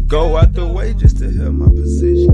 Go out the way just to help my position.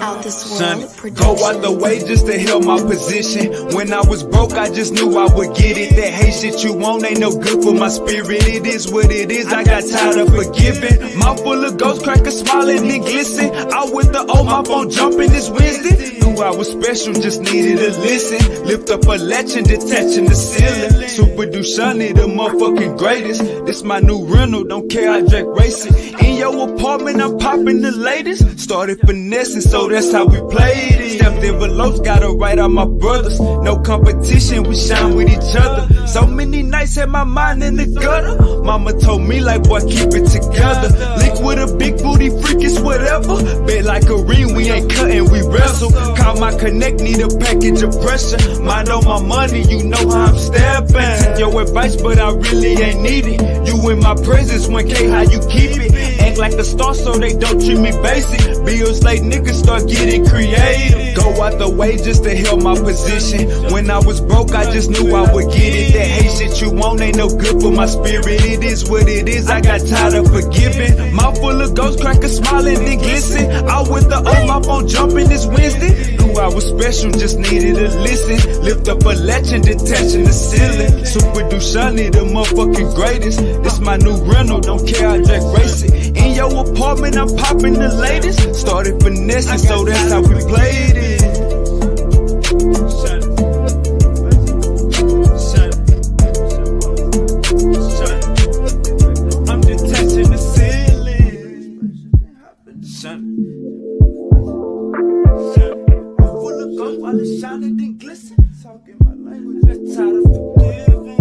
Out this world production. Go out the way just to help my position. When I was broke, I just knew I would get it. That hate shit you want ain't no good for my spirit. It is what it is, I got tired of forgiving. Mouth full of ghost crackers smiling and glisten. Out with the old, my phone jumping this Wednesday. Knew I was special, just needed to listen. Lift up a latch and detaching the ceiling. Super Dushani, the motherfucking greatest. This my new rental, don't care, I drag racing. In your apartment, I'm popping the latest. Started finessing, so that's how we played it. Stepped envelopes, got it right on my brothers. No competition, we shine with each other. So many nights had my mind in the gutter. Mama told me like, boy, keep it together. Link with a big booty freak, it's whatever. Bet like a ring, we ain't cutting, we wrestle. Call my connect, need a package of pressure. Mind on my money, you know how I'm stepping. Take your advice, but I really ain't need it. You in my presence, 1K, how you keep it? Act like a star so they don't treat me basic. Bills late, niggas start getting creative. Go out the way just to help my position. When I was broke, I just knew I would get it. That hate shit you want ain't no good for my spirit. It is what it is, I got tired of forgiving. Mouth full of ghost crackers smiling and glisten. Out with the old, my phone jumping this Wednesday. Knew I was special, just needed to listen. Lift up a latch and detaching the ceiling. Super Dushani, the motherfucking greatest. This my new rental, don't care, I drag racing. In your apartment, I'm popping the latest. Started finessing, so that's how we played it. I'm detaching the ceiling. I'm full of gold while it's shining and glisten. Talking my language, I'm tired of forgiving.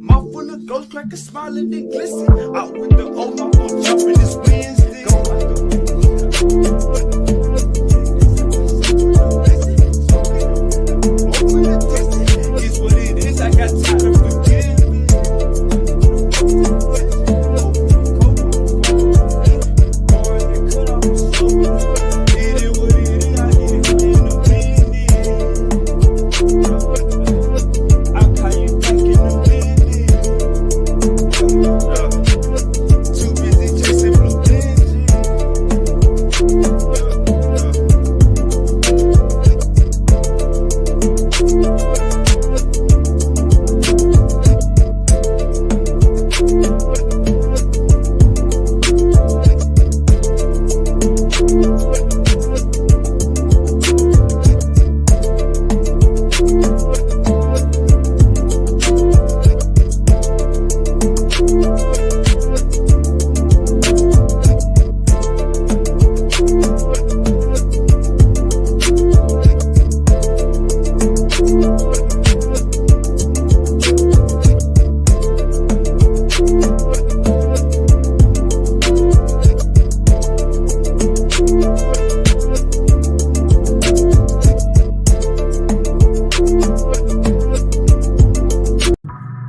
Mouth full of ghost crackers smiling and glisten. Out with the old, my phone jumping this Wednesday. Go out the way. It's what it is, I got tired of forgiving. It is what it is, I get it in the minute. I call you back in the minute. Too busy chasing blue engine.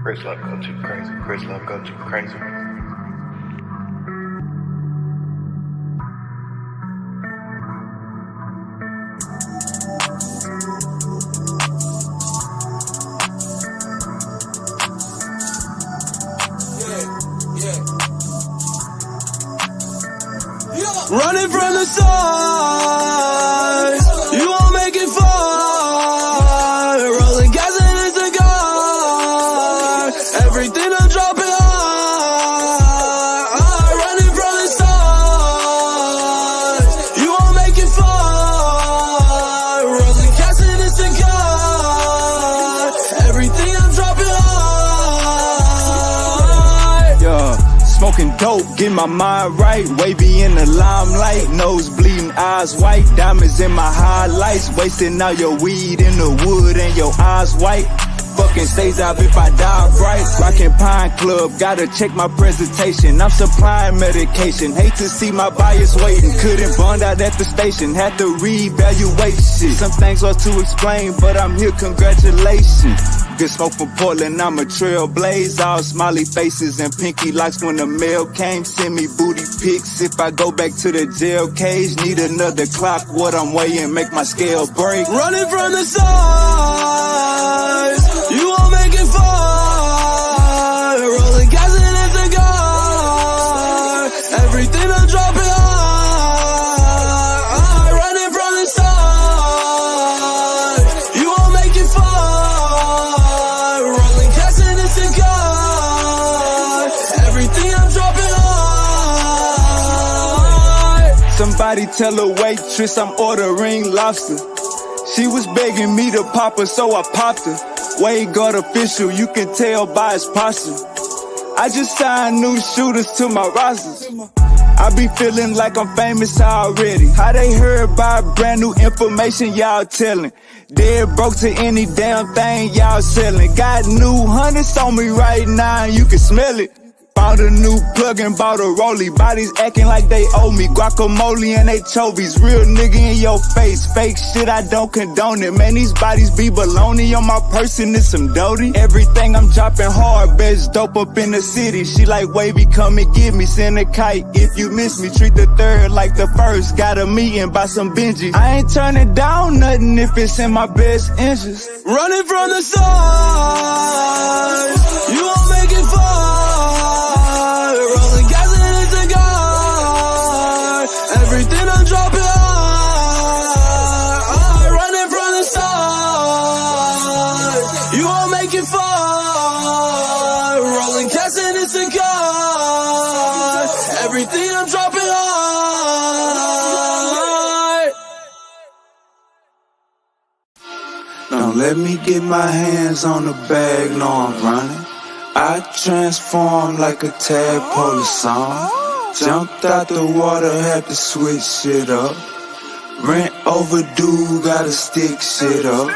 Chris Love go too crazy. Chris Love go too crazy. Running from the sun, you won't make it far. Rolling gas in a cigar, everything I'm dropping hard. Running from the sun, you won't make it far. Rolling gas in a cigar, everything I'm dropping hard. Yeah. Smoking dope, get my mind right. Wavy in the limelight, nose bleeding, eyes white. Diamonds in my highlights, wasting all your weed in the wood and your eyes white. Fucking stays out if I die bright. Rockin' Pine Club, gotta check my presentation. I'm supplying medication, hate to see my bias waiting. Couldn't bond out at the station, had to reevaluate shit. Some things are to explain, but I'm here, congratulations. Get smoke from Portland, I'm a trailblazer. All smiley faces and pinky locks when the mail came. Send me booty pics if I go back to the jail cage. Need another clock, what I'm weighing, make my scale break. Running from the stars, you won't make it far. Rolling gas in a cigar, everything I'm dropping hard. Running from the stars, you won't make it far. Rolling gas in a cigar, everything I'm dropping hard. Somebody tell a waitress I'm ordering lobster. She was begging me to pop her, so I popped her. Wade Guard official, you can tell by his posture. I just signed new shooters to my rosters. I be feeling like I'm famous already. How they heard about brand new information y'all telling? Dead broke to any damn thing y'all selling. Got new hundreds on me right now, you can smell it. Bought a new plug and bought a rollie. Bodies acting like they owe me. Guacamole and anchovies. Real nigga in your face. Fake shit, I don't condone it. Man, these bodies be baloney. On my person is some doty. Everything I'm dropping hard. Best dope up in the city. She like, wavy, come and get me. Send a kite if you miss me. Treat the third like the first. Got a meeting by some Benji. I ain't turning down nothing if it's in my best interest. Running from the stars, you won't make it far. Rolling gas in a cigar, everything I'm dropping hard. Running from the stars, you won't make it far. Rolling gas in a cigar, everything I'm dropping hard. Don't let me get my hands on the bag, no I'm running. I transform like a tadpole song. Jumped out the water, had to switch shit up. Rent overdue, gotta stick shit up.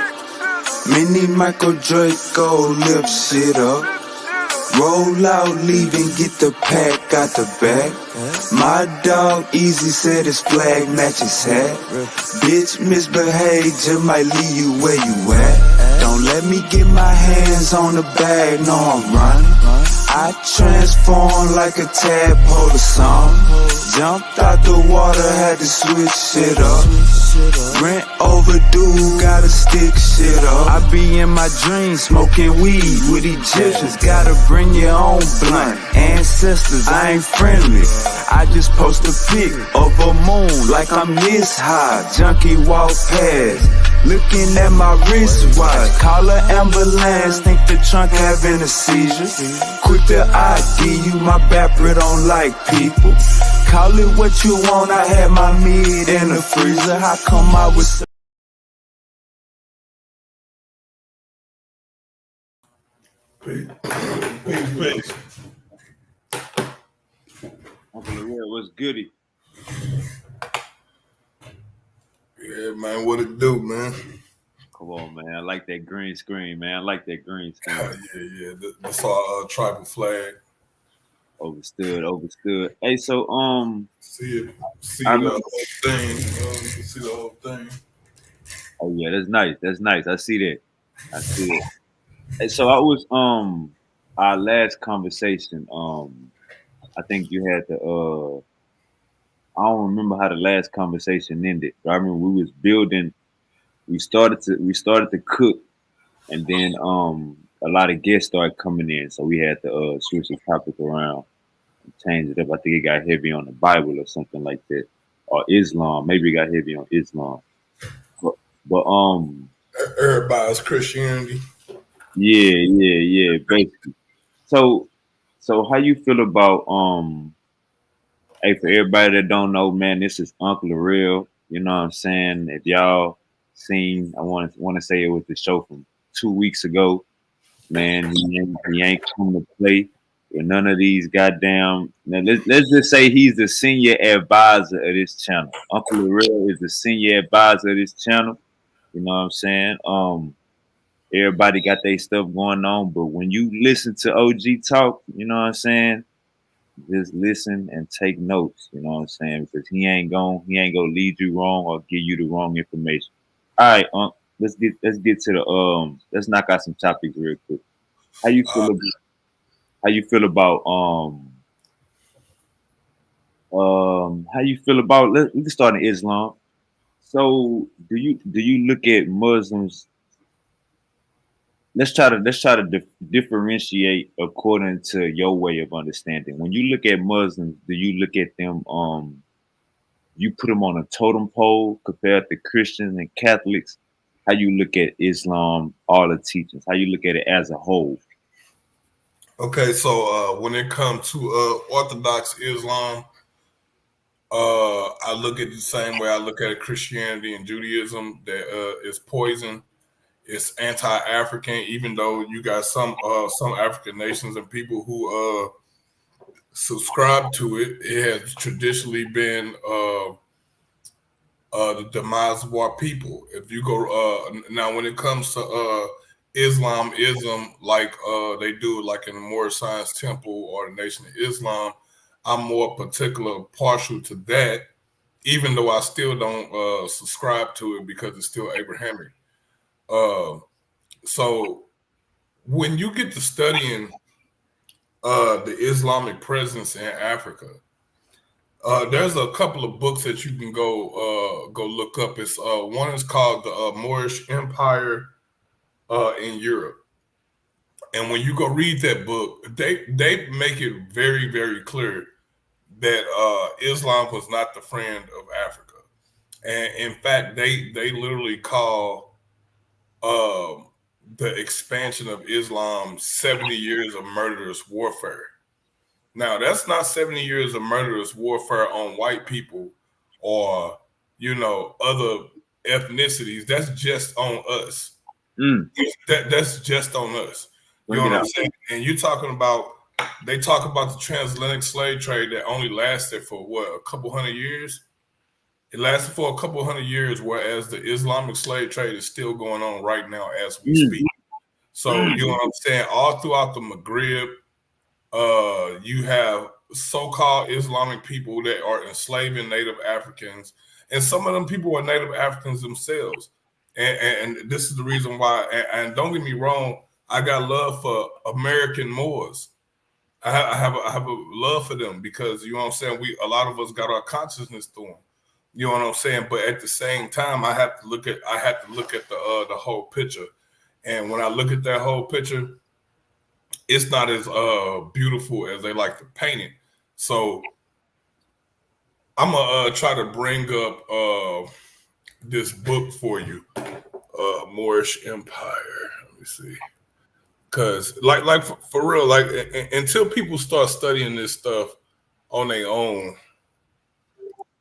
Mini Michael Draco, lip shit up. Roll out, leave and get the pack out the back. My dog Easy said his flag matches hat. Bitch misbehave, just might leave you where you at. Don't let me get my hands on the bag, no I'm running. I transform like a tadpole or song. Jumped out the water, had to switch shit up. Rent overdue, gotta stick shit up. I be in my dreams, smoking weed with Egyptians. Gotta bring your own blunt. Ancestors, I ain't friendly. I just post a pic of a moon like I'm this high. Junkie walk past, looking at my wristwatch. Call an ambulance, think the trunk having a seizure. Quick to ID you, my bapper don't like people. Call it what you want, I had my meat in the freezer. How come I was so Peace. Uncle Leroy, what's goody? Yeah, man, what it do, man? Come on, man. I like that green screen, man. I like that green screen. Yeah. That's our tribal flag. Overstood. Hey, so See the whole thing. See the whole thing. Oh yeah, that's nice. I see that. Hey, so I was our last conversation. I think you had to I don't remember how the last conversation ended. But I remember we was building. We started to cook, and then a lot of guests started coming in, so we had to switch the topic around and change it up. I think it got heavy on the Bible or something like that, or Islam. Maybe it got heavy on Islam. But Everybody's Christianity. Yeah, basically. So how you feel about hey, for everybody that don't know, man, this is Uncle Real. You know what I'm saying? If y'all seen, I want to say it was the show from 2 weeks ago. Man, he ain't come to play with none of these goddamn. Now let's just say he's the senior advisor of this channel. Uncle Real is the senior advisor of this channel. You know what I'm saying? Everybody got their stuff going on, but when you listen to OG talk, you know what I'm saying? Just listen and take notes, you know what I'm saying? Because he ain't gonna lead you wrong or give you the wrong information. All right, let's get to the let's knock out some topics real quick. How you feel about how you feel about how you feel about we can start in Islam. So do you look at Muslims? Let's try to differentiate according to your way of understanding. When you look at Muslims, do you look at them you put them on a totem pole compared to Christians and Catholics? How you look at Islam, all the teachings? How you look at it as a whole? Okay, so when it comes to Orthodox Islam, I look at it the same way I look at Christianity and Judaism. That is poison. It's anti-African, even though you got some African nations and people who subscribe to it. It has traditionally been the demise of our people. If you go now, when it comes to Islamism, like they do it like in the Moorish Science Temple or the Nation of Islam, I'm more partial to that, even though I still don't subscribe to it because it's still Abrahamic. So when you get to studying the Islamic presence in Africa, there's a couple of books that you can go look up. It's one is called the Moorish Empire in Europe, and when you go read that book, they make it very, very clear that Islam was not the friend of Africa, and in fact, they literally call the expansion of Islam 70 years of murderous warfare. Now, that's not 70 years of murderous warfare on white people or, other ethnicities. That's just on us. That's just on us. You know what I'm saying? And you're talking about, they talk about the transatlantic slave trade that only lasted for a couple hundred years? It lasted for a couple hundred years, whereas the Islamic slave trade is still going on right now as we speak. So, you know what I'm saying? All throughout the Maghreb, you have so-called Islamic people that are enslaving Native Africans, and some of them people are Native Africans themselves. And this is the reason why. And don't get me wrong, I got love for American Moors. I have a love for them because, you know what I'm saying, a lot of us got our consciousness through them. You know what I'm saying? But at the same time, I have to look at the whole picture. And when I look at that whole picture, it's not as beautiful as they like to paint it. So I'm gonna try to bring up this book for you, Moorish Empire. Let me see, because like for real, like until people start studying this stuff on their own,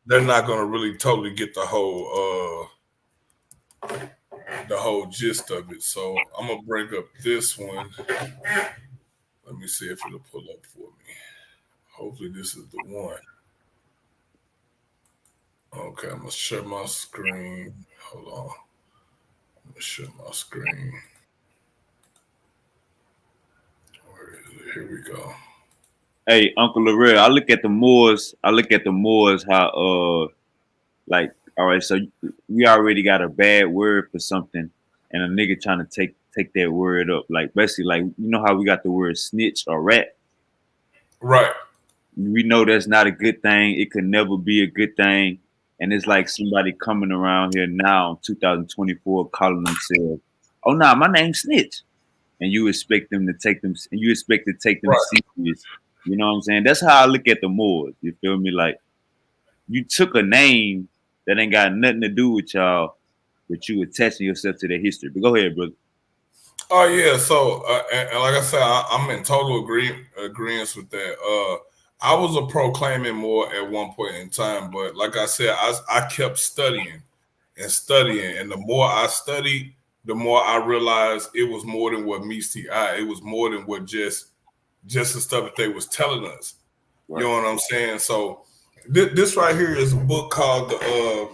they're not gonna really totally get the whole gist of it. So I'm gonna bring up this one. Let me see if it'll pull up for me. Hopefully this is the one. Okay, I'm gonna share my screen. Hold on. I'm gonna share my screen. Where is it? Here we go. Hey, Uncle Larrell, I look at the Moors. How like, all right, so we already got a bad word for something, and a nigga trying to take that word up. Like basically, like, you know how we got the word snitch or rat? Right. We know that's not a good thing. It could never be a good thing. And it's like somebody coming around here now, 2024, calling themselves, "Oh nah, my name's Snitch," and you expect them to take them, and you expect to take them serious. You know what I'm saying? That's how I look at the Moors. You feel me? Like, you took a name that ain't got nothing to do with y'all, but you attaching yourself to their history. But go ahead, brother. Oh yeah. So and like I said, I'm in total agreement with that. I was a proclaiming Moor at one point in time, but like I said, I kept studying, and the more I studied, the more I realized it was more than what meets the eye. It was more than what just the stuff that they was telling us. Right. You know what I'm saying? So this right here is a book called the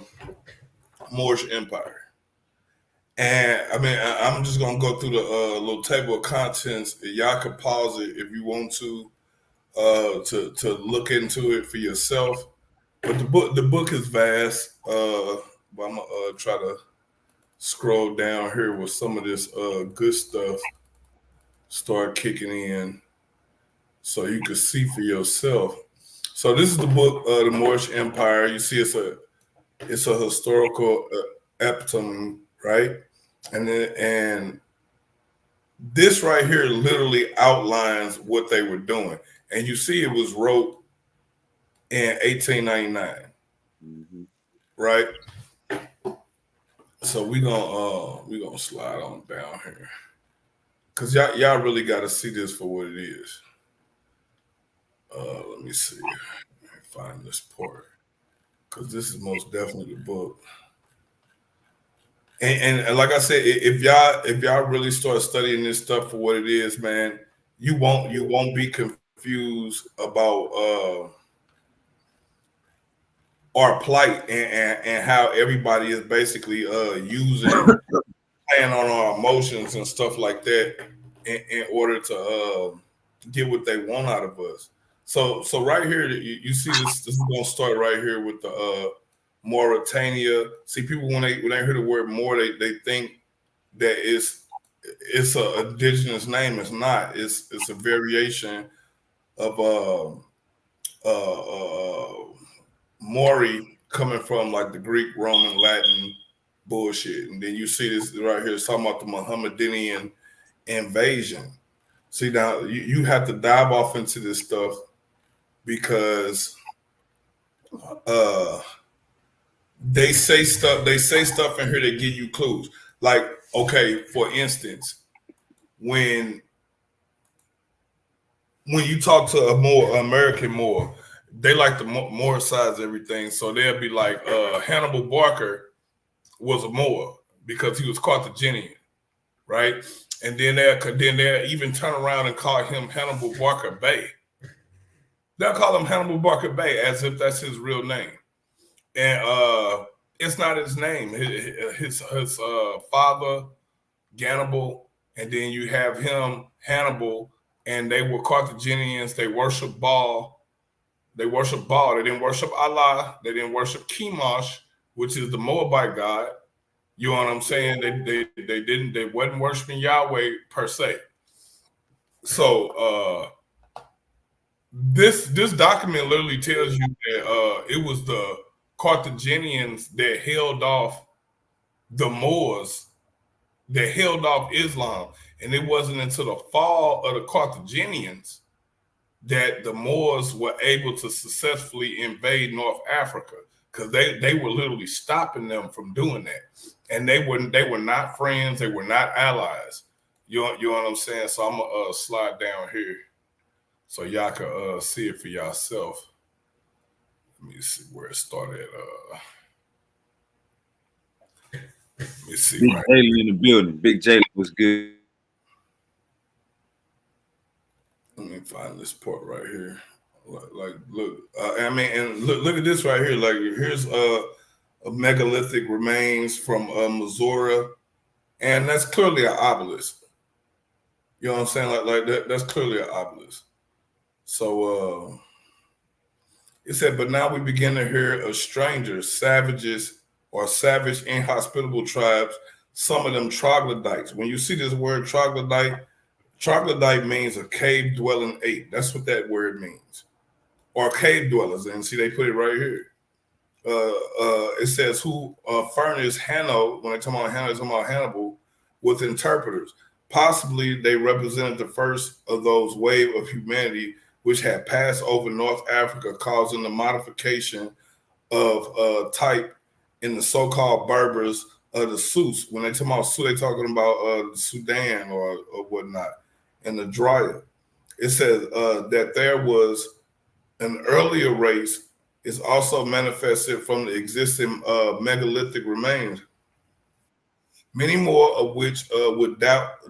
Moorish Empire. And I mean, I'm just gonna go through the little table of contents. Y'all can pause it if you want to look into it for yourself. But the book is vast. But I'm gonna try to scroll down here with some of this good stuff start kicking in so you can see for yourself. So this is the book, The Moorish Empire. You see it's a historical epitome, right? And this right here literally outlines what they were doing. And you see it was wrote in 1899, right? So we gonna slide on down here, cause y'all really got to see this for what it is. Let me see. Let me find this part, cause this is most definitely the book. And like I said, if y'all really start studying this stuff for what it is, man, you won't be confused about our plight and how everybody is basically using playing on our emotions and stuff like that in order to get what they want out of us. So right here, you see this is gonna start right here with the Mauritania. See, people when they hear the word Moor, they think that it's a indigenous name. It's not. It's a variation of Mori coming from like the Greek, Roman, Latin bullshit. And then you see this right here, it's talking about the Mohammedan invasion. See, now you have to dive off into this stuff because they say stuff in here that give you clues. Like, okay, for instance, when you talk to a more American Moor, they like to Mooricize everything. So they'll be like, Hannibal Barker was a Moor because he was Carthaginian, right? And then they'll even turn around and call him Hannibal Barker Bay. They'll call him Hannibal Barker Bay as if that's his real name. And it's not his name. His father, Gannibal, and then you have him, Hannibal, and they were Carthaginians. They worship Baal. They worship Baal. They didn't worship Allah. They didn't worship Chemosh, which is the Moabite god. You know what I'm saying? They wasn't worshiping Yahweh per se. So this document literally tells you that it was the Carthaginians that held off the Moors, that held off Islam. And it wasn't until the fall of the Carthaginians that the Moors were able to successfully invade North Africa, because they were literally stopping them from doing that. And they were not friends, they were not allies. You know what I'm saying? So I'm gonna slide down here so y'all can see it for yourself. Let me see where it started. Let me see. Big right Jalen in the building. Big Jalen was good. Let me find this part right here. Like look, I mean, and look at this right here. Like, here's a megalithic remains from Missouri, and that's clearly an obelisk. You know what I'm saying? Like that. That's clearly an obelisk. So it said, but now we begin to hear of strangers, savages, or savage, inhospitable tribes. Some of them troglodytes. When you see this word troglodyte, troglodyte means a cave dwelling ape. That's what that word means. Or cave dwellers. And see, they put it right here. It says who furnished Hanno, when they talk about Hanno, they're talking about Hannibal, with interpreters. Possibly they represented the first of those wave of humanity which had passed over North Africa, causing the modification of type in the so-called Berbers of the Sus. When they talk about Sus, they're talking about Sudan or whatnot, and the Dryad. It says that there was an earlier race is also manifested from the existing megalithic remains, many more of which would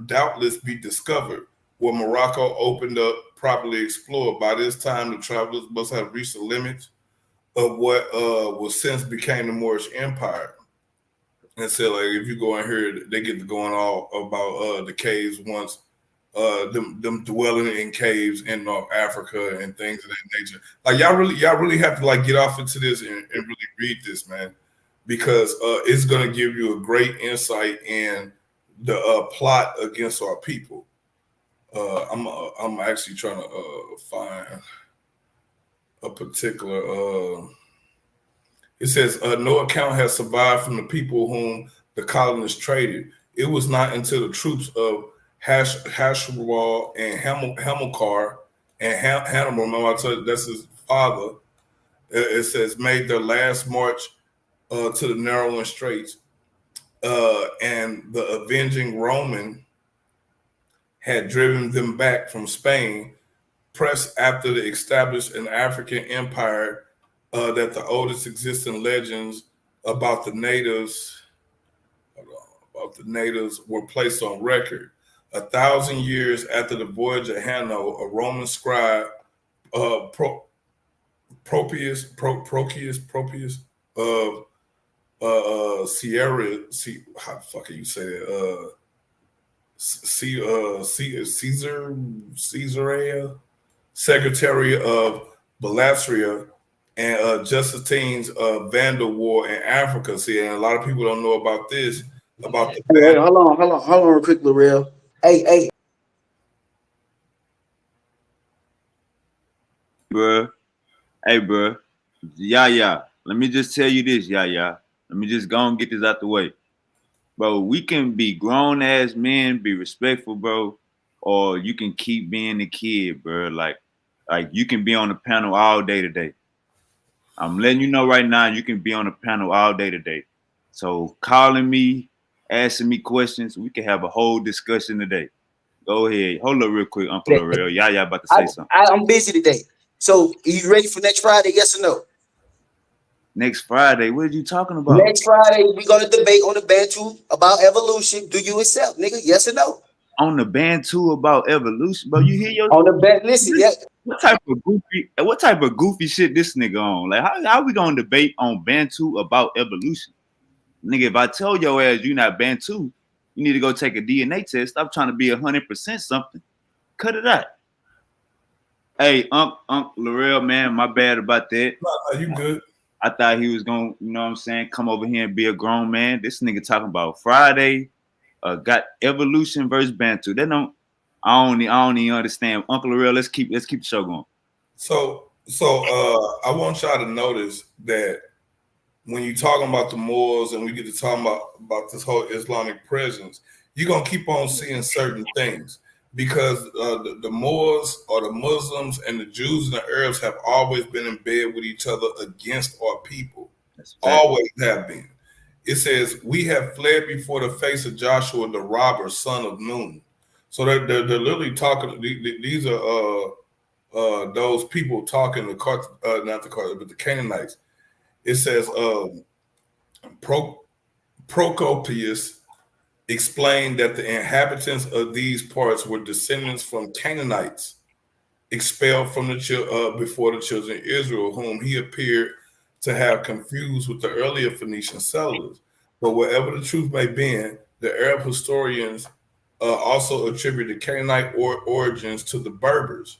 doubtless be discovered where Morocco opened up, properly explored. By this time, the travelers must have reached the limits of what was since became the Moorish Empire. And so, like, if you go in here, they get to going all about the caves once, them dwelling in caves in North Africa and things of that nature. Like, y'all really have to like get off into this and really read this, man. because it's going to give you a great insight in the plot against our people. I'm actually trying to find a particular. It says no account has survived from the people whom the colonists traded. It was not until the troops of Hasdrubal and Hamilcar and Hannibal, remember I told you that's his father. It says made their last march to the narrowing straits, and the avenging Roman had driven them back from Spain, pressed after the established an African empire that the oldest existing legends about the natives were placed on record. 1,000 years after the voyage of Hanno, a Roman scribe, Propius of Sierra, how the fuck can you say that? Caesarea, secretary of Balatria, and Justinian's Vandal War in Africa. See, and a lot of people don't know about this. About the hey, hold on, real quick, L'Real. Hey, Bruh. Hey, bruh. Yeah. Let me just tell you this, yeah. Let me just go and get this out the way. Bro, we can be grown ass men, be respectful, bro, or you can keep being the kid, bro. Like you can be on the panel all day today. I'm letting you know right now, you can be on the panel all day today. So calling me, asking me questions, we can have a whole discussion today. Go ahead. Hold up real quick, Uncle L'Real. Yeah, about to say something. I'm busy today. So you ready for next Friday? Yes or no? Next Friday? What are you talking about? Next Friday, we're going to debate on the Bantu about evolution. Do you accept, nigga? Yes or no? On the Bantu about evolution, bro. You hear your on the band? Listen, yeah. What type of goofy shit this nigga on? Like how we gonna debate on Bantu about evolution? Nigga, if I tell your ass you not Bantu, you need to go take a DNA test. Stop trying to be 100% something. Cut it out. Hey, Uncle L'Real, man, my bad about that. No, you good. I thought he was gonna, you know what I'm saying, come over here and be a grown man. This nigga talking about Friday, got evolution versus Bantu. That I don't even understand. Uncle L'Real, let's keep the show going. So I want y'all to notice that when you're talking about the Moors and we get to talking about this whole Islamic presence, you're gonna keep on seeing certain things. Because the Moors or the Muslims and the Jews and the Arabs have always been in bed with each other against our people. Always have been. It says, we have fled before the face of Joshua the robber, son of Nun. So they're literally talking, these are those people talking, the Canaanites. It says, Procopius explained that the inhabitants of these parts were descendants from Canaanites expelled from before the children of Israel, whom he appeared to have confused with the earlier Phoenician settlers. But whatever the truth may be, the Arab historians also attribute the Canaanite origins to the Berbers,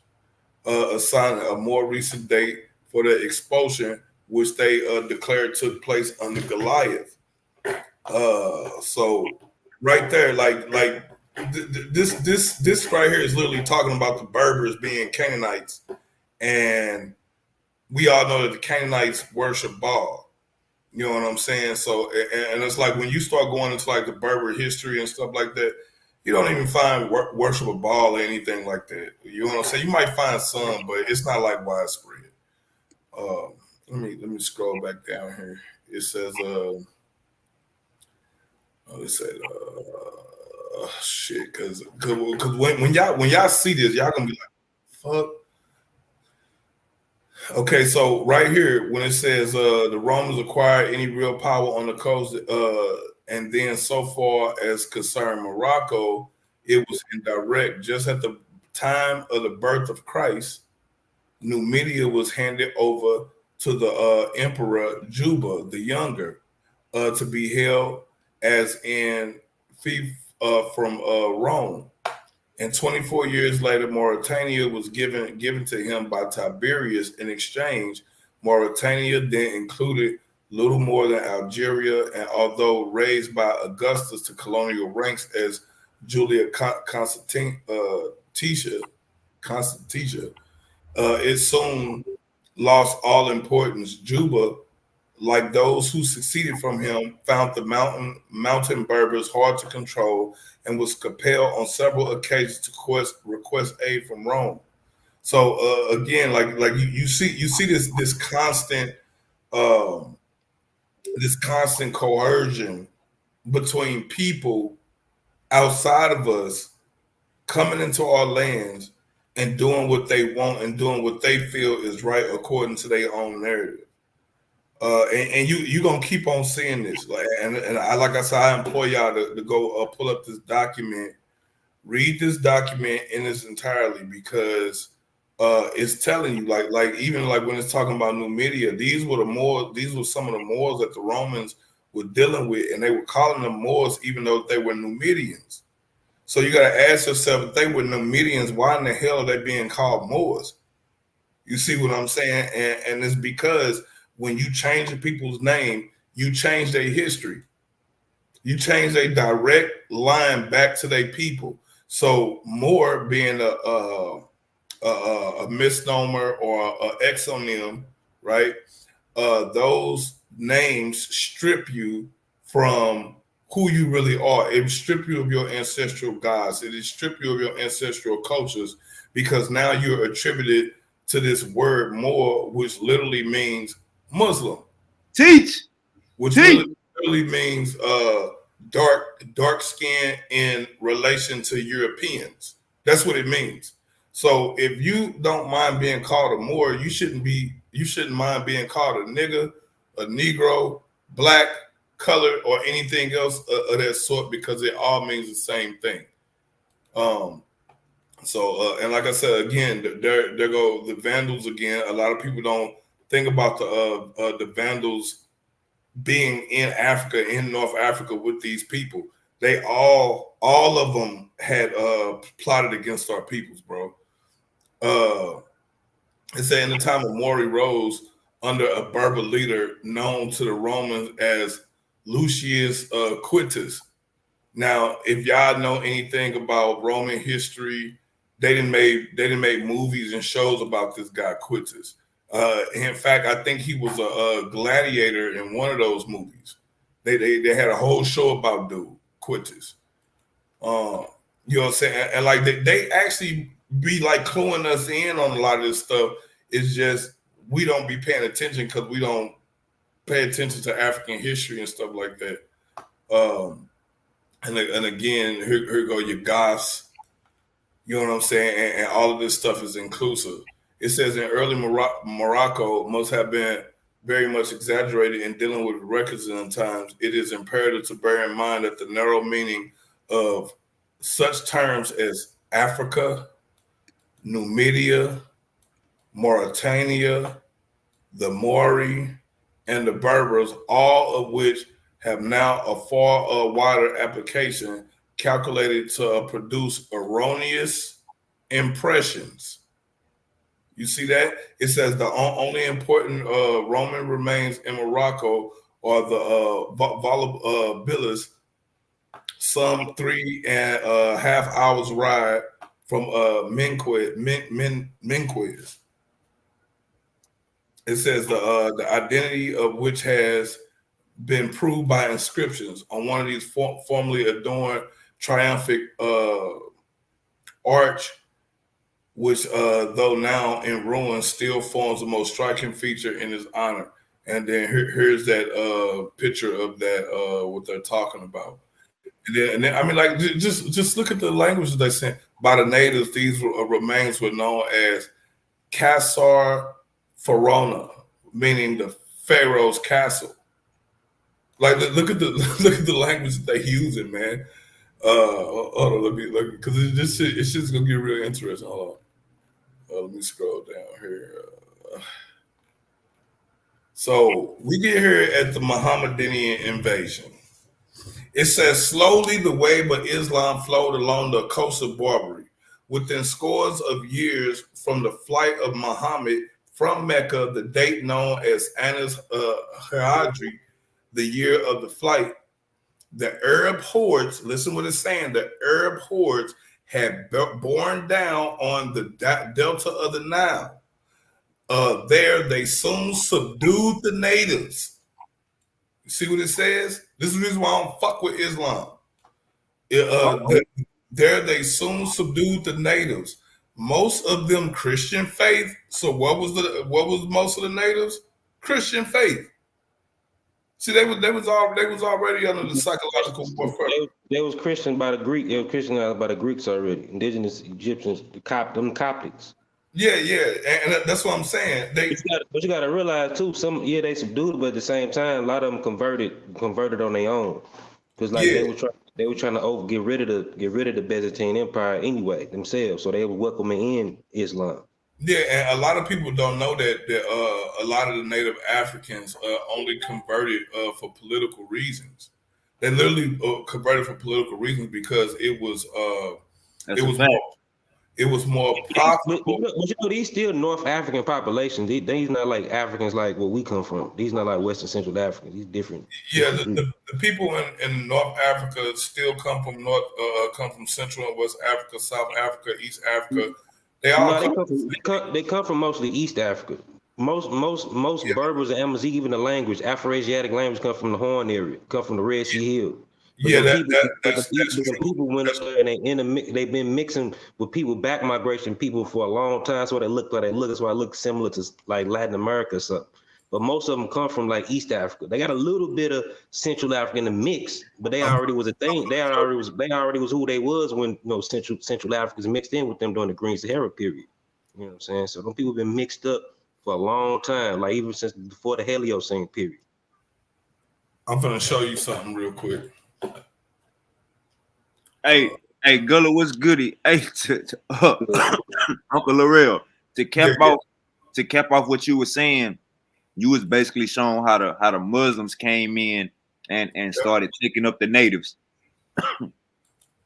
assigning a more recent date for the expulsion, which they declared took place under Goliath. So right there, this right here is literally talking about the Berbers being Canaanites, and we all know that the Canaanites worship Baal. You know what I'm saying? So, and it's like when you start going into like the Berber history and stuff like that, you don't even find worship of Baal or anything like that. You know what I'm saying? You might find some, but it's not like widespread. Let me scroll back down here. It says, shit, because when y'all see this, y'all gonna be like, fuck. Okay, so right here, when it says the Romans acquired any real power on the coast, and then so far as concerned Morocco, it was indirect. Just at the time of the birth of Christ, Numidia was handed over to the Emperor Juba the Younger to be held as in fief from Rome. And 24 years later, Mauritania was given to him by Tiberius in exchange. Mauritania then included little more than Algeria, and although raised by Augustus to colonial ranks as Julia Constantia, it soon lost all importance. Juba, like those who succeeded from him, found the mountain Berbers hard to control and was compelled on several occasions to request aid from Rome. So again, like you see this constant coercion between people outside of us coming into our lands and doing what they want and doing what they feel is right according to their own narrative. And you gonna keep on seeing this, and like I said, I implore y'all to go pull up this document, read this document in its entirety, because it's telling you, like even like when it's talking about Numidia, these were some of the Moors that the Romans were dealing with, and they were calling them Moors even though they were Numidians. So you got to ask yourself, if they were Numidians, why in the hell are they being called Moors? You see what I'm saying? And it's because when you change a people's name, you change their history. You change a direct line back to their people. So Moor being a misnomer or an exonym, right? Those names strip you from who you really are. It strip you of your ancestral gods. It strip you of your ancestral cultures, because now you're attributed to this word Moor, which literally means Muslim. Teach. Which literally means dark skin in relation to Europeans. That's what it means. So if you don't mind being called a Moor, you shouldn't mind being called a nigger, a Negro, black, colored, or anything else of that sort, because it all means the same thing. And like I said, again, there go the Vandals again. A lot of people don't think about the Vandals being in Africa, in North Africa with these people. They all of them had plotted against our peoples, bro. It said in the time of Maury rose under a Berber leader known to the Romans as Lucius Quintus. Now, if y'all know anything about Roman history, they didn't make movies and shows about this guy Quintus. In fact, I think he was a gladiator in one of those movies. They had a whole show about dude Quintus. You know what I'm saying? And like they actually be like cluing us in on a lot of this stuff. It's just we don't be paying attention because we don't pay attention to African history and stuff like that. And again, here go your goths. You know what I'm saying? And all of this stuff is inclusive. It says in early Morocco must have been very much exaggerated in dealing with records in times. It is imperative to bear in mind that the narrow meaning of such terms as Africa, Numidia, Mauritania, the Maori, and the Berbers, all of which have now a far wider application, calculated to produce erroneous impressions. You see that? It says the only important Roman remains in Morocco are the Volubilis, some 3.5 hours ride from Menquez. It says the identity of which has been proved by inscriptions on one of these formerly adorned triumphant arch, which though now in ruins still forms the most striking feature in his honor. And then here's that picture of that what they're talking about. And then I mean, like, just look at the language they sent by the natives. These remains were known as Casar Farona, meaning the Pharaoh's castle. Like, look at the language that they're using, man. Hold on, let me because it's just gonna get real interesting. Hold on, let me scroll down here. So we get here at the Mohammedan invasion. It says slowly the wave of Islam flowed along the coast of Barbary. Within scores of years from the flight of Muhammad from Mecca, the date known as Anas Hajri, the year of the flight. The Arab hordes, listen what it's saying, the Arab hordes had borne down on the delta of the Nile. There they soon subdued the natives. You see what it says? This is the reason why I don't fuck with Islam. There they soon subdued the natives. Most of them Christian faith. So what was most of the natives? Christian faith. See, they was already under the psychological warfare. They was Christian by the Greek. They were Christianized by the Greeks already. Indigenous Egyptians, them Coptics. Yeah, and that's what I'm saying. But you got to realize too. They subdued, but at the same time, a lot of them converted on their own, because they were trying to get rid of the Byzantine Empire anyway themselves. So they were welcoming in Islam. Yeah, and a lot of people don't know that a lot of the Native Africans only converted for political reasons. They literally converted for political reasons because it was more profitable. But these still North African population. These not like Africans like where we come from. These not like Western Central Africans. These different. Yeah, the people in North Africa still come from Central and West Africa, South Africa, East Africa. They come from mostly East Africa. Most Berbers and Amazigh, even the language, Afro-Asiatic language, come from the Horn area, come from the Red Sea Hill. But that's people went up there and they've been mixing with people, back migration people for a long time. That's why they look like they look. That's why it looks similar to like Latin America or something. But most of them come from like East Africa. They got a little bit of Central Africa in the mix, but they already was a thing. They already was who they was when Central Africans mixed in with them during the Green Sahara period. You know what I'm saying? So them people been mixed up for a long time, like even since before the Heliocene period. I'm gonna show you something real quick. Hey, Gullah, what's goody? Hey, Uncle Laurel, to cap off what you were saying, you was basically showing how the Muslims came in and started picking up the natives.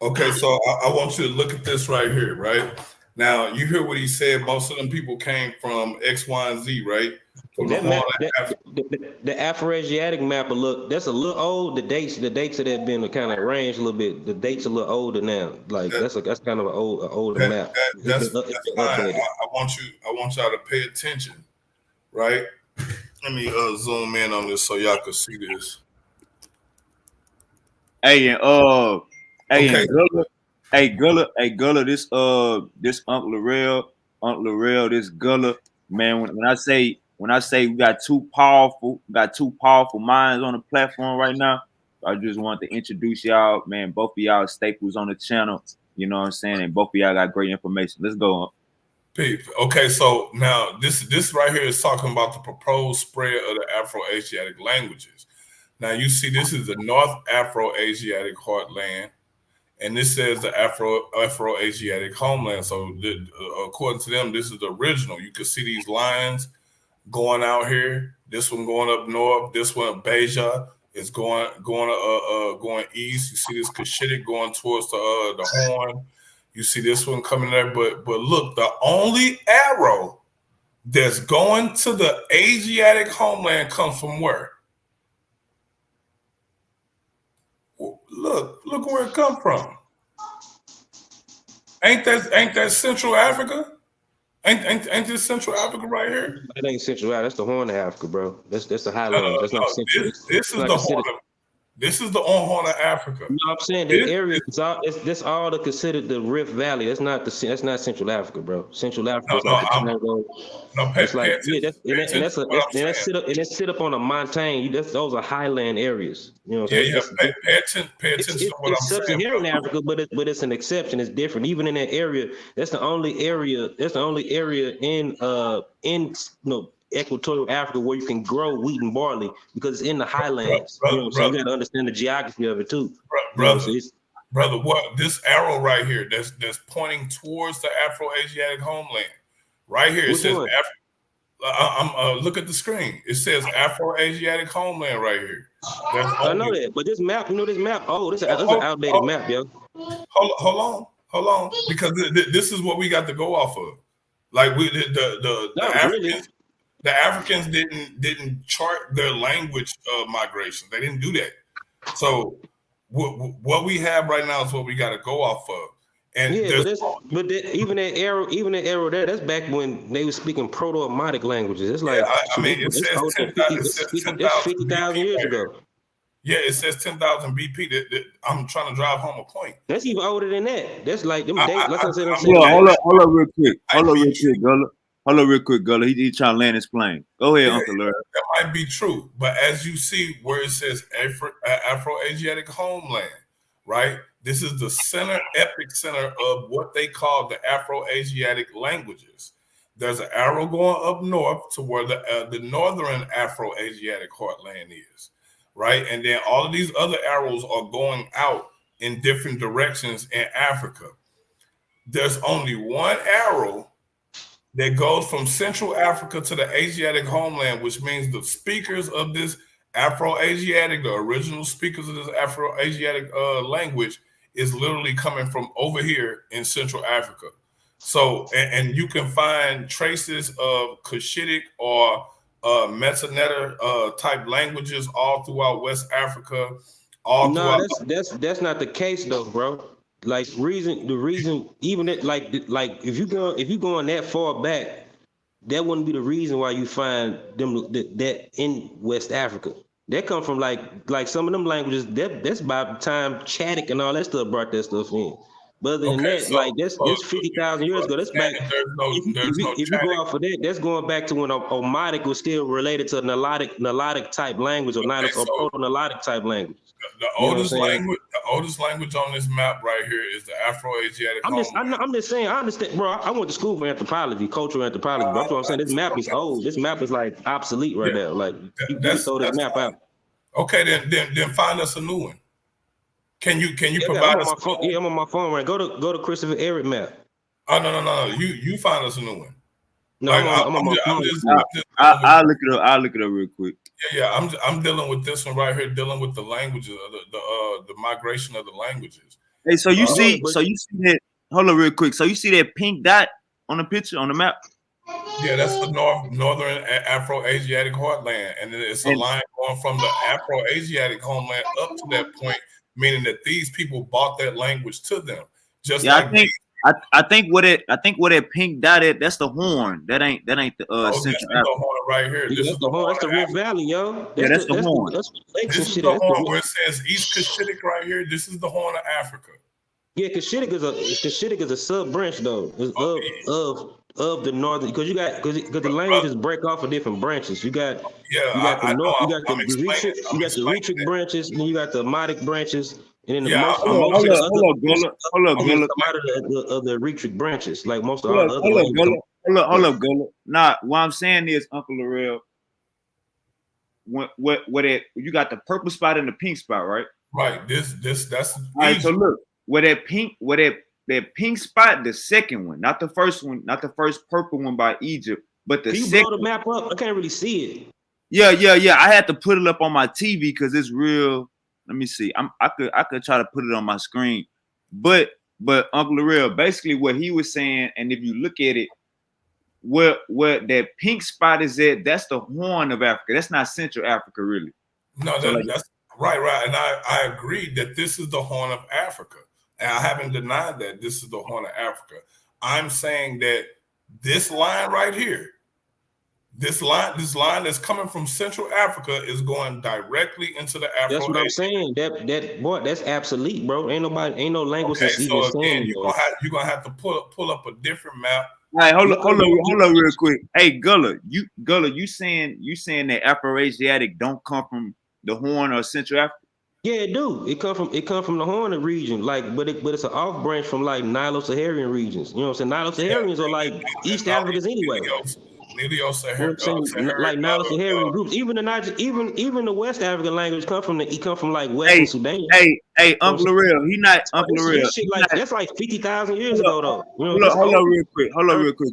Okay, so I want you to look at this right here, right? Now, you hear what he said. Most of them people came from X, Y, and Z, right? The Afro-Asiatic map that's a little old. The dates that have been kind of arranged a little bit. The dates a little older now. Like that's kind of an older map. That's fine. I want y'all to pay attention, right? Let me zoom in on this so y'all can see this. Gullah, this Uncle Laurel, this Gullah, man. When I say we got two powerful minds on the platform right now, I just want to introduce y'all, man. Both of y'all staples on the channel, you know what I'm saying, and both of y'all got great information. Let's go. Okay, so now this right here is talking about the proposed spread of the Afro-Asiatic languages. Now you see, this is the North Afro-Asiatic heartland, and this says the Afro-Asiatic homeland. So according to them, this is the original. You can see these lines going out here. This one going up north. This one, Beja, is going east. You see this Cushitic going towards the Horn. You see this one coming there, but look, the only arrow that's going to the Asiatic homeland comes from where? Look where it come from. Ain't that Central Africa? Ain't this Central Africa right here? That ain't Central Africa. That's the Horn of Africa, bro. That's the Highlands. That's not Central. This is the Horn of Africa. No, I'm saying the area that's all the considered the Rift Valley. That's not Central Africa, bro. Central Africa is sit up on a mountain. Those are highland areas. You know. Pay attention to what I'm saying. It's here in Africa, but it's an exception. It's different. Even in that area, that's the only area in Equatorial Africa where you can grow wheat and barley, because it's in the highlands. So you got to understand the geography of it too. Brother, what this arrow right here that's pointing towards the Afro-Asiatic homeland. Right here, it says look at the screen. It says Afro-Asiatic homeland right here. I know that, but this map, this is an outdated map, yo. Hold on, because this is what we got to go off of. Like the Africans. The Africans didn't chart their language migration. They didn't do that. So what we have right now is what we got to go off of. And yeah, even that arrow there, that's back when they were speaking Proto-Omotic languages. It's like it says 50,000 years ago. Yeah, it says 10,000 BP. I'm trying to drive home a point. That's even older than that. That's like them dates. Like I said, hold up real quick. Hold up real quick, Gullah. He trying to land his plane. Go ahead, Uncle Larry. That might be true, but as you see where it says Afro-Asiatic homeland, right? This is the center, epic center of what they call the Afro-Asiatic languages. There's an arrow going up north to where the northern Afro-Asiatic heartland is, right? And then all of these other arrows are going out in different directions in Africa. There's only one arrow that goes from Central Africa to the Asiatic homeland, which means the speakers of this Afro-Asiatic, the original speakers of this Afro-Asiatic language is literally coming from over here in Central Africa. So, and you can find traces of Cushitic or Metaneta type languages all throughout West Africa. That's not the case though, bro. Like the reason even it like if you going that far back, that wouldn't be the reason why you find them that in West Africa. That come from like some of them languages. That's by the time Chadic and all that stuff brought that stuff in. But other than that, that's 50,000 years ago. That's back. If you go off of that, that's going back to when Omotic was still related to Nilotic type language or Proto-Nilotic type language. The oldest language on this map right here is the Afro-Asiatic. I'm just saying. I understand, bro. I went to school for anthropology, cultural anthropology. That's what I'm saying. This map is old. This map is like obsolete right now. Like you throw this map out. Okay, then find us a new one. Can you provide us? I'm on my phone right. Go to Christopher Eric map. Oh no. You find us a new one. No, I'm on my phone. I'll look it up. I'll look it up real quick. Yeah. I'm dealing with this one right here, dealing with the languages, the migration of the languages. Hey, so you see that? Hold on, real quick. So you see that pink dot on the picture on the map? Yeah, that's the northern Afro-Asiatic heartland, and then it's a line going from the Afro-Asiatic homeland up to that point, meaning that these people bought that language to them. I think what that pink dot at, that's the horn. That ain't the Central Africa. The horn right here. This is the horn. That's the Rift Valley, yo. That's the horn. This is the horn where it says East Cushitic right here. This is the horn of Africa. Yeah, Cushitic is a sub branch though of the northern, because the languages break off of different branches. You got the Retric branches, and then you got the Omotic branches, and then hold up, of the Retric branches, like most of all the other. Hold up, Gullah. Nah, what I'm saying is, Uncle Larrell, what you got the purple spot and the pink spot, right? Right. That's all right. So look, that pink spot, the second one, not the first one, not the first purple one by Egypt, but the Can you second. blow the map up? I can't really see it. Yeah. I had to put it up on my TV because it's real. Let me see. I could try to put it on my screen, but Uncle Larrell, basically what he was saying, and if you look at it, where that pink spot is at, that's the Horn of Africa. That's not Central Africa, really. No, that's right. And I agree that this is the Horn of Africa. And I haven't denied that this is the Horn of Africa. I'm saying that this line right here, this line that's coming from Central Africa is going directly into the Afro. That's what I'm saying. That's obsolete, bro. Ain't no language that's even saying. You're gonna have to pull up a different map. All right, hold on real quick. Hey, Gullah, you saying that Afro-Asiatic don't come from the Horn or Central Africa? Yeah, it do. It come from the Horn region, but it's an off branch from like Nilo-Saharan regions. You know what I'm saying? Nilo-Saharans are like East Africans anyway. Nilo-Saharan, like Nilo-Saharan groups. Even the West African language come from like Western Sudan. Hey, Uncle Larrell, he not Uncle Larrell. That's like 50,000 years ago, though. Hold on real quick,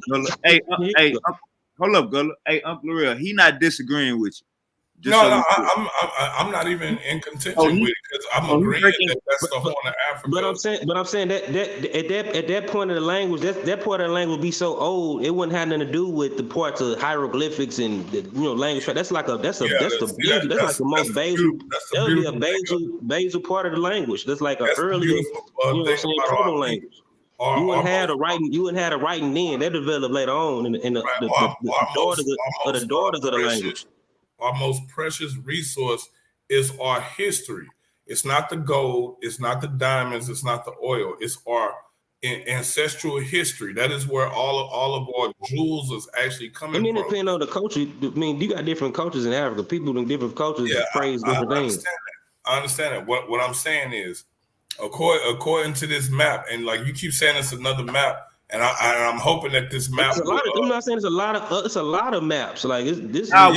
Gullah. Hey, hold up, Gullah. Hey, Uncle Larrell, he not disagreeing with you. Just No, so no, we I'm not even in contention Oh, he- with it because I'm oh, he agreeing breaking- that that's the but- Horn of Africa. But I'm saying that at that point of the language, that part of the language would be so old, it wouldn't have nothing to do with the parts of hieroglyphics and language. That's like that's like the most basal. That would be a basal part of the language. That's like an That's the earlier, beautiful thing about proto our language. Our- You wouldn't our have the most- writing. You wouldn't have the writing then. That developed later on in the Right. daughters of the daughters of the language. Our most precious resource is our history. It's not the gold, it's not the diamonds, it's not the oil. It's our ancestral history. That is where all of our jewels is actually coming from. Depending on the culture, you got different cultures in Africa. People in different cultures praise different things. I understand that. What I'm saying is, according to this map, and like you keep saying, it's another map. And I'm hoping that this map. I'm not saying it's a lot of maps. Like this. I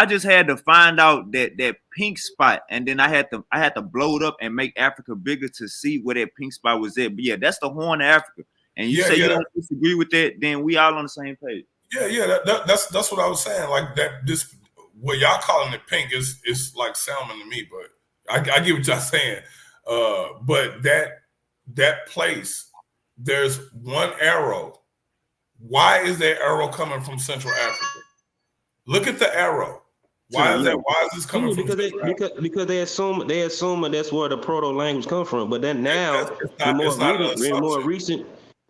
just had to find out that pink spot, and then I had to blow it up and make Africa bigger to see where that pink spot was at. But yeah, that's the Horn of Africa. And you say you don't disagree with that, then we all on the same page. Yeah. That's what I was saying. Like that. This what y'all calling it pink is like salmon to me, but I get what y'all saying. But that place. There's one arrow. Why is that arrow coming from Central Africa? Look at the arrow. Why is that? Why is this coming from Central Africa? Because they assume that's where the proto language comes from. But then now,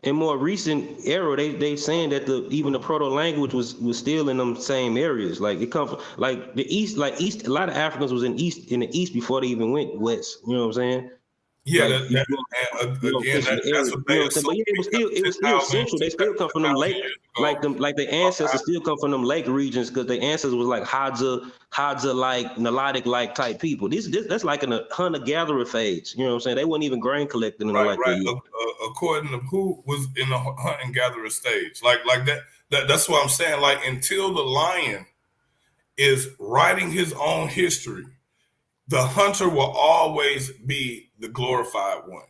in more recent era, they saying that even the proto language was still in them same areas. Like it come from like the east. A lot of Africans was in the east before they even went west. You know what I'm saying? Yeah, like, that's what they assume. But it was still central. They still come from them lake, like the ancestors still come from them lake regions because the ancestors was like Hadza like Nilotic like type people. That's like in a hunter gatherer phase. You know what I'm saying? They weren't even grain collecting and like that. According to who was in the hunting gatherer stage, like that. That's what I'm saying. Like until the lion is writing his own history, the hunter will always be the glorified one.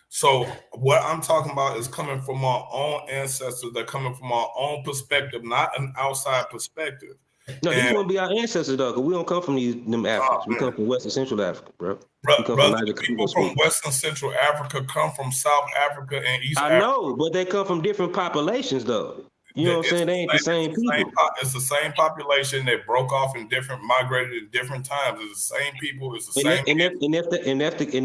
So what I'm talking about is coming from our own ancestors. They're coming from our own perspective, not an outside perspective. No, these won't be our ancestors though, because we don't come from them Africans. We come from Western Central Africa, bro. People from Western Central Africa come from South Africa and East Africa. I know, but they come from different populations though. You know what I'm saying? They ain't the same people. It's the same population that broke off in migrated at different times. It's the same people. It's the same. And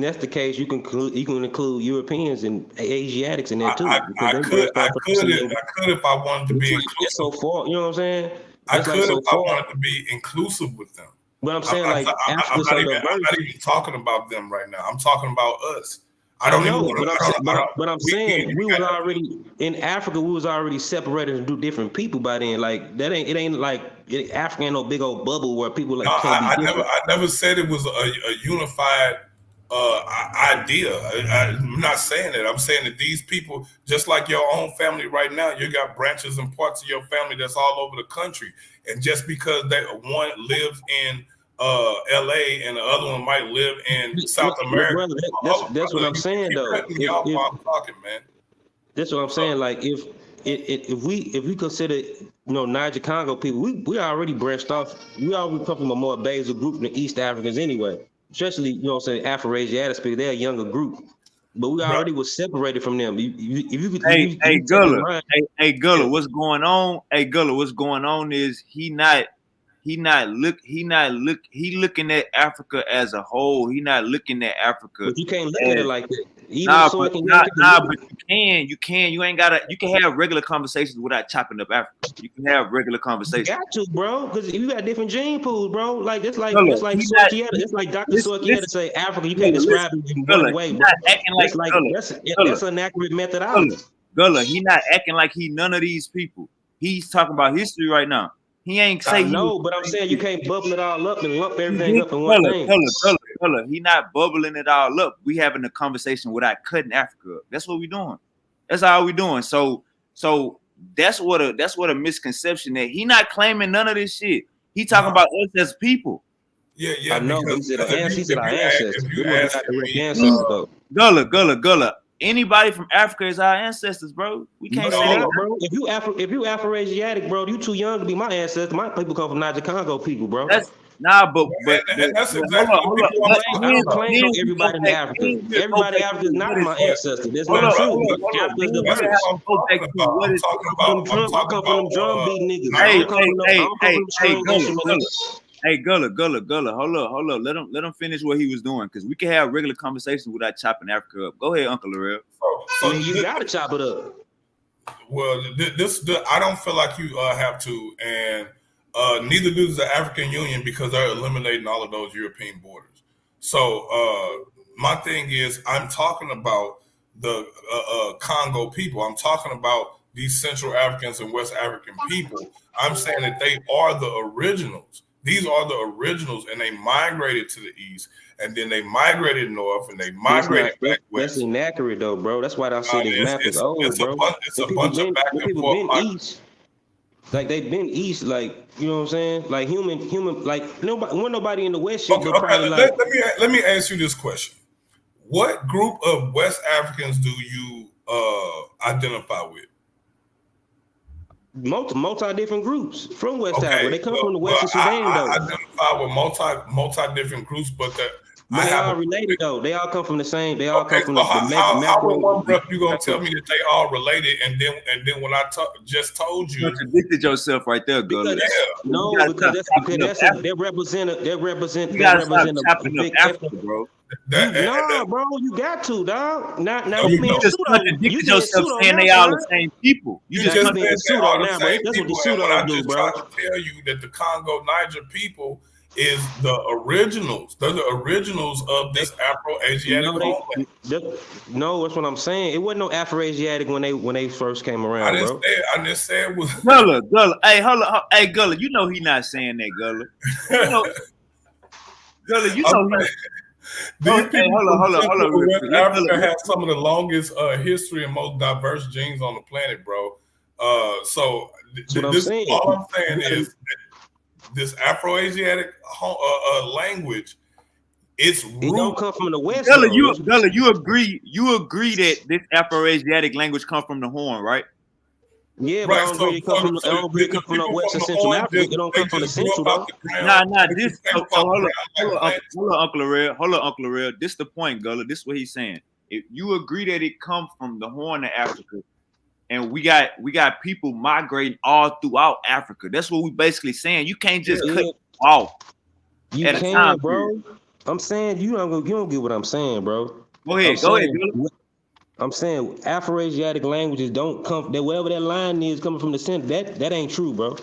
that's the case. You can include Europeans and Asiatics in there too. I could if I wanted to be inclusive. So far, you know what I'm saying? I wanted to be inclusive with them. But I'm saying I'm not even talking about them right now. I'm talking about us. But I'm saying we was already in Africa. We was already separated into different people by then. Like it ain't like Africa ain't no big old bubble where people like. I never said it was a unified idea. I'm not saying that. I'm saying that these people, just like your own family right now, you got branches and parts of your family that's all over the country, and just because one lives in LA and the other one might live in South America. Brother, that's what I'm saying though. I'm talking, man. That's what I'm saying. Like if we consider Niger Congo people, we already branched off. We already come from a more basal group than East Africans anyway. Especially Afro-Asiatics people, they're a younger group. But we already was separated from them. Hey Gullah, what's going on? Hey Gullah, what's going on is he looking at Africa as a whole. He not looking at Africa. But you can't look at it like that. But you can. You can have regular conversations without chopping up Africa. You can have regular conversations. You got to, bro, because you got different gene pools, bro. Like it's like Sorkieta. It's like Dr. Sorkieta say Africa. You can't describe it in one way. That's an inaccurate methodology. Gullah, he not acting like he none of these people. He's talking about history right now. He ain't saying but I'm saying you can't bubble it all up and lump everything up in one thing. Gullah, he not bubbling it all up. We having a conversation without cutting Africa up. That's what we doing. That's all we doing. So that's what a misconception that he not claiming none of this shit. He talking about us as people. Yeah. I know. He said our ancestors. Gullah. anybody from Africa is our ancestors, bro. We can't say that, bro. If you Afro-Asiatic, bro, you too young to be my ancestor. My people come from Niger Congo people, bro. That's but that's exactly what people I don't claim on everybody in Africa. Everybody in Africa is not my ancestor. That's not true. Africa's diverse. I come from them drum beat niggas. I don't come from string instrument. Hey, Gullah, hold up. Let him finish what he was doing, because we can have regular conversations without chopping Africa up. Go ahead, Uncle Larrell. So you gotta chop it up. Well, I don't feel like you have to, and neither does the African Union, because they're eliminating all of those European borders. So my thing is, I'm talking about the Congo people. I'm talking about these Central Africans and West African people. I'm saying that they are the originals. These are the originals, and they migrated to the east, and then they migrated north, and they migrated back west. That's inaccurate, though, bro. That's why I say this map is old, bro. It's a bunch of back and forth. East. Like they've been east, like, you know what I'm saying? Like human, like nobody in the west shit. Okay, let me ask you this question: what group of West Africans do you identify with? Multi different groups from West Africa. They come from the Western Sudan, though. I identify with multi different groups, but they all related though. They all come from the same. They all come from the how in one breath you gonna tell me that they all related, and then when I just told you, contradicted yourself right there, Gullah. No, because they represent a big ethnic, bro. No, bro, you got to, dog. Now you just contradicted yourself saying they all the same people. You just being pseudo now, bro. That's what the pseudo do, bro. I just tried to tell you that the Congo Niger people is the originals. They're the originals of this Afro-Asiatic homeland. No, that's what I'm saying. It wasn't no Afro-Asiatic when they first came around, bro. I just said it was Gullah. Hey, hold on. Hey, Gullah, you know he not saying that, Gullah. Gullah, you know These people hold on. Africa has some of the longest history and most diverse genes on the planet, bro. So all I'm saying is this Afro-Asiatic language, it don't come from the West. Gullah, you agree that this Afro-Asiatic language comes from the Horn, right? Yeah, but I don't agree it comes from the West and Central Africa. It don't come from the Central, though. Nah. This hold on, Uncle Larrell. This the point, Gullah. This is what he's saying. If you agree that it comes from the Horn of Africa, and we got people migrating all throughout Africa. That's what we basically saying. You can't just cut it off. You can, bro. I'm saying you don't get what I'm saying, bro. Go ahead, Gullah. I'm saying Afro-Asiatic languages don't come. That whatever that line is coming from the center, that ain't true, bro.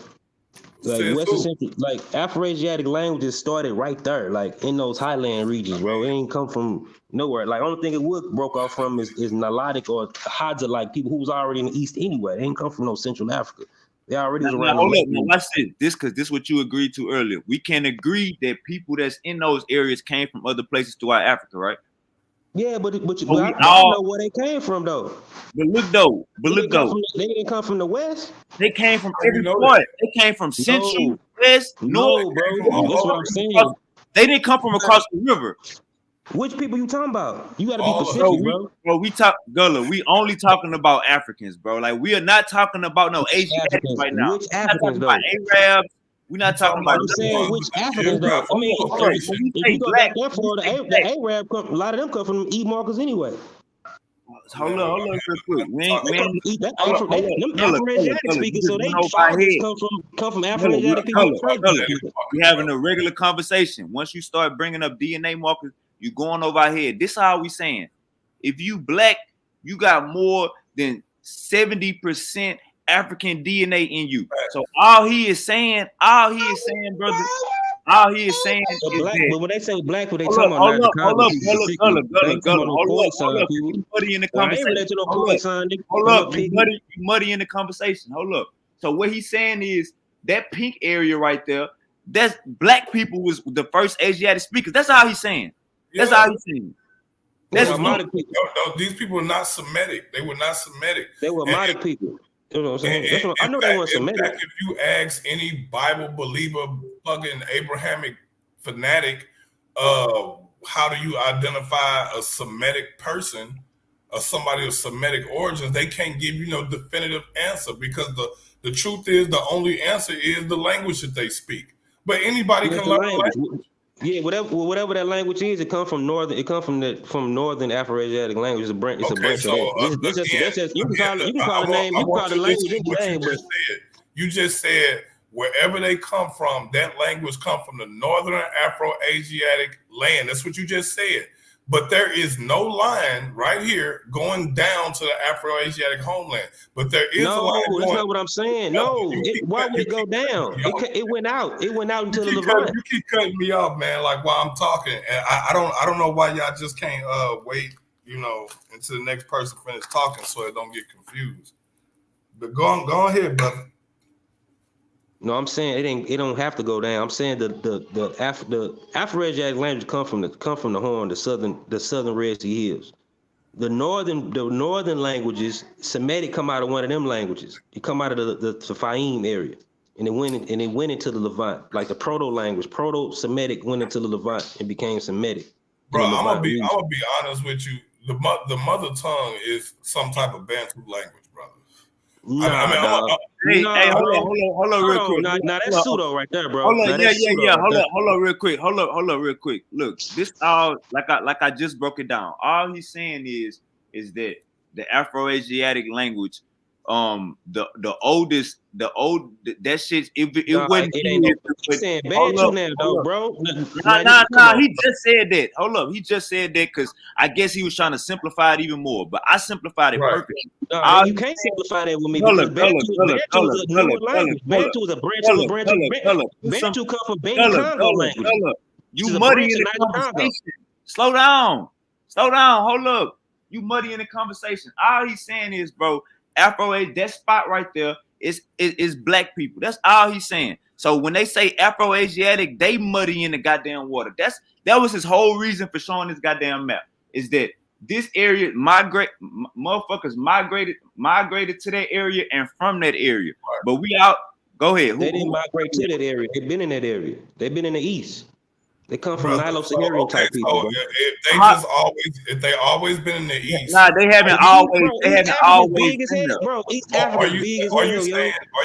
Like Western Central, like Afro-Asiatic languages started right there, like in those highland regions, bro. It ain't come from nowhere. Like only thing it would broke off from is Nilotic or Hadza, like people who was already in the east anyway. It ain't come from no Central Africa. They already was around. Hold up, watch this, because this is what you agreed to earlier. We can agree that people that's in those areas came from other places throughout Africa, right? Yeah, but I don't know where they came from though. But look though. They didn't come from the West. They came from every part. They came from Central, West, North. Bro. That's what I'm saying. They didn't come from across the river. Which people you talking about? You got to be specific, bro. Bro, we talk, Gullah. We only talking about Africans, bro. Like we are not talking about no Asiatics right now. Which Africans, though? Arabs. We're not talking about. I'm saying which Africans, though. I mean, if you go back there for the Arab, a lot of them come from E markers anyway. Hold on, real quick. We ain't them Afro-Asiatic speakers, so they come from Afro-Asiatic people. We're having a regular conversation. Once you start bringing up DNA markers, you going over our head. This is how we saying. If you black, you got more than 70% African DNA in you. So all he is saying, brother, all he is saying is black, that, but when they say black, what they talking about? Hold up. You muddy in the conversation. You muddy in the conversation. Hold up. So what he's saying is that pink area right there, that's black people was the first Asiatic speakers. That's all he's saying. That's all he's saying. These people are not Semitic. They were not Semitic. They were Madic people. You know what I'm saying? I know they weren't Semitic. If you ask any Bible believer, fucking Abrahamic fanatic, how do you identify a Semitic person? somebody of Semitic origins, they can't give you no definitive answer because the truth is the only answer is the language that they speak. But anybody can learn language. Yeah, whatever that language is, it comes from northern. It comes from northern Afro-Asiatic language. It's a branch. It's a branch of that. You can call the name. You can call the language anything. But you just said wherever they come from, that language come from the northern Afro-Asiatic land. That's what you just said. But there is no line right here going down to the Afro-Asiatic homeland. But there is a line. No, that's not what I'm saying. No, why would it go down? It went out. It went out into the Levant. You keep cutting me off, man. Like while I'm talking, and I don't know why y'all just can't wait, until the next person finish talking so it don't get confused. But go ahead, brother. No, I'm saying it don't have to go down. I'm saying the Afro-Asiatic language come from the Horn, the southern Red Sea Hills. The northern languages, Semitic come out of one of them languages. It come out of the Fahim area, and it went into the Levant. Like the Proto-Semitic went into the Levant and became Semitic. Bro, I'm gonna be honest with you. The mother tongue is some type of Bantu language, brother. Hold on, real quick. Now that's pseudo right there, bro. Hold on, real quick. Hold on, real quick. Look, this all like I just broke it down. All he's saying is that the Afro-Asiatic language, that shit. It wasn't. He's saying Bantu now, though, bro. Nah. He just said that. Hold up, he just said that because I guess he was trying to simplify it even more. But I simplified it perfectly. No, you can't simplify that with me. Bantu is a branch. Bantu come from Congo language. You muddy in the conversation. Slow down. Hold up. You muddy in the conversation. All he's saying is, bro, Afro-Asiatic, that spot right there is black people. That's all he's saying. So when they say Afro-Asiatic, they muddy in the goddamn water. That was his whole reason for showing this goddamn map. Is that this area motherfuckers migrated to that area and from that area. But we out. Go ahead. They didn't migrate to that area. They've been in that area. They've been in the east. They come from Nilo-Saharan type people. If they always been in the east. Nah, they haven't always. They haven't always been there. Bro, East Africa big as hell, Are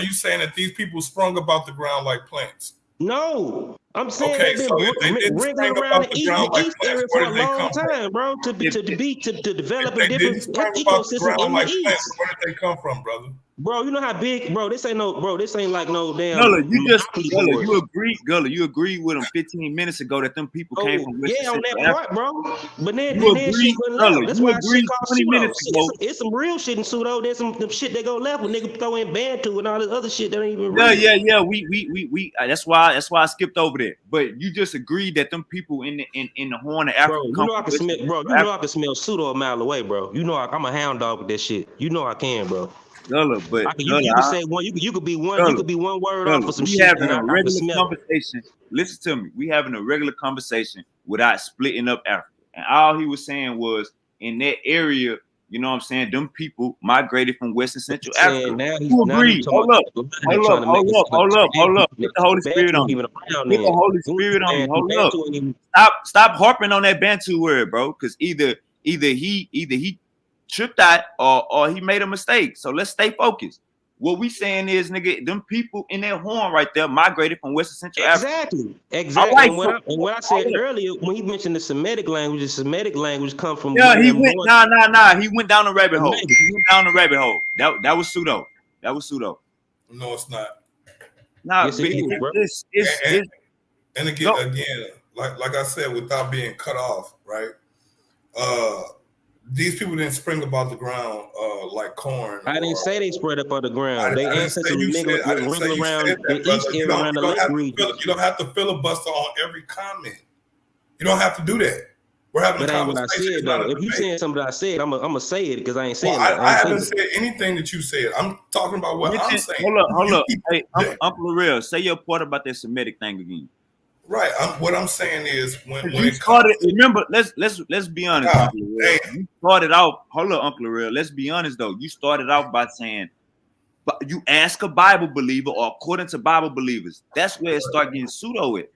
you saying that these people sprung up out the ground like plants? No, I'm saying they've been wriggling around the east area for a long time, bro. To develop a different ecosystem in the east. Where did they come from, brother? Bro, you know how big, bro. This ain't like no damn. Gullah, you agreed with him 15 minutes ago that them people came from West on that part, bro. But then shit went left. That's why shit called 20 minutes ago. It's some real shit in pseudo. There's some shit that go left when niggas throw in Bantu and all this other shit that ain't even real. Yeah. We that's why I skipped over that. But you just agreed that them people in the Horn of Africa. Bro, you know I can smell, bro. You know I can smell pseudo a mile away, bro. You know I'm a hound dog with that shit. You know I can, bro. Gullah, but you can say one. You could be one. You could be one word off for some shit. Having a regular conversation. Listen to me. We having a regular conversation without splitting up Africa. And all he was saying was in that area. You know what I'm saying? Them people migrated from West and Central Africa. You agree? Hold up. Get the Holy Spirit on you. Get the Holy Spirit on you. Hold up. Stop harping on that Bantu word, bro. Because either he tripped out or he made a mistake. So let's stay focused. What we saying is, nigga, them people in that Horn right there migrated from West and Central Africa. Exactly. Right, and what I said earlier, when he mentioned the Semitic language come from. Yeah, he went. Nah. He went down the rabbit hole. That was pseudo. No, it's not. Nah, yes, it is, bro. And again, like I said, without being cut off, right? These people didn't spring up out the ground like corn. I didn't say they spread up on the ground. They ancestors wriggle around the east area around the lake region. You don't have to filibuster on every comment. You don't have to do that. We're having a conversation. What I said, though. If you saying something that I said, I'm gonna say it because I ain't saying that. I haven't said anything that you said. I'm talking about what I'm saying. Hold up. Hey, Uncle Real, say your part about that Semitic thing again. Right. What I'm saying is when you started. Remember, let's be honest. You started out. Hold up, Uncle Real. Let's be honest though. You started out by saying, but you ask a Bible believer or according to Bible believers. That's where it started getting pseudo with.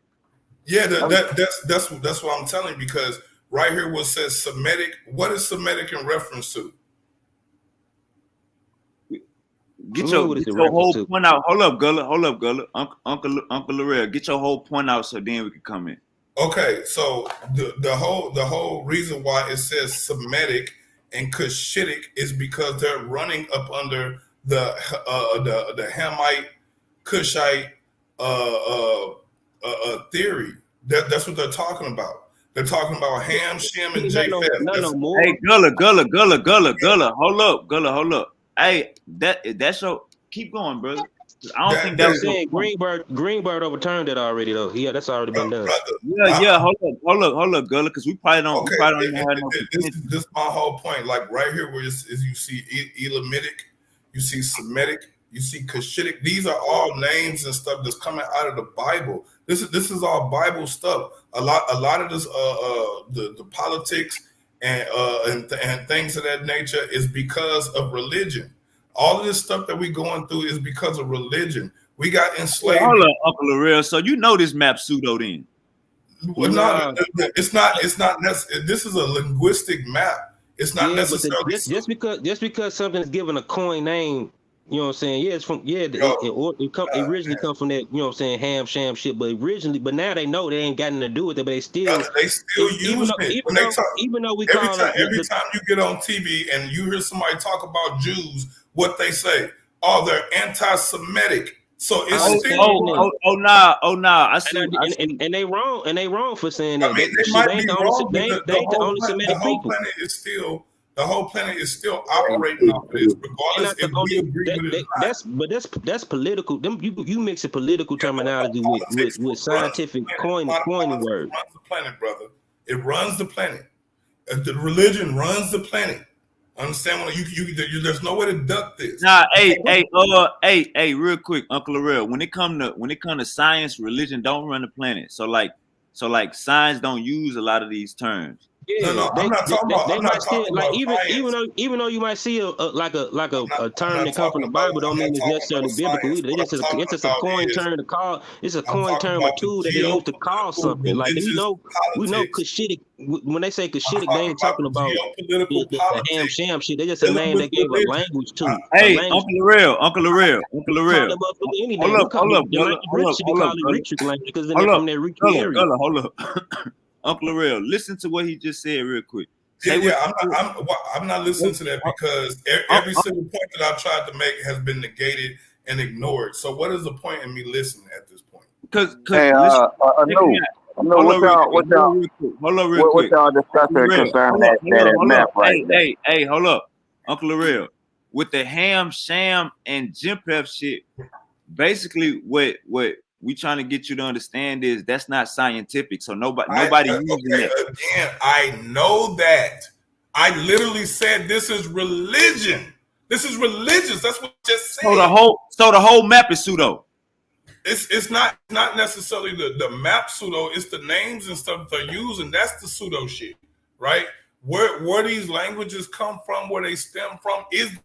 Yeah, that's what I'm telling you because right here where it says Semitic. What is Semitic in reference to? Get your whole point out. Hold up, Gullah. Uncle Lorel, get your whole point out so then we can come in. Okay, so the whole reason why it says Semitic and Cushitic is because they're running up under the Hamite Cushite theory. That's what they're talking about. They're talking about Ham, Shem, and Japheth. Hey, Gullah. Hold up. Hey, that's your keep going, brother. I don't think that was saying Greenberg overturned it already though. Yeah, that's already been done. Yeah. Hold up, Gullah, because we probably don't. Okay, we probably don't have no this is my whole point. Like right here, where is you see Elamitic, you see Semitic, you see Cushitic. These are all names and stuff that's coming out of the Bible. This is all Bible stuff. A lot of this the politics and things of that nature is because of religion. All of this stuff that we going through is because of religion. We got enslaved. Hold up, Uncle Lorel. So you know this map pseudo then? Well, it's not. This is a linguistic map. It's not necessarily just because something is given a coin name. You know what I'm saying? Yeah, it's from it originally come from that. You know what I'm saying? Ham, sham, shit. But now they know they ain't got nothing to do with it. But they still use it. Even though we every time you get on TV and you hear somebody talk about Jews, what they say? Oh, they're anti-Semitic. So it's nah. I see. And they wrong for saying that. I mean, they might be wrong. They ain't the only Semitic people. The whole planet is still operating off of this, regardless if we agree with it or not. That's political. You mix a political terminology with scientific coining words. It runs the planet, brother. It runs the planet. The religion runs the planet. Understand what there's no way to duck this. Nah, hey, real quick, Uncle Lorel. When it come to science, religion don't run the planet. So like science don't use a lot of these terms. Yeah, no, I'm not talking about. Even though you might see a term that come from the Bible, don't mean it's necessarily biblical either. It's just a coin term to call. It's a coin term or two that they use to call something. Like we know Cushitic. When they say Cushitic, they ain't talking about the ham sham shit. They just a name they gave a language to. Hey, Uncle Lorel. Hold up. Uncle Lorel, listen to what he just said real quick. I'm not listening to that because every single point that I've tried to make has been negated and ignored. So what is the point in me listening at this point? What y'all discussing concerning that map right there? Hey, hold up, Uncle Lorel. With the ham, sham, and Japheth shit, basically what we trying to get you to understand is that's not scientific. So nobody using that. Again, I know that. I literally said this is religion. This is religious. That's what I just said. So the whole map is pseudo. It's not necessarily the map pseudo. It's the names and stuff they're using. That's the pseudo shit, right? Where these languages come from, where they stem from, is.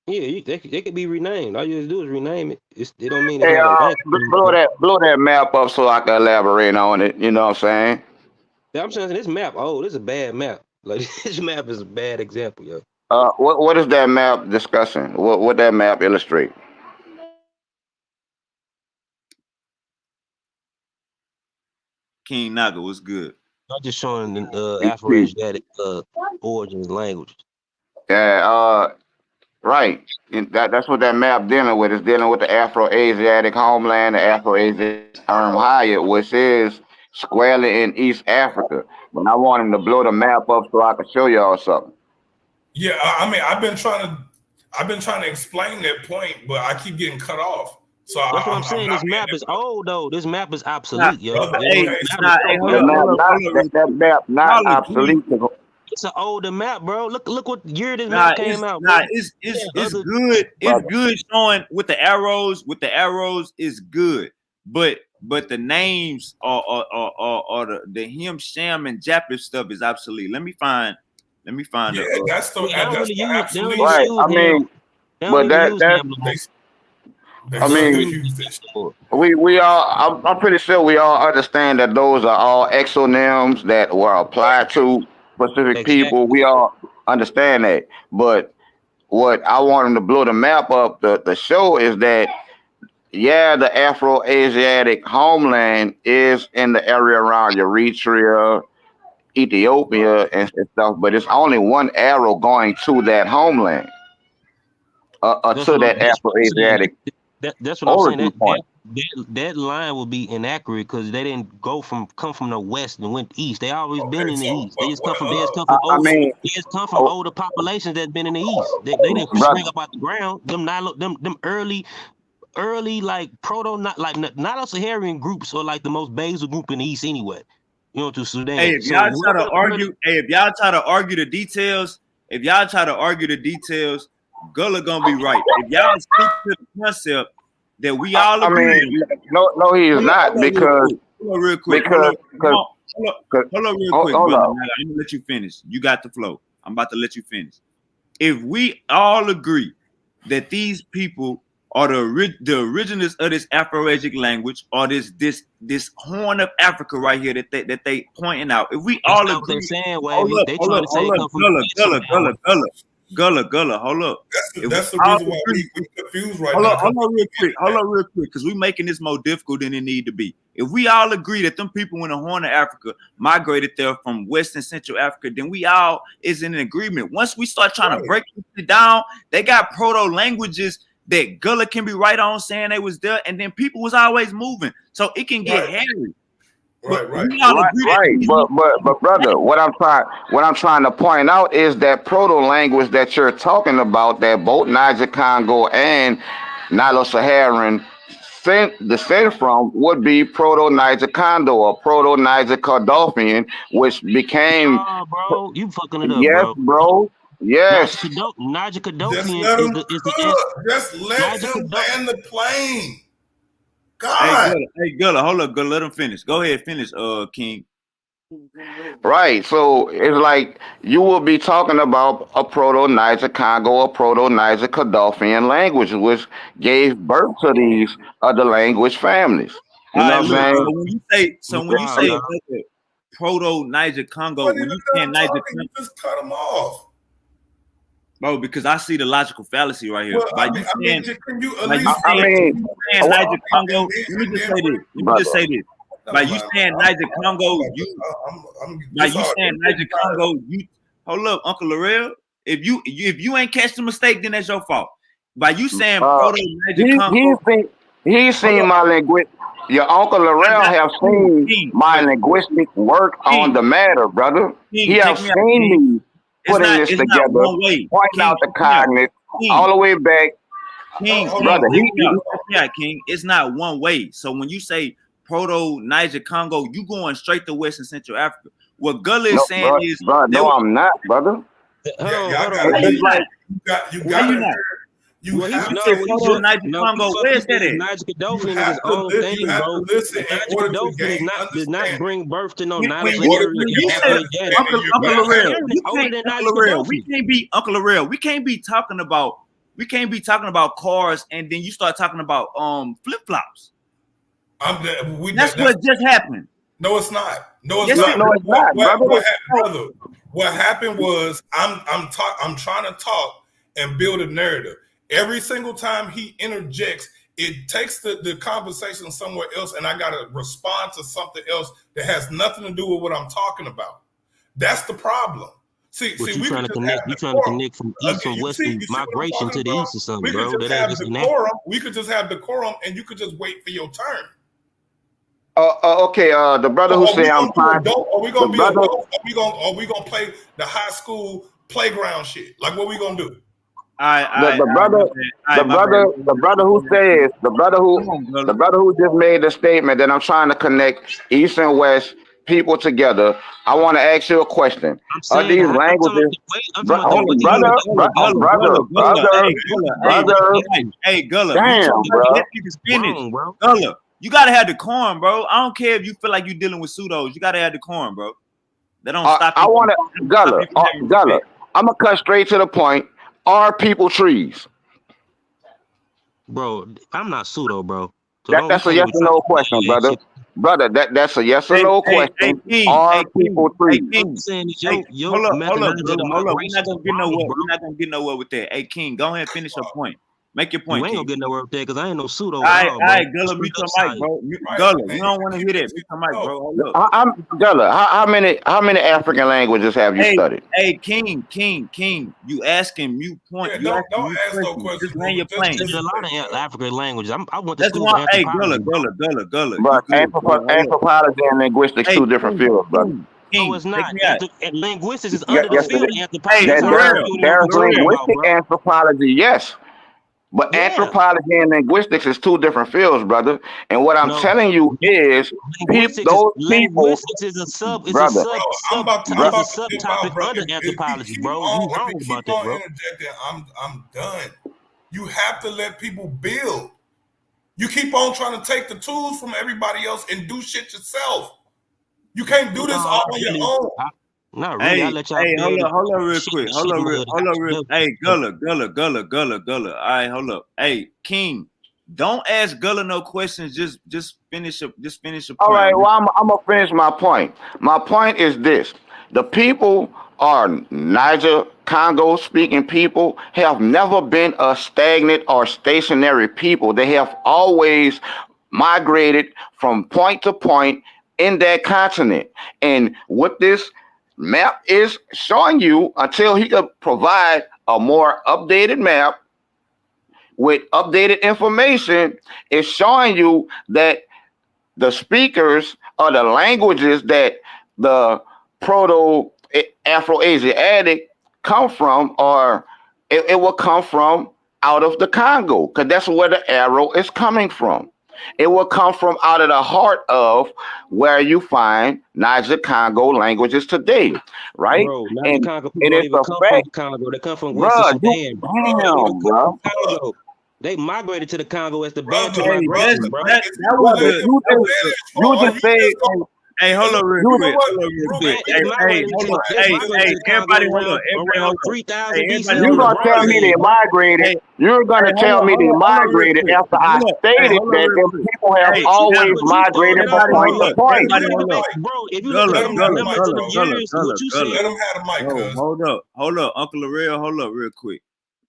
Yeah, they could be renamed. All you have to do is rename it. It don't mean blow that map up so I can elaborate on it. You know what I'm saying? Yeah, I'm saying this map. Oh, this is a bad map. Like this map is a bad example, yo. What is that map discussing? What that map illustrate? King Naga, what's good? I'm just showing the Afro-Asiatic origins languages. Yeah, right. And that's what that map dealing with. It's dealing with the Afro-Asiatic homeland, the Afro-Asiatic Hyatt, which is squarely in East Africa. But I want him to blow the map up so I can show y'all something. Yeah, I mean, I've been trying to explain that point, but I keep getting cut off. So that's what I'm saying. This map is old though. This map is obsolete, yo. That map not obsolete. It's an older map, bro. Look what year this map came out. It's good. It's good showing with the arrows. With the arrows is good, but the names are the him, sham, and Japheth stuff is obsolete. Let me find. Yeah, that's the absolute. Right. I mean, but I mean, we all. I'm pretty sure we all understand that those are all exonyms that were applied to specific Exactly. people. We all understand that. But what I want them to blow the map up the show is that yeah, the Afro-Asiatic homeland is in the area around Eritrea, Ethiopia, and stuff. But it's only one arrow going to that homeland, That's to what that that's what I'm saying. Afro-Asiatic That's what I'm saying. origin point. That line will be inaccurate because they didn't come from the west and went east. They always been in the east. They just come from I mean, older populations that's been in the east. They didn't brother, spring up out the ground. Them early like proto not like Nilo-Saharan groups are like the most basal group in the east anyway. You know, to Sudan. Hey, if y'all try to argue, the details, Gullah gonna be right. If y'all stick to the concept that we all agree. I mean, no, he is not because hold on real quick, because hold on real quick, brother. I'm gonna let you finish. You got the flow. I'm about to let you finish. If we all agree that these people are the originals of this Afro-Asiatic language, or this horn of Africa right here that they pointing out. If we all agree, Gullah, hold up. That's the reason why we confused right now. Hold on real quick, because we're making this more difficult than it need to be. If we all agree that them people in the Horn of Africa migrated there from West and Central Africa, then we all is in agreement. Once we start trying to break it down, they got proto-languages that Gullah can be right on saying they was there, and then people was always moving. So it can get hairy. Right. But brother, what I'm trying to point out is that proto language that you're talking about, that both Niger Congo and Nilo-Saharan descend from, would be proto Niger Congo or proto Niger Cardassian, which became. Bro, you fucking it up, yes, bro. Yes. Niger Cardassian Just let him land the plane. God. Hey, Gullah, hold up, Gullah, let him finish. Go ahead, finish, King. Right, so it's like you will be talking about a proto-Niger Congo, a proto-Niger Cardassian language, which gave birth to these other language families. You know what I'm saying? So when you say proto-Niger Congo, when you say Niger Congo, just cut them off. Bro, because I see the logical fallacy right here. Well, By you saying Niger Congo, let me just say this. By you saying Niger Congo, Niger Congo, you hold up, Uncle Laurel. If you ain't catch the mistake, then that's your fault. By you saying proto Niger Congo, he's seen my linguistic. Your Uncle Laurel have seen my linguistic work on the matter, brother. He have seen me putting this together, pointing out the cognates all the way back. King, brother, King, it's not one way. So when you say proto Niger Congo, you going straight to West and Central Africa. What Gullah is saying is, no, I'm not, brother. You have to Niger Congo. Where's that at? Niger Cardassian is his own thing, bro. Niger did not bring birth to no Nilo-Saharan. Uncle Laurel, we can't be talking about cars and then you start talking about flip-flops. That's what just happened. No, it's not. No, it's not. Brother, what happened was I'm trying to talk and build a narrative. Every single time he interjects, it takes the conversation somewhere else, and I got to respond to something else that has nothing to do with what I'm talking about. That's the problem. See, you trying to connect from east from western migration to the east or something, bro. We could just have decorum, and you could just wait for your turn. Okay. The brother who said I'm fine. Are we gonna be adults? Are we gonna play the high school playground shit? Like, what we gonna do? The brother who just made the statement that I'm trying to connect East and West people together. I want to ask you a question. Are these languages, Hey, Gullah, damn, bro. Gullah, you gotta have decorum, bro. I don't care if you feel like you're dealing with pseudos. You gotta have decorum, bro. They don't stop. I want to Gullah. I'm gonna cut straight to the point. Are people trees? Bro, I'm not pseudo, bro. So we That's a can't yes even or try no to question, play that brother. shit. Brother, that's a yes or no question. Are people Hey, treated? What I'm King. saying is Hey, your hold up, methodology of brother, the hold up. We're migration not is gonna get wrong, nowhere. bro. We're not gonna get nowhere with that. Hey, King, go ahead and finish your point. Make your You point, ain't gonna King. get nowhere with that because I ain't no pseudo All at right, all, all bro. right, Gullah, Straight mute up your mic, science. bro. Right, Gullah, we man. don't want to hear that. Mute your mic, bro. Hold up. I'm Gullah. How many African languages have you Hey, studied? hey, King. You asking mute point. Yeah, You asking don't mute ask no questions. questions, Just land Ruben. your Just I plane. studied a lot listen, of bro. African languages. I went to That's school one. for Hey, anthropology, bro. Gullah. You But good, bro? Hold up. anthropology and linguistics Hey, two different fields, brother. No, King, it's check not. me out. And linguistics is Yeah, under the yes, it field is. of Hey, anthropology. So I don't know Uncle if you don't know what There's you're talking about, linguistic bro. anthropology, yes. But Yeah. anthropology and linguistics is two different fields, brother. And what I'm No. telling you is, those people, Linguistics is a brother, Bro, I'm bro, about to dip out, subtopic bro. under anthropology, bro. You If wrong you about keep that, on bro. interjecting, I'm done. You have to let people build. You keep on trying to take the tools from everybody else and do shit yourself. You can't do No, this all not on your really. own. Not really. I Hey, let y'all hold build up, real shit quick. the shit mud and got together. Hey, Gullah. All right, hold up. Hey, King, don't ask Gullah no questions. Just finish up. Just finish your all point. right, well, I'm gonna finish my point. My point is this: the people are Niger Congo speaking people have never been a stagnant or stationary people. They have always migrated from point to point in that continent. And what this map is showing you, until he could provide a more updated map with updated information, is showing you that the speakers or the languages that the proto Afro-Asiatic come from, or it will come from out of the Congo, because that's where the arrow is coming from. It will come from out of the heart of where you find Niger Congo languages today, right? Bro, Niger And Congo people it don't is even a come from fact, the Congo. They come from Western bro. You Sudan, bro. They don't even damn, come from bro. the Congo. They migrated to the Congo as the Bantu Brother, Hey, migration, bro. that if that you was let Brother, the him you that was just the. finish, you or just you said just gonna Hey, hold up real you you know quick. what, They Ruben? Hey, migrated to hold the up. they migrated to the Congo Everybody hold up. Everybody around hold up. Hey, 3000 everybody BC You're on hold the up. gonna tell bronze me they age, bro. migrated. Hey, You're gonna tell me they hold up real migrated quick. after I Hold up. Hey, stated hold up that real them quick. people have Hey, always Gullah, But you migrated throwing from out, Everybody point hold to bro. up. point. let If him Everybody you have look the hold back, up. mic. bro, if you look Gullah, back Let in him the have the numbers mic, of the bro. years, what you said, Let him have the mic, cuz. Hold up, Uncle Larell, hold up real quick.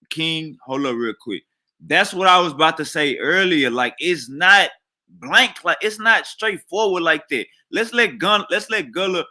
King, hold up real quick. That's what I was about to say earlier. Like, it's not blank, like it's not straightforward like that. Let's let Gullah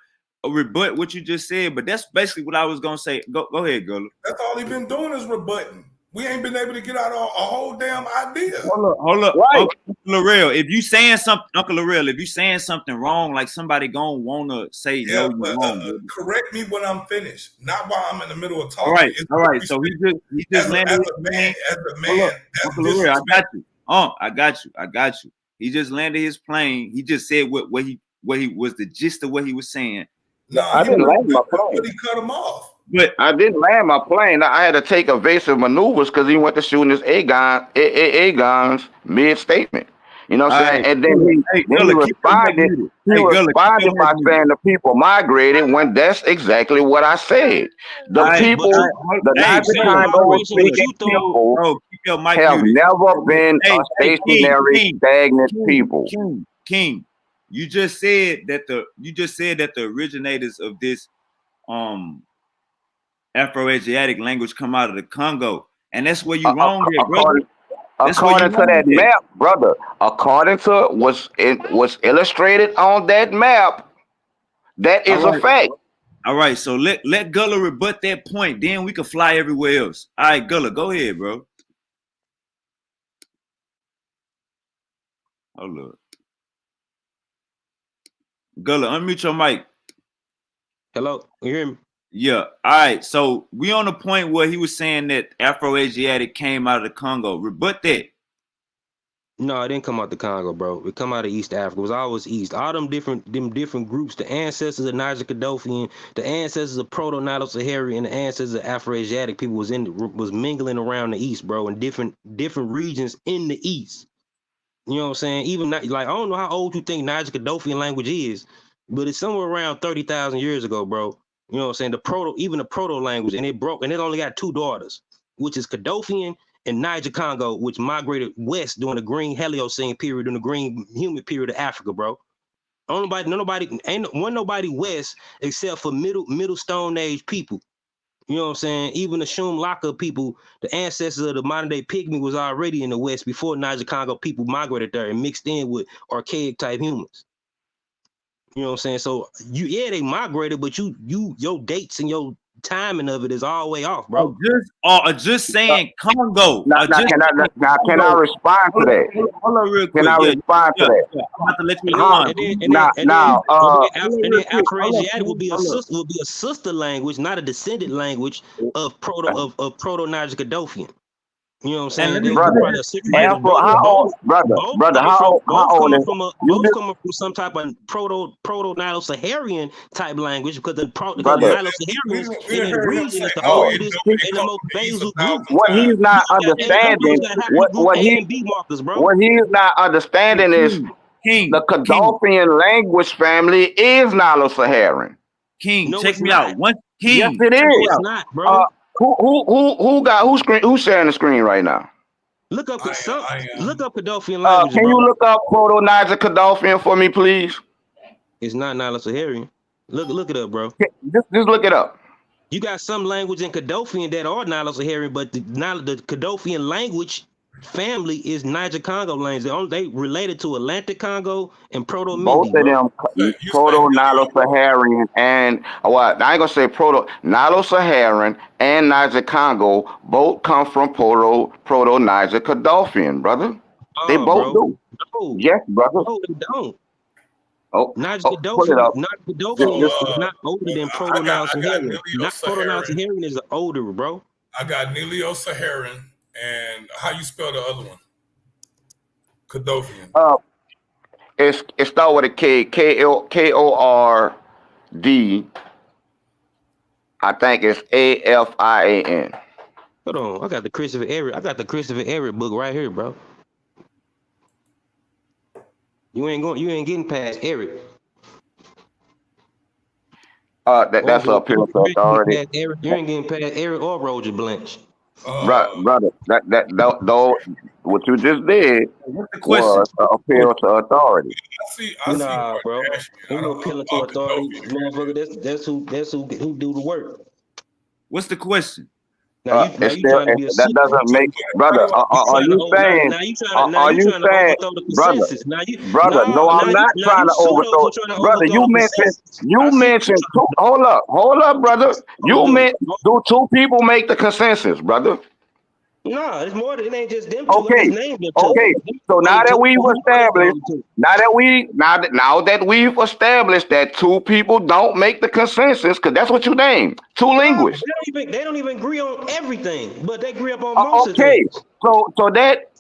rebut what you just said, but that's basically what I was gonna say. Go ahead, Gullah. That's all he been doing is rebutting. We ain't been able to get out a whole damn idea. Hold up, Right. Uncle Larell. If you saying something, Uncle Larell, if you saying something wrong, like somebody gonna wanna say Yeah, no, you but wrong, baby. correct me when I'm finished, not while I'm in the middle of All talking. right, It's all right. So disrespect. he just landed his plane. As a Hold man, up, that's Uncle Larell, I got disrespect. you. I got you. He just landed his plane. He just said what he was the gist of what he was saying. No, I he didn't land my but plane. he cut him off. But I didn't land my plane. I had to take evasive maneuvers because he went to shooting his A-guns mid-statement. You know what all I'm saying? right, And Gullah, hey then he Gullah, keep your mic responded. muted. He Hey Gullah, keep your responded mic by muted. saying the people migrated when that's exactly what I said. The All right, but people, you the hey Niger saying Gullah, Congo migration, but speaking you throw people bro, keep your mic have muted. never been a Hey, stationary, stagnant people. King. You just said that the originators of this um Afro-Asiatic language come out of the Congo, and that's where you wrong there, brother. According That's where you according to wrong that there. map, brother. According to was illustrated on that map, that All is a right, fact. all right. So let Gullah rebut that point. Then we can fly everywhere else. All right, Gullah, go ahead, bro. Hold up, Gullah, unmute your mic. hello, you hear me? Yeah. All right. So we on the point where he was saying that Afro-Asiatic came out of the Congo. Rebut that. No, it didn't come out the Congo, bro. It come out of East Africa. It was always East. All them different groups, the ancestors of Niger Gaddafi, the ancestors of Proto-Nilo-Saharan, and the ancestors of Afro-Asiatic people was mingling around the East, bro, in different regions in the East. You know what I'm saying? Even not, like I don't know how old you think Niger Gaddafian language is, but it's somewhere around 30,000 years ago, bro. You know what I'm saying? Even the proto language, and it broke, and it only got two daughters, which is Kadofian and Niger Congo, which migrated west during the green Heliocene period, during the green humid period of Africa, bro. Ain't nobody west except for middle Stone Age people. You know what I'm saying? Even the Shumlaka people, the ancestors of the modern day Pygmy was already in the west before Niger Congo people migrated there and mixed in with archaic type humans. You know what I'm saying? So they migrated, but your dates and your timing of it is all the way off, bro. Just saying Congo. Can I respond to that? Hold on real quick. Can I respond to that? I'm about to let you Now, Afro-Asiatic would be a sister language, not a descendant language of Proto-Niger Cadothian. You know what I'm saying? Brother, how old is both coming from some type of Proto-Nilo-Saharan type language because the Nilo-Saharans in the region is the oldest and the most basal group. What he's not understanding, what he's not understanding is the Cadothian language family is Nilo-Saharan. Check me out. Yes, it is. It's not, bro. Who's sharing the screen right now? Look up Cadothian language. Can you look up Proto-Niger Cadothian for me, please? It's not Nilo-Saharan. Look it up, bro. Just look it up. You got some language in Cadothian that are Nilo-Saharan, but the Cadothian language family is Niger Congo language. They related to Atlantic Congo and Proto-Mindi. Both of them Proto-Nilo-Saharan and what? I ain't gonna say Proto-Nilo-Saharan and Niger Congo both come from Proto-Niger Cadothian, brother. They both do. No. Yes, brother. No, they don't. Niger Cadothian is not older than Proto-Nilo-Saharan. Proto-Nilo-Saharan is older, bro. I got Neo-Saharan. And how you spell the other one? Cadothian. It starts with a K. K-O-R-D. I think it's A-F-I-A-N. Hold on, I got the Christopher Everett book right here, bro. You ain't getting past Eric. That's up here to authority. You ain't getting past Eric or Roger Blanche. Brother, though, what you just did was appeal to authority. Nah, bro. Ain't no appealing to authority, motherfucker. That's who do the work. What's the question? That doesn't make, brother. Are you saying? Brother? No, I'm not trying to overthrow. Brother, you mentioned. Hold up, brother. You meant do two people make the consensus, brother? No, it's more than it ain't just them. Okay. So now that we've established that two people don't make the consensus, because that's what you named, two linguists. They don't even agree on everything, but they agree upon most of things.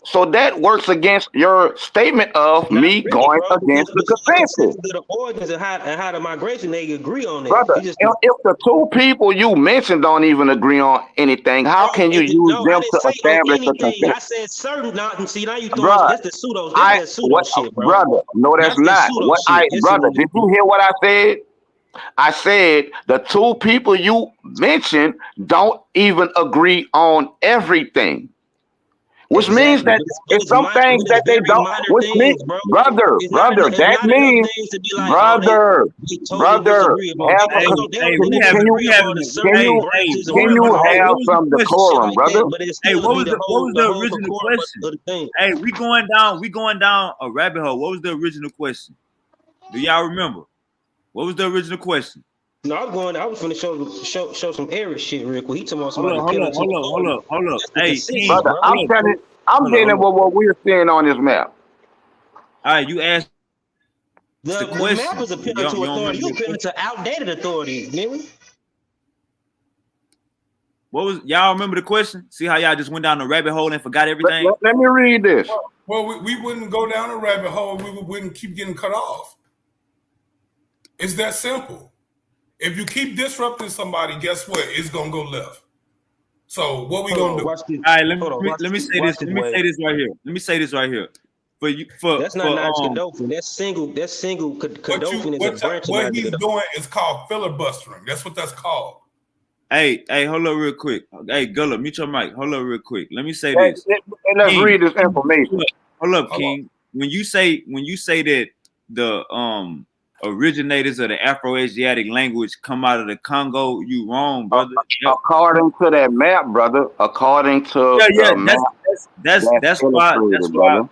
So that works against your statement of me going against the consensus. The origins and how the migration, they agree on it. Brother, if the two people you mentioned don't even agree on anything, how can you use them to establish the consensus? I said certain. Now you throw that's the pseudo. That's pseudo shit, bro. Brother, no, that's not. Brother, did you hear what I said? I said the two people you mentioned don't even agree on everything. Which means that it's some things that they don't. Which means, brother, that means, brother, can you have some decorum, brother? Hey, what was the original question? Hey, we going down a rabbit hole. What was the original question? Do y'all remember? What was the original question? No, I was finna show some Eric shit real quick. He talking about somebody. Hold up. Hey, brother, I'm dealing with what we're seeing on this map. All right, you asked the question. The map is appealing to authority. You appealing to outdated authority, nigga. What was y'all remember the question? See how y'all just went down the rabbit hole and forgot everything? Let me read this. Well, we wouldn't go down a rabbit hole. We wouldn't keep getting cut off. It's that simple. If you keep disrupting somebody, guess what? It's gonna go left. So what we gonna do? All right, let me say this. Let me say this right here. That's not Niger Cadothian. That's single Cadothian is a branch. What he's doing is called filibustering. That's what that's called. Hey, hold up real quick. Hey, Gullah, mute your mic. Hold up real quick. Let me say this. And let's King, read this information. hold up, King. When you say that the originators of the Afro-Asiatic language come out of the Congo, you wrong, brother. According to that map, brother. According to Yeah, the map that's why brother.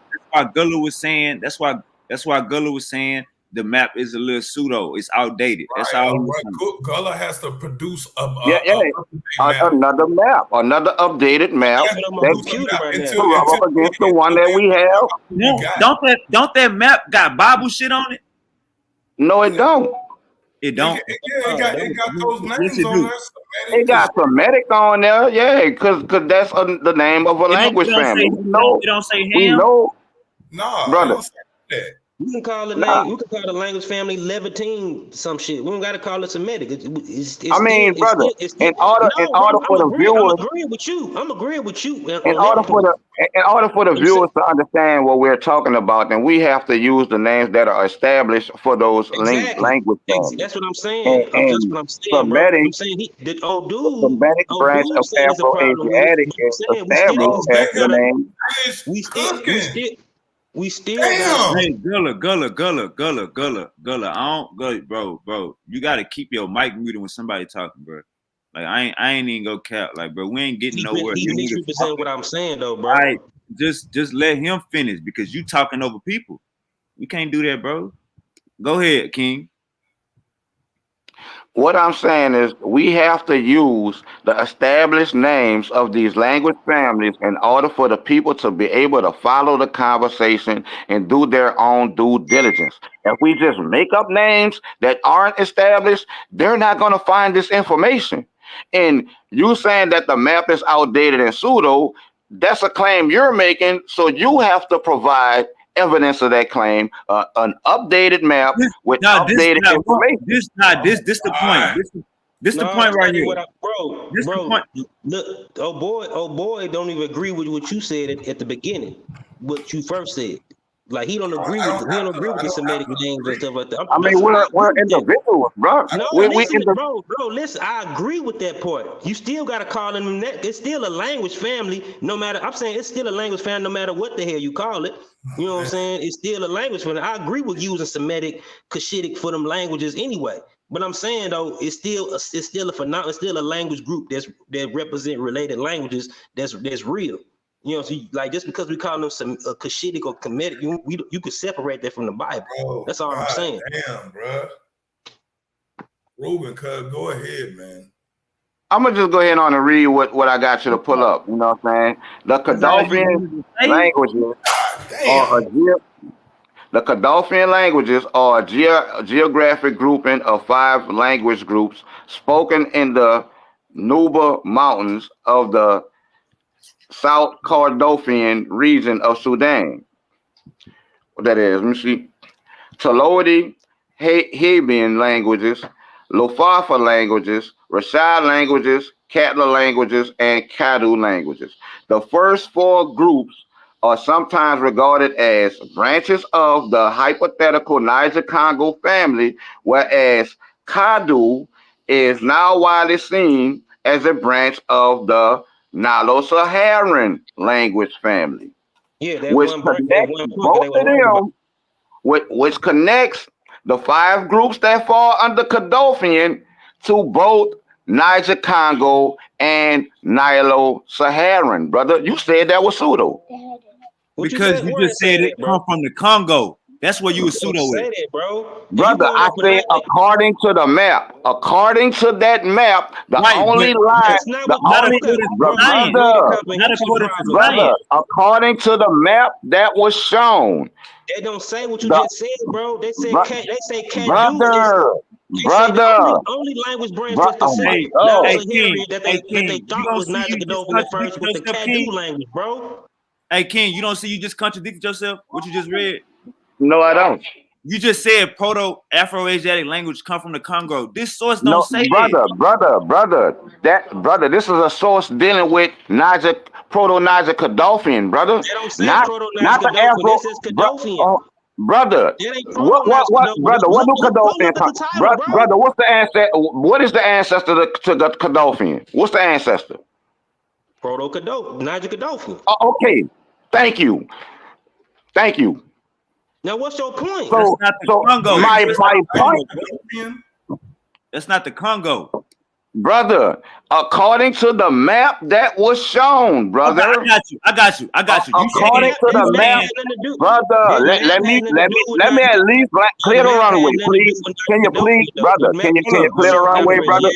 Gullah was saying that's why Gullah was saying the map is a little pseudo. It's outdated. That's all. Gullah has to produce another map, another updated map to rub up against the one that we have. Don't that map got Bible shit on it? No, it don't. It don't. It got those names on there. It got Semitic on there, yeah, because that's the name of a language family. It don't say ham. We know. No, brother. We can call the name. We can call the language family Levantine some shit. We don't got to call it Semitic. Brother. In order for the viewers, I'm agreeing with you. I'm agreeing with you. In order for the viewers to understand what we're talking about, then we have to use the names that are established for those language families. That's what I'm saying. That's what I'm saying, bro. I'm saying the old dude. Semitic branch of Afro-Asiatic is established as the name. We still Hey, Gullah. I don't bro. You gotta keep your mic muted when somebody talking, bro. Like I ain't even go cap. Like, bro, we ain't getting nowhere. He misrepresent what I'm saying though, bro. All right, just let him finish because you talking over people. We can't do that, bro. Go ahead, King. What I'm saying is we have to use the established names of these language families in order for the people to be able to follow the conversation and do their own due diligence. If we just make up names that aren't established, they're not going to find this information. And you saying that the map is outdated and pseudo, that's a claim you're making, so you have to provide evidence of that claim, an updated map with updated information. This the point. This the point right here. Bro. Look, oh boy, don't even agree with what you said at the beginning. What you first said. Like he don't agree with the Semitic names and stuff like that. We're individuals, bro. No, bro, listen, I agree with that part. You still gotta call them that. It's still a language family, no matter. I'm saying it's still a language family, no matter what the hell you call it. You know what I'm saying? It's still a language family. I agree with using Semitic, Cushitic for them languages anyway. But I'm saying though, it's still a language group that represent related languages that's real. You know, so like just because we call them some Cushitic or Kemetic, you could separate that from the Bible. Oh, that's all I'm saying. Damn, bro. Ruben, go ahead, man. I'm gonna just go ahead on and read what I got you to pull up. You know what I'm saying? The Kadolfian languages are a geographic grouping of 5 language groups spoken in the Nuba Mountains of the South Kordofan region of Sudan. What that is, let me see. Tolodi, Habian languages, Lofafa languages, Rashad languages, Katla languages, and Kadu languages. The first 4 groups are sometimes regarded as branches of the hypothetical Niger-Congo family, whereas Kadu is now widely seen as a branch of the Nilo-Saharan language family. Yeah, which connects the 5 groups that fall under Kadolfian to both Niger-Congo and Nilo-Saharan. Brother, you said that was pseudo. Because you just said it come from the Congo. That's what you were pseudo with. Brother, I said according to the map. According to that map, according to the map that was shown. They don't say what you just said, bro. They say only language branch that's considered that they thought was not to go over first with the Kadu language, bro. Hey King, you don't see you just contradicted yourself? What you just read? No, I don't. You just said Proto-Afro-Asiatic language come from the Congo. This source don't say that. Brother, this is a source dealing with Proto-Niger Kadolfian, brother. They don't say Proto-Niger Kadolfian. This is Kadolfian. Brother, It ain't what, brother? What do look Godolphin? at the title, bro. Brother, what's the ancestor? What is the ancestor to the Godolphin? What's the ancestor? Proto-Godolphin, Niger Godolphin. Okay, thank you. Now, what's your point? So, that's not the Congo. my point. That's not the Congo. Brother, according to the map that was shown, brother. Okay, I got you. According to the map, brother, let me at least clear the runway, please. Can you please, brother? Can you clear the runway, brother?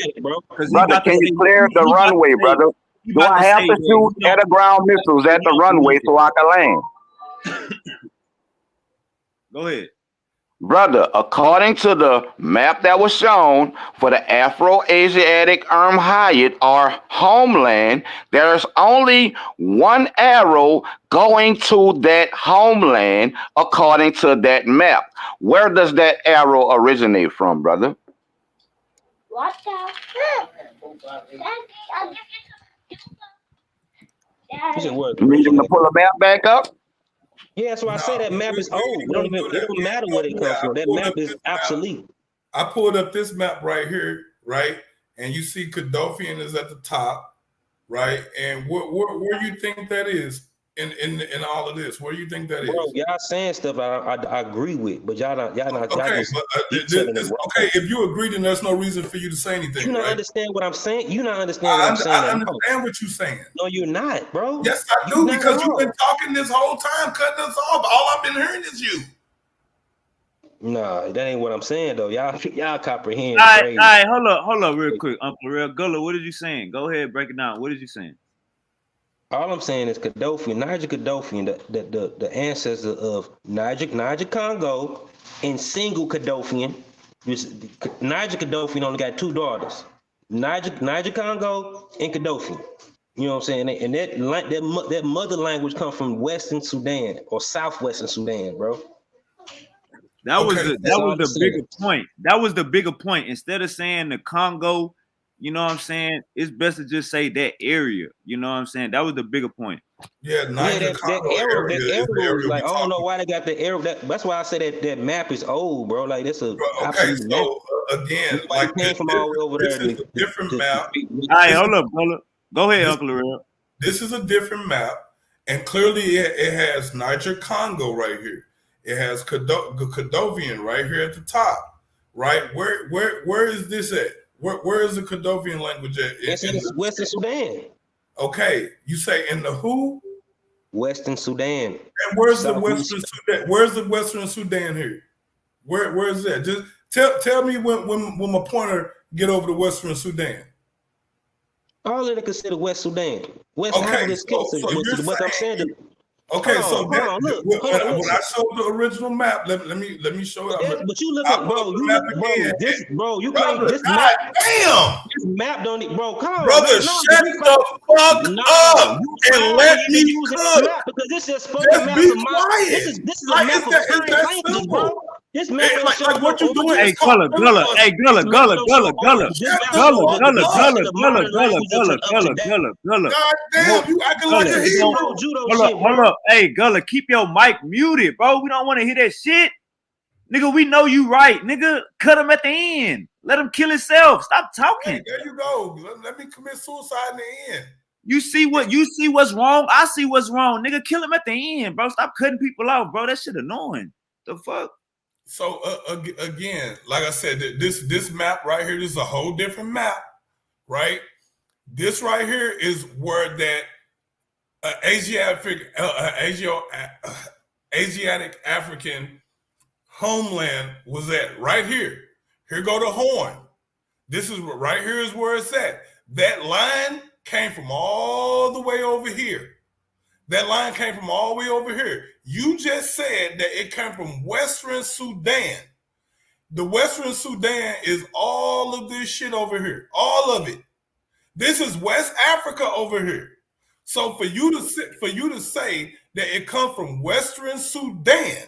Brother, can you clear the runway, brother? Do I have to shoot air-to-ground missiles at the runway so I can land? Go ahead. Brother, according to the map that was shown for the Afro-Asiatic Hayat, or homeland, there's only one arrow going to that homeland according to that map. Where does that arrow originate from, brother? What You need him to pull the map back up? Yeah, that's why I say that map is old. It don't matter where it comes from. That map is obsolete. I pulled up this map right here, right? And you see Godolphin is at the top, right? And where you think that is in all of this? Where do you think that is? Bro, y'all saying stuff I agree with, but y'all not. Okay, if you agree, then there's no reason for you to say anything. You not understand what I'm saying? You not understand what I'm saying? I understand what you're saying. No, you're not, bro. Yes, I do, because you've been talking this whole time, cutting us off. All I've been hearing is you. Nah, that ain't what I'm saying though. Y'all comprehend. All right, hold up, real quick, Uncle Real Gullah. What did you saying? Go ahead, break it down. What did you saying? All I'm saying is Godolphin, Niger Godolphin, the ancestor of Niger Congo, and single Godolphin. Niger Godolphin only got two daughters, Niger Congo and Godolphin. You know what I'm saying? And that mother language comes from Western Sudan or Southwestern Sudan, bro. That was the bigger point. That was the bigger point. Instead of saying the Congo, you know what I'm saying? It's best to just say that area. You know what I'm saying? That was the bigger point. Yeah, that arrow, like, I don't know why they got the arrow. That's why I say that map is old, bro. Like, that's a okay. So again, like came from all the way over there. This is a different map. All right, hold up. Go ahead, Uncle Real. This is a different map, and clearly it has Niger Congo right here. It has Godolphin right here at the top, right? Where is this at? Where is the Godolphin language at? It's in Western Sudan. Okay, you say in the who? Western Sudan. And where's the Western Sudan? Where's the Western Sudan here? Where is that? Just tell me when my pointer get over to Western Sudan. All of it consider West Sudan. West Africa is considered. What I'm saying. Okay, so when I showed the original map, let me show it. But you look at you can't this map. Damn, this map don't need, bro. Come on, brother, shut the fuck up and let me cook. Because this is fucking map of mine. This is a map of current languages, bro. This map like what you doing? Hey, Gullah. God damn, you acting like a hero. Hold up. Hey, Gullah, keep your mic muted, bro. We don't want to hear that shit. Nigga, we know you right. Nigga, cut him at the end. Let him kill himself. Stop talking. Hey, there you go. Let me commit suicide in the end. You see what's wrong? I see what's wrong. Nigga, kill him at the end, bro. Stop cutting people off, bro. That shit annoying. The fuck? So again, like I said, this map right here, this is a whole different map, right? This right here is where that Asiatic African homeland was at. Right here. Here go the horn. This is right here is where it's at. That line came from all the way over here. That line came from all the way over here. You just said that it came from Western Sudan. The Western Sudan is all of this shit over here. All of it. This is West Africa over here. So for you to say that it comes from Western Sudan,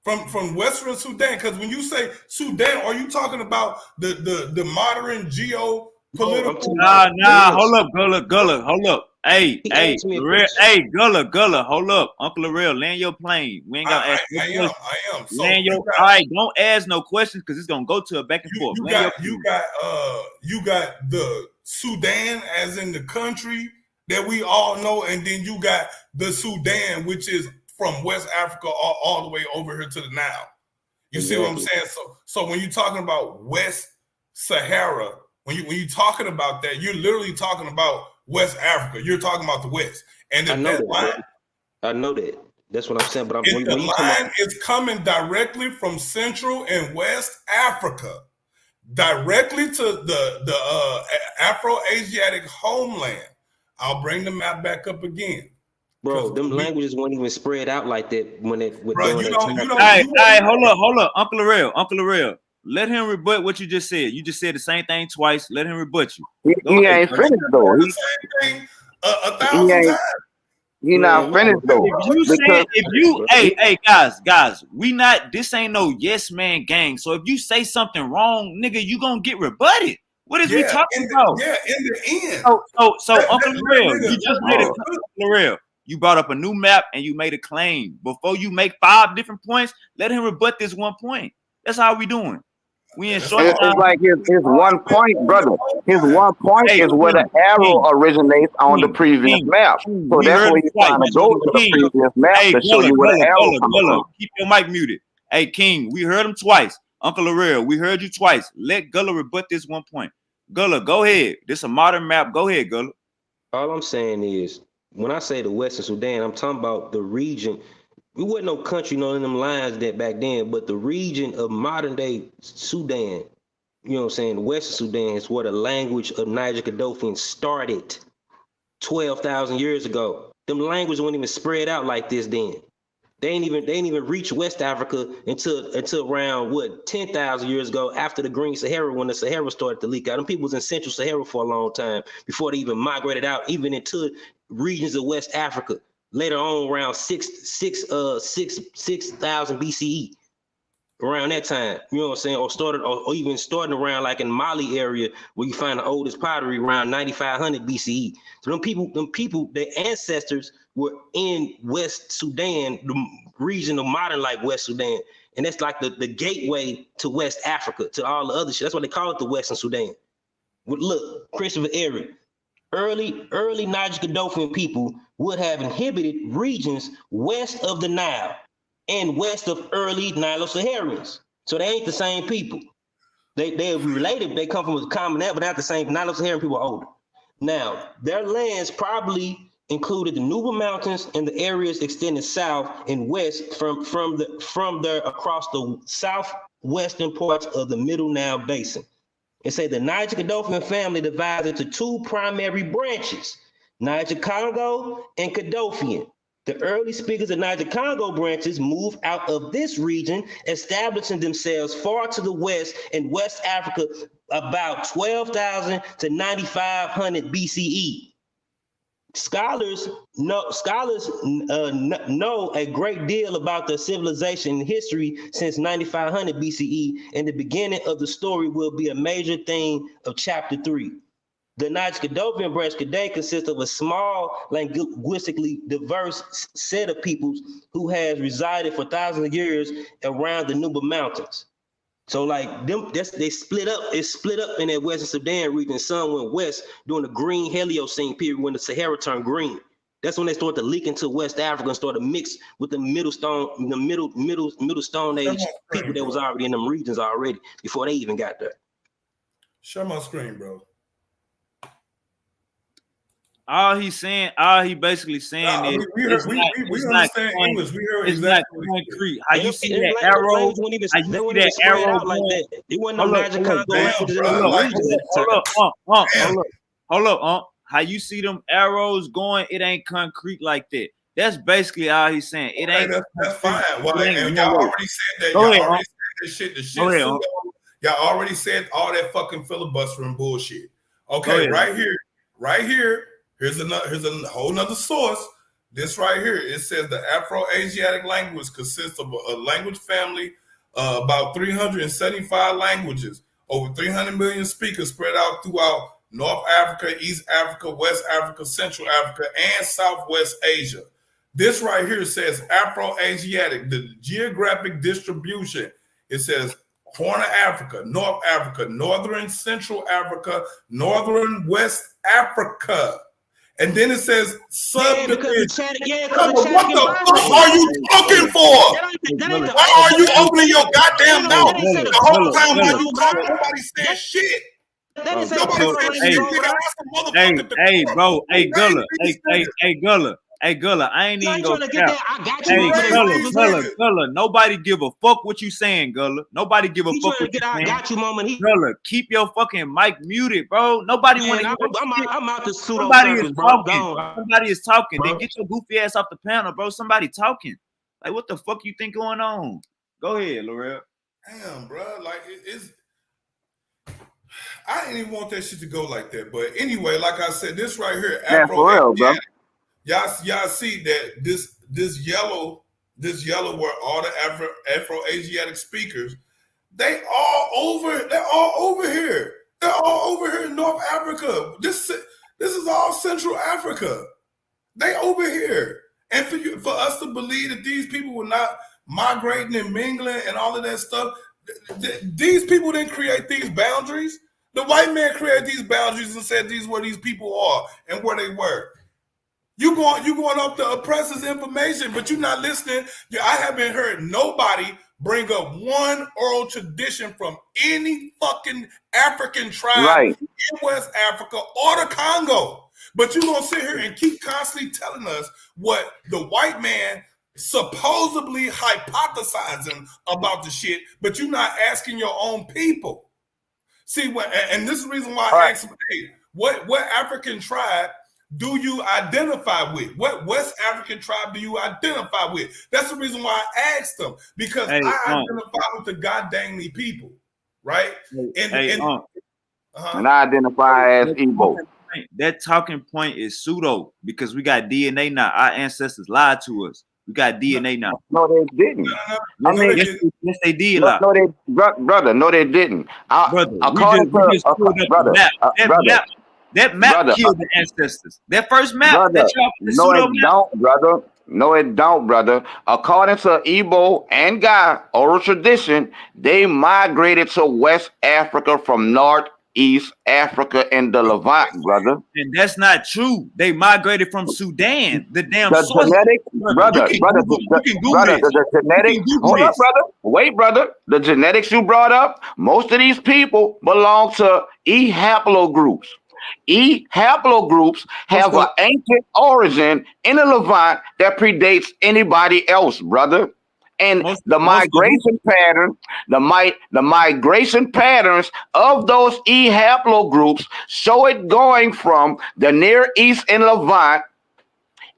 from Western Sudan, because when you say Sudan, are you talking about the modern geopolitical? Nah, hold up, Gullah, hold up. Hey, He hey, asked me a Larrell, question. hey, Gulla, hold up. Uncle Larrell, land your plane. We ain't gonna ask no questions. I am. So Land your, you got, all right, don't ask no questions because it's gonna go to a back and forth. you Land your got plane. you got the Sudan as in the country that we all know, and then you got the Sudan, which is from West Africa all the way over here to the Nile. You see what I'm saying? So when you're talking about West Sahara, when you talking about that, you're literally talking about West Africa. You're talking about the West. And I know that. I know that. That's what I'm saying. But the line is coming directly from Central and West Africa, directly to the Afro-Asiatic homeland. I'll bring the map back up again. Bro, them languages weren't even spread out like that when it Hey, hold up, Uncle Larrell. Let him rebut what you just said. You just said the same thing twice. Let him rebut you. He ain't finished though. The same thing 1,000 times. He not finished though. Hey, guys, this ain't no yes man gang. So if you say something wrong, nigga, you gonna get rebutted. What is we talking about? Yeah, in the end. So Uncle Larrell, you just made a Uncle Larrell. You brought up a new map and you made a claim. Before you make 5 different points, let him rebut this 1 point. That's how we doing. We in short time. It's like his 1 point, brother. His 1 point is where the arrow originates on the previous map. So that's where he's trying to go to the previous map to show you where the arrow comes from. Keep your mic muted. Hey, King, we heard him twice. Uncle Larrell, we heard you twice. Let Gullah rebut this 1 point. Gullah, go ahead. This is a modern map. Go ahead, Gullah. All I'm saying is, when I say the Western Sudan, I'm talking about the region. We wasn't no country, none of them lines that back then, but the region of modern day Sudan, you know what I'm saying? The Western Sudan is where the language of Niger Gaddafi started 12,000 years ago. Them languages weren't even spread out like this then. They ain't even reach West Africa until around 10,000 years ago after the Green Sahara, when the Sahara started to leak out. Them people was in Central Sahara for a long time before they even migrated out, even into regions of West Africa. Later on, around 6,000 BCE, around that time, you know what I'm saying, or even starting around like in Mali area where you find the oldest pottery around 9,500 BCE. So them people, their ancestors were in West Sudan, the region of modern like West Sudan, and that's like the gateway to West Africa, to all the other shit. That's why they call it the Western Sudan. Look, Christopher Ehret, early Niger Gaddafian people would have inhabited regions west of the Nile and west of early Nilo-Saharans. So they ain't the same people. They're related. They come from a common but not the same. Nilo-Saharan people are older. Now, their lands probably included the Nuba Mountains and the areas extending south and west from there across the southwestern parts of the Middle Nile Basin. It say the Niger Gaddafian family divides into 2 primary branches, Niger Congo and Gaddafian. The early speakers of Niger Congo branches moved out of this region, establishing themselves far to the west in West Africa about 12,000 to 9,500 BCE. Scholars know a great deal about the civilization and history since 9,500 BCE, and the beginning of the story will be a major theme of chapter 3. The Niger Gaddafian branch today consists of a small, linguistically diverse set of peoples who has resided for thousands of years around the Nuba Mountains. So like them, they split up. It's split up in that Western Sudan region. Some went west during the Green Heliocene period when the Sahara turned green. That's when they started to leak into West Africa and started to mix with the middle Stone Age people that was already in them regions already before they even got there. Share my screen, bro. All he basically saying is we understand English. We heard exactly concrete. How you see that arrow? It wasn't no Niger Congo languages in the region. Hold up. How you see them arrows going? It ain't concrete like that. That's basically all he's saying. It ain't. That's fine. Well, and y'all already said that. Y'all already said that shit. The shit. Y'all already said all that fucking filibustering bullshit. Okay, right here. Here's a whole nother source. This right here, it says the Afro-Asiatic language consists of a language family, about 375 languages, over 300 million speakers spread out throughout North Africa, East Africa, West Africa, Central Africa, and Southwest Asia. This right here says Afro-Asiatic, the geographic distribution. It says Horn of Africa, Northern Central Africa, Northern West Africa. And then it says subdivision. What the fuck are you talking for? Why are you opening your goddamn mouth the whole time while you talking? Nobody said shit. Nobody said shit. Hey, bro. Hey, Gulla. Hey, Gulla, I ain't even gonna cap. Hey, Gulla, nobody give a fuck what you saying, Gulla. Nobody give a fuck what you saying. I got you, moment. Gulla, keep your fucking mic muted, bro. Nobody want to. I'm out the pseudo. Somebody is talking. Then get your goofy ass off the panel, bro. Somebody talking. Like, what the fuck you think going on? Go ahead, Laurel. Damn, bro. Like it's. I didn't even want that shit to go like that, but anyway, like I said, this right here, Afro. Y'all see that this yellow where all the Afro-Asiatic speakers, they're all over here. They're all over here in North Africa. This is all Central Africa. They over here. And for us to believe that these people were not migrating and mingling and all of that stuff, these people didn't create these boundaries. The white man created these boundaries and said these were these people are and where they were. You going off the oppressor's information, but you're not listening. I haven't heard nobody bring up one oral tradition from any fucking African tribe in West Africa or the Congo. But you're going to sit here and keep constantly telling us what the white man supposedly hypothesizing about the shit, but you're not asking your own people. See, and this is the reason why I asked, hey, what African tribe do you identify with? What West African tribe do you identify with? That's the reason why I asked them, because I identify with the goddamn people, right? And I identify as Igbo. That talking point is pseudo because we got DNA now. Our ancestors lied to us. We got DNA now. No, they didn't. Yes, they did lie. No, brother. No, they didn't. That map killed the ancestors. That first map, No, it don't, brother. According to Igbo and Ga oral tradition, they migrated to West Africa from Northeast Africa and the Levant, brother. And that's not true. They migrated from Sudan. The genetics, brother. The genetics. Hold up, brother. Wait, brother. The genetics you brought up, most of these people belong to E haplogroups. E haplogroups have an ancient origin in the Levant that predates anybody else, brother. And the migration patterns of those E haplogroups show it going from the Near East and Levant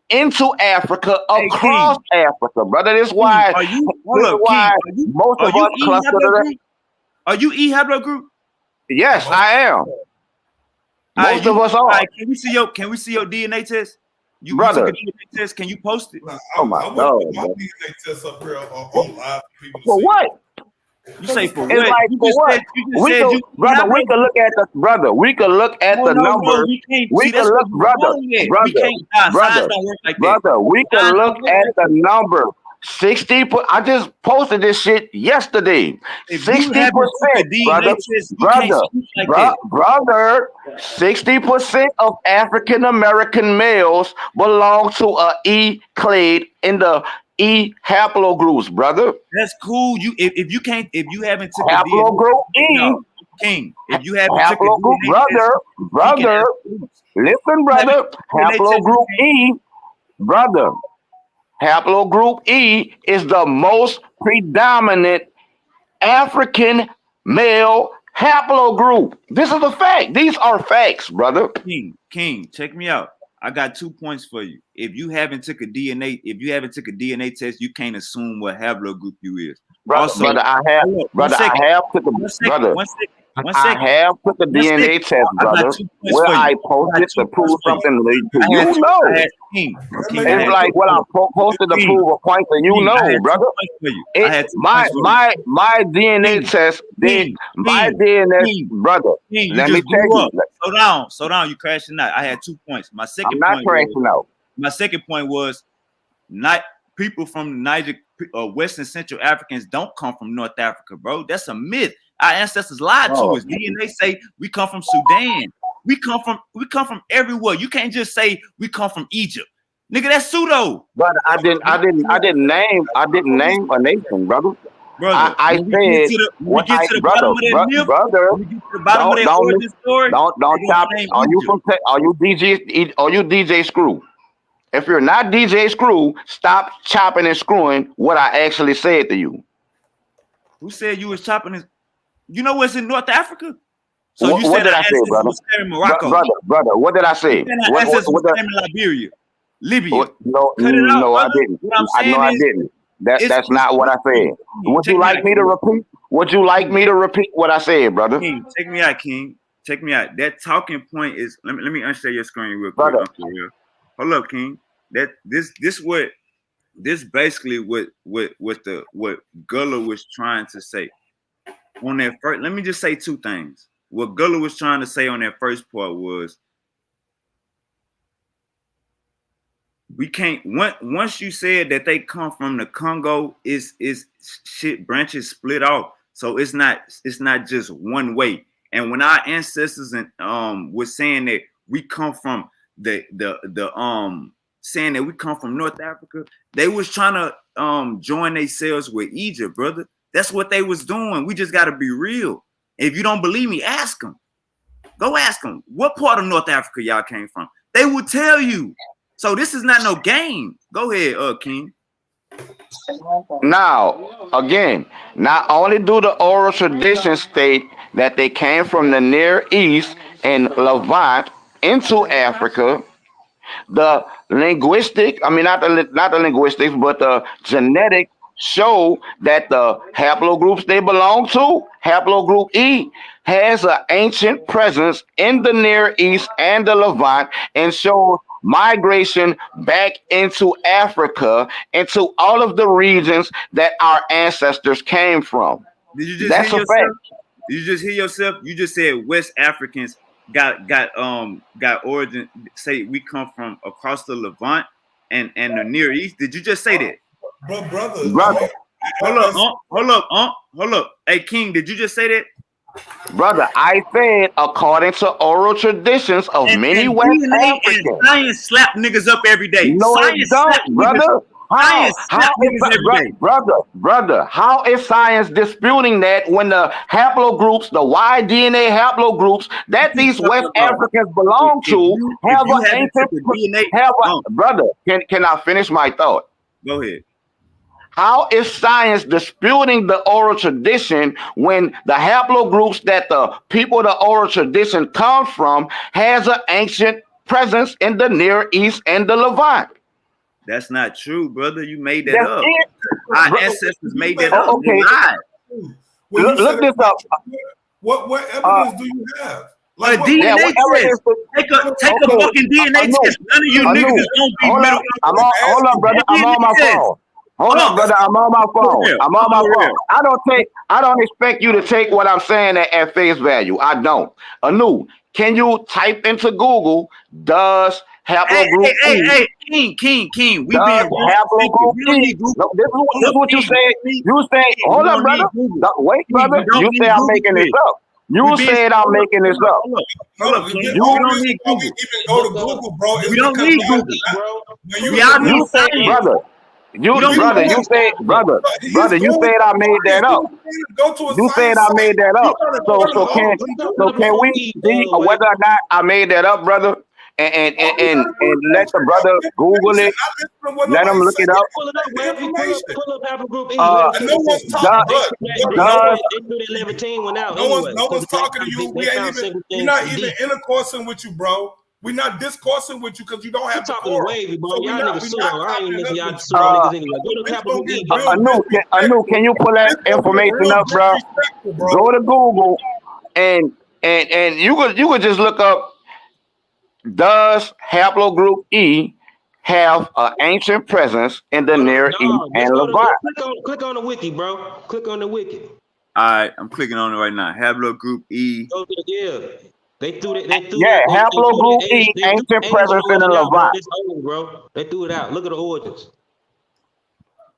into Africa, across Africa, brother. That's why most of us cluster to that. Are you E haplogroup? Yes, I am. Most of us are. Can we see your DNA test? Brother, you took a DNA test. Can you post it? Oh my God! My DNA test up here on live people. For what? You say for it's what? Like for what? We can look at the brother. We can look at the numbers. We can look, brother. We can look at the number. 60. I just posted this shit yesterday. 60%, brother. 60% of African American males belong to a E clade in the E haplogroups, brother. That's cool. If you haven't took haplogroup E, King. If you haven't haplogroup, brother. Listen, brother. Haplogroup E, brother. Haplogroup E is the most predominant African male haplogroup. This is a fact. These are facts, brother. King, check me out. I got 2 points for you. If you haven't took a DNA test, you can't assume what haplogroup you is. Brother, I have took a brother. I have put the DNA test, brother, where I posted to prove something to you know. It's like what I posted to prove a point to you know, brother. My DNA test did my DNA, brother. Let me tell you. Slow down. You crashing out. I had 2 points. My second point was not people from Niger, West and Central Africans don't come from North Africa, bro. That's a myth. Our ancestors lied to us. DNA say we come from Sudan. We come from everywhere. You can't just say we come from Egypt, nigga. That's pseudo. But I didn't name a nation, brother. I said when we get to the bottom of that myth, brother. Don't stop. Are you DJ Screw? If you're not DJ Screw, stop chopping and screwing what I actually said to you. Who said you was chopping and you know what's in North Africa? So what, you what said did I say, brother? In Morocco. Brother, what did I say? What in Liberia? Libya. No, I didn't. I didn't. That's not what I said. Would you like me to repeat? Would you like me to repeat what I said, brother? King, check me out, King. Check me out. That talking point is. Let me unshare your screen real quick. Hold up, King. This basically what Gullah was trying to say on that first. Let me just say two things. What Gullah was trying to say on that first part was we can't. Once you said that they come from the Congo, is shit branches split off, so it's not just one way. And when our ancestors was saying that we come from saying that we come from North Africa, they was trying to join themselves with Egypt, brother. That's what they was doing. We just got to be real. If you don't believe me, ask them. Go ask them. What part of North Africa y'all came from? They will tell you. So this is not no game. Go ahead, King. Now, again, not only do the oral traditions state that they came from the Near East and Levant into Africa, the linguistic, not the linguistics, but the genetic show that the haplogroups they belong to, haplogroup E, has an ancient presence in the Near East and the Levant and shows migration back into Africa, into all of the regions that our ancestors came from. Did you just hear yourself? Did you just hear yourself? You just said West Africans got origin. Say we come from across the Levant and the Near East. Did you just say that? Brother. Hold up. Hey, King, did you just say that? Brother, I said according to oral traditions of many West Africans. And science slap niggas up every day. No, it don't, brother. Brother, how is science disputing that when the haplogroups, the Y DNA haplogroups that these West Africans belong to have an ancient brother? Can I finish my thought? Go ahead. How is science disputing the oral tradition when the haplogroups that the people of the oral tradition come from has an ancient presence in the Near East and the Levant? That's not true, brother. You made that up. Our ancestors made that up. Okay. Look this up. What evidence do you have? Like DNA test. Take a fucking DNA test. None of you niggas is gonna be middle. Hold on, brother. I'm on my phone. Hold on, brother. I'm on my phone. I don't expect you to take what I'm saying at face value. I don't. Anu, can you type into Google, does haplogroup Hey, King. We being haplogroup E. No, this is what you said. You said, hold on, brother. No, wait, brother. You say I'm making this up. You said I'm making this up. Hold up, you don't need Google. Even go to Google, bro. We don't need Google, bro. You said, brother. You said I made that up. You said I made that up. So can we see whether or not I made that up, brother? And let the brother Google it. Let him look it up. Pull it up, man. Pull up haplogroup E. No one's talking. No one's talking to you. We're not even intercoursing with you, bro. We're not discoursing with you because you don't have the core. Wavy, bro. Y'all niggas pseudo. I ain't listen to y'all pseudo niggas anyway. Go to haplogroup E. Anu, can you pull that information up, bro? Go to Google. and you could just look up, does haplogroup E have an ancient presence in the Near East No, and just go Levant? to click on the wiki, bro. Click on the wiki. All right, I'm clicking on it right now. Haplogroup E. Go to the They threw it. They threw Yeah, it. They threw haplogroup the E, Asian. They threw ancient the Asian presence in the origin out, bro. Levant. It's old, bro. They threw it out. Look at the origins.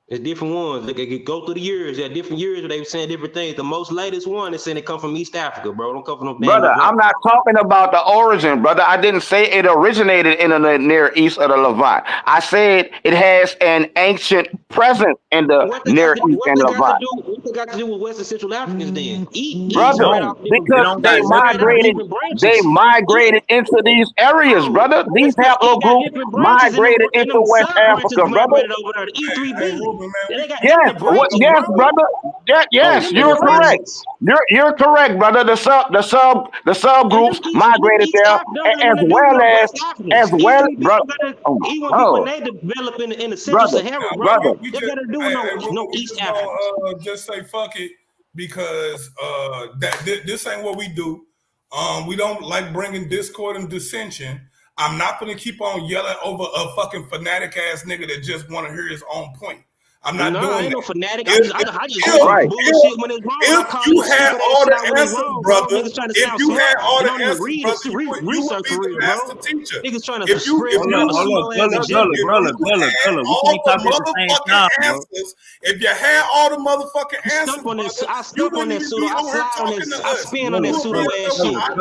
It's different ones. They could go through the years. There are different years where they were saying different things. The most latest one is saying they come from East Africa, bro. Don't come from no damn Brother, I'm Levant. not talking about the origin, brother. I didn't say it originated in the Near East of the Levant. I said it has an ancient presence in the Near East and Levant. What they got to do with West and Central Africans then? It East Brother, spread don't. out It different. because don't they got East nothing spread to out do. different they branches. migrated into these areas, Bro, brother. These West E got haplogroups different branches in them, migrated and into them West sub branches Africa, brother. migrated over there. The E3B. Ruben, man, They got Yes, different branches, yes, bro. brother. Oh, Yes, them you're different correct. branches. You're correct, brother. The And subgroups them migrated East there Africans don't got as nothing to do with well no as West Africans. E3B bro. don't got to, Oh my E1B when God, they develop in the Central brother, Sahara, bro. brother. we They just, got to do with hey, Ruben, no we East just Africans. gonna just say fuck it because this ain't what we do. We don't like bringing discord and dissension. I'm not gonna keep on yelling over a fucking fanatic ass nigga that just want to hear his own point. I'm not No, I doing ain't no that. fanatic. If, I just if, call Right. bullshit when it's wrong. I if call you niggas had stupid all ass the out when it's answers, wrong, bro. brother, Niggas trying to if sound you smart. had all They the don't even answers, read brother, you would research be for the real, master bro. teacher. Niggas trying to If you spread if Hold you up, another hold up, small ass Gullah, if agenda, Gullah, if bro. Gullah, you Gullah, had Gullah. We all can't talk at the the same time, motherfucking bro. answers, if you had all the motherfucking I answers, stuck on this. brother, I you stuck on wouldn't that even pseudo. be I on here slide on talking this. to I us. spin on You that Gullah, would be pseudo Gullah, up ass there with shit. Ivan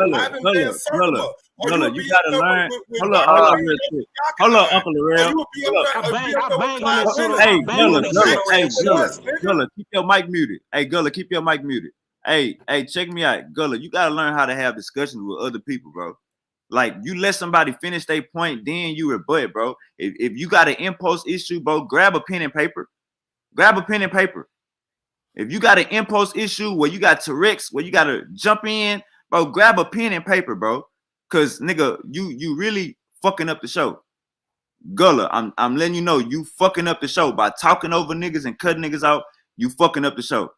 Van Gullah, Sertima, or you Gullah. would You be up gotta there learn. with Hold Uh, up, Andre real quick. Hold up, Yakinen, Uncle or Larrell. you would be up Hold up. there with I bang on Clyde that pseudo. Bennett. I Hey, bang You on Gullah, would that be Gullah. pseudo asking Hey, ass for shit. Gullah, us, nigga. Gullah. Keep your mic muted. Hey, Gullah, keep your mic muted. Hey, check me out, Gullah. You gotta learn how to have discussions with other people, bro. Like you let somebody finish their point, then you rebut, bro. If you got an impulse issue, bro, grab a pen and paper. Grab a pen and paper. If you got an impulse issue where you got Tourette's, where you gotta jump in, bro, grab a pen and paper, bro. Cause nigga, you really fucking up the show. Gullah, I'm letting you know you fucking up the show by talking over niggas and cutting niggas out. You fucking up the show.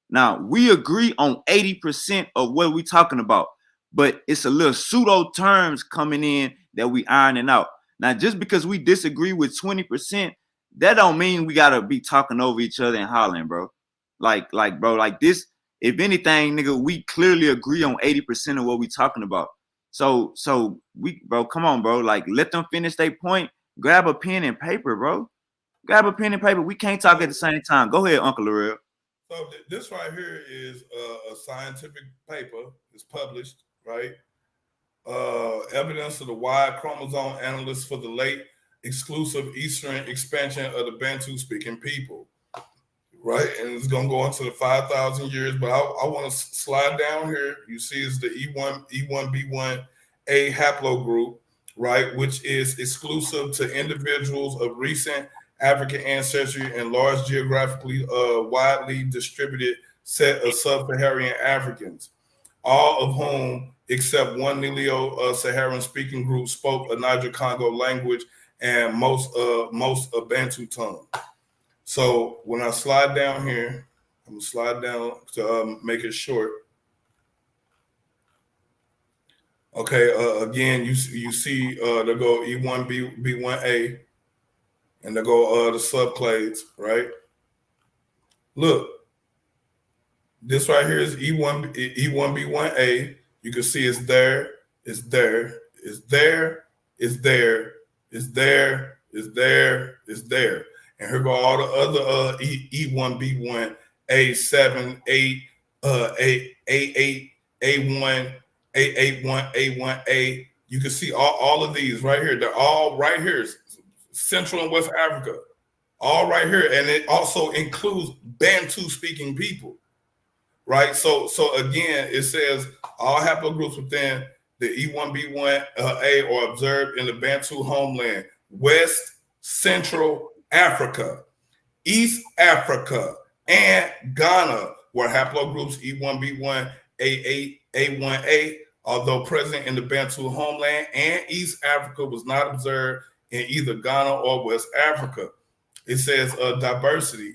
Now we agree on 80% of what we talking about, but it's a little pseudo terms coming in that we ironing out. Now, just because we disagree with 20%, that don't mean we gotta be talking over each other and hollering, bro. Bro, like this. If anything, nigga, we clearly agree on 80% of what we talking about. So we, bro, come on, bro. Like, let them finish their point. Grab a pen and paper, bro. Grab a pen and paper. We can't talk at the same time. Go ahead, Uncle Larrell. So this right here is a scientific paper. It's published, right? Evidence of the wide chromosome analysis for the late exclusive Eastern expansion of the Bantu-speaking people, right? And it's going to go into the 5,000 years, but I want to slide down here. You see it's the E1B1A haplogroup, right, which is exclusive to individuals of recent African ancestry and large geographically widely distributed set of sub-Saharan Africans, all of whom, except one Neo-Saharan speaking group, spoke a Niger-Congo language and most Bantu tongue. So when I slide down here, I'm gonna slide down to make it short. Okay, again, you see they go E1B1A, and they go the subclades, right? Look, this right here is E1B1A. You can see it's there, it's there, it's there, it's there, it's there, it's there, it's there. And here go all the other E1B1, A7, 8, A8, A1, A81, A1A. You can see all of these right here. They're all right here. Central and West Africa. All right here. And it also includes Bantu speaking people. Right? So again, it says all haplogroups within the E1B1A are observed in the Bantu homeland, West Central Africa, East Africa, and Ghana, where haplogroups E1B1A8, A1A, although present in the Bantu homeland and East Africa, was not observed in either Ghana or West Africa. It says diversity.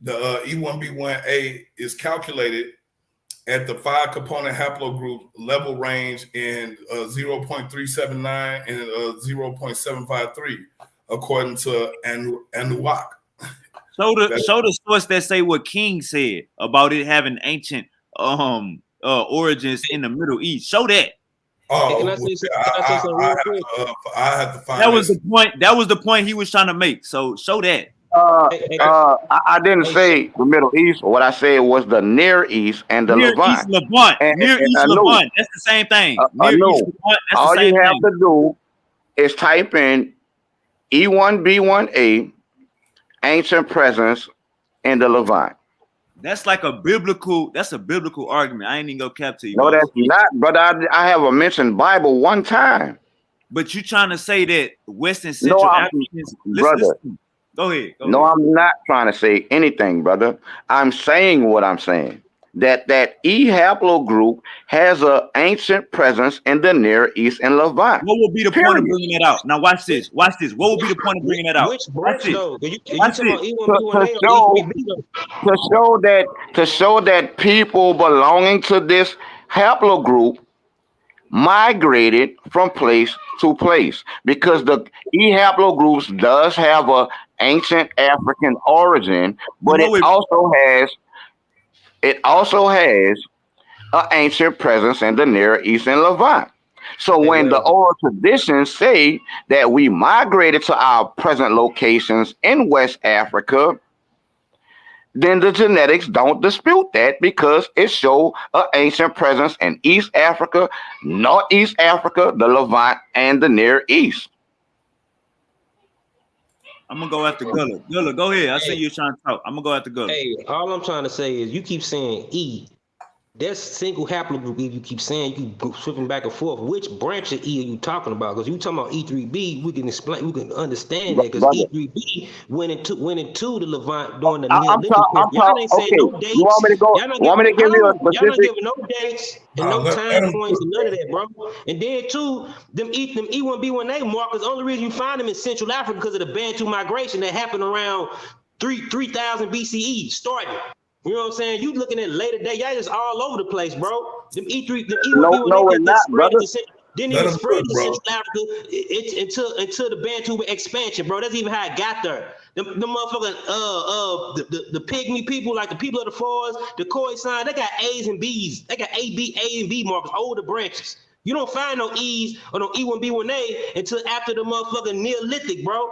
The E1B1A is calculated at the 5 component haplogroup level range in 0.379 and 0.753, according to Anuak. Show the source that say what King said about it having ancient origins in the Middle East. Show that. Oh, Hey, can I say something real quick? I have to find that was the point. That was the point he was trying to make. So show that. I didn't say the Middle East. What I said was the Near East and the Near Levant. East Levant. Near East Levant. That's the same thing. Near East Levant. That's All the same you have thing. to do is type in E1B1A, ancient presence in the Levant. That's like a biblical. That's a biblical argument. I ain't even gonna cap to you. No, boss. that's not. But I have a mentioned Bible one time. But you trying to say that Western Central Africans, brother. Listen. Go ahead. No, I'm not trying to say anything, brother. I'm saying what I'm saying. That E haplogroup has an ancient presence in the Near East and Levant. What would be the point of bringing it out? Now watch this. Watch this. What would be the point of bringing it out? Which branch though? To show that people belonging to this haplogroup migrated from place to place, because the E haplogroups does have a ancient African origin, but it also has an ancient presence in the Near East and Levant. So when the oral traditions say that we migrated to our present locations in West Africa, then the genetics don't dispute that, because it shows an ancient presence in East Africa, Northeast Africa, the Levant, and the Near East. I'm gonna go after Gullah. Gullah, go ahead. I see you trying to talk. I'm gonna go after Gullah. Hey, all I'm trying to say is you keep saying E. That's single haplogroup. You keep saying, you keep switching back and forth. Which branch of E are you talking about? Because you talking about E3B, we can explain, we can understand that, because E3B went into the Levant during the Neolithic period. Y'all ain't saying no dates. You want me to go? Want me to give you a specific? Y'all not giving no dates and no time points and none of that, bro. And then too, them E1B1A markers, only reason you find them in Central Africa because of the Bantu migration that happened around 3000 BCE starting. You know what I'm saying? You looking at later day, y'all just all over the place, bro. Them E1B1A not, brother. Didn't even spread to Central Africa until the Bantu expansion, bro. That's even how it got there. The motherfucking the pygmy people, like the people of the forest, the Khoisan, they got A's and B's. They got A and B markers, older branches. You don't find no E's or no E1B1A until after the motherfucking Neolithic, bro.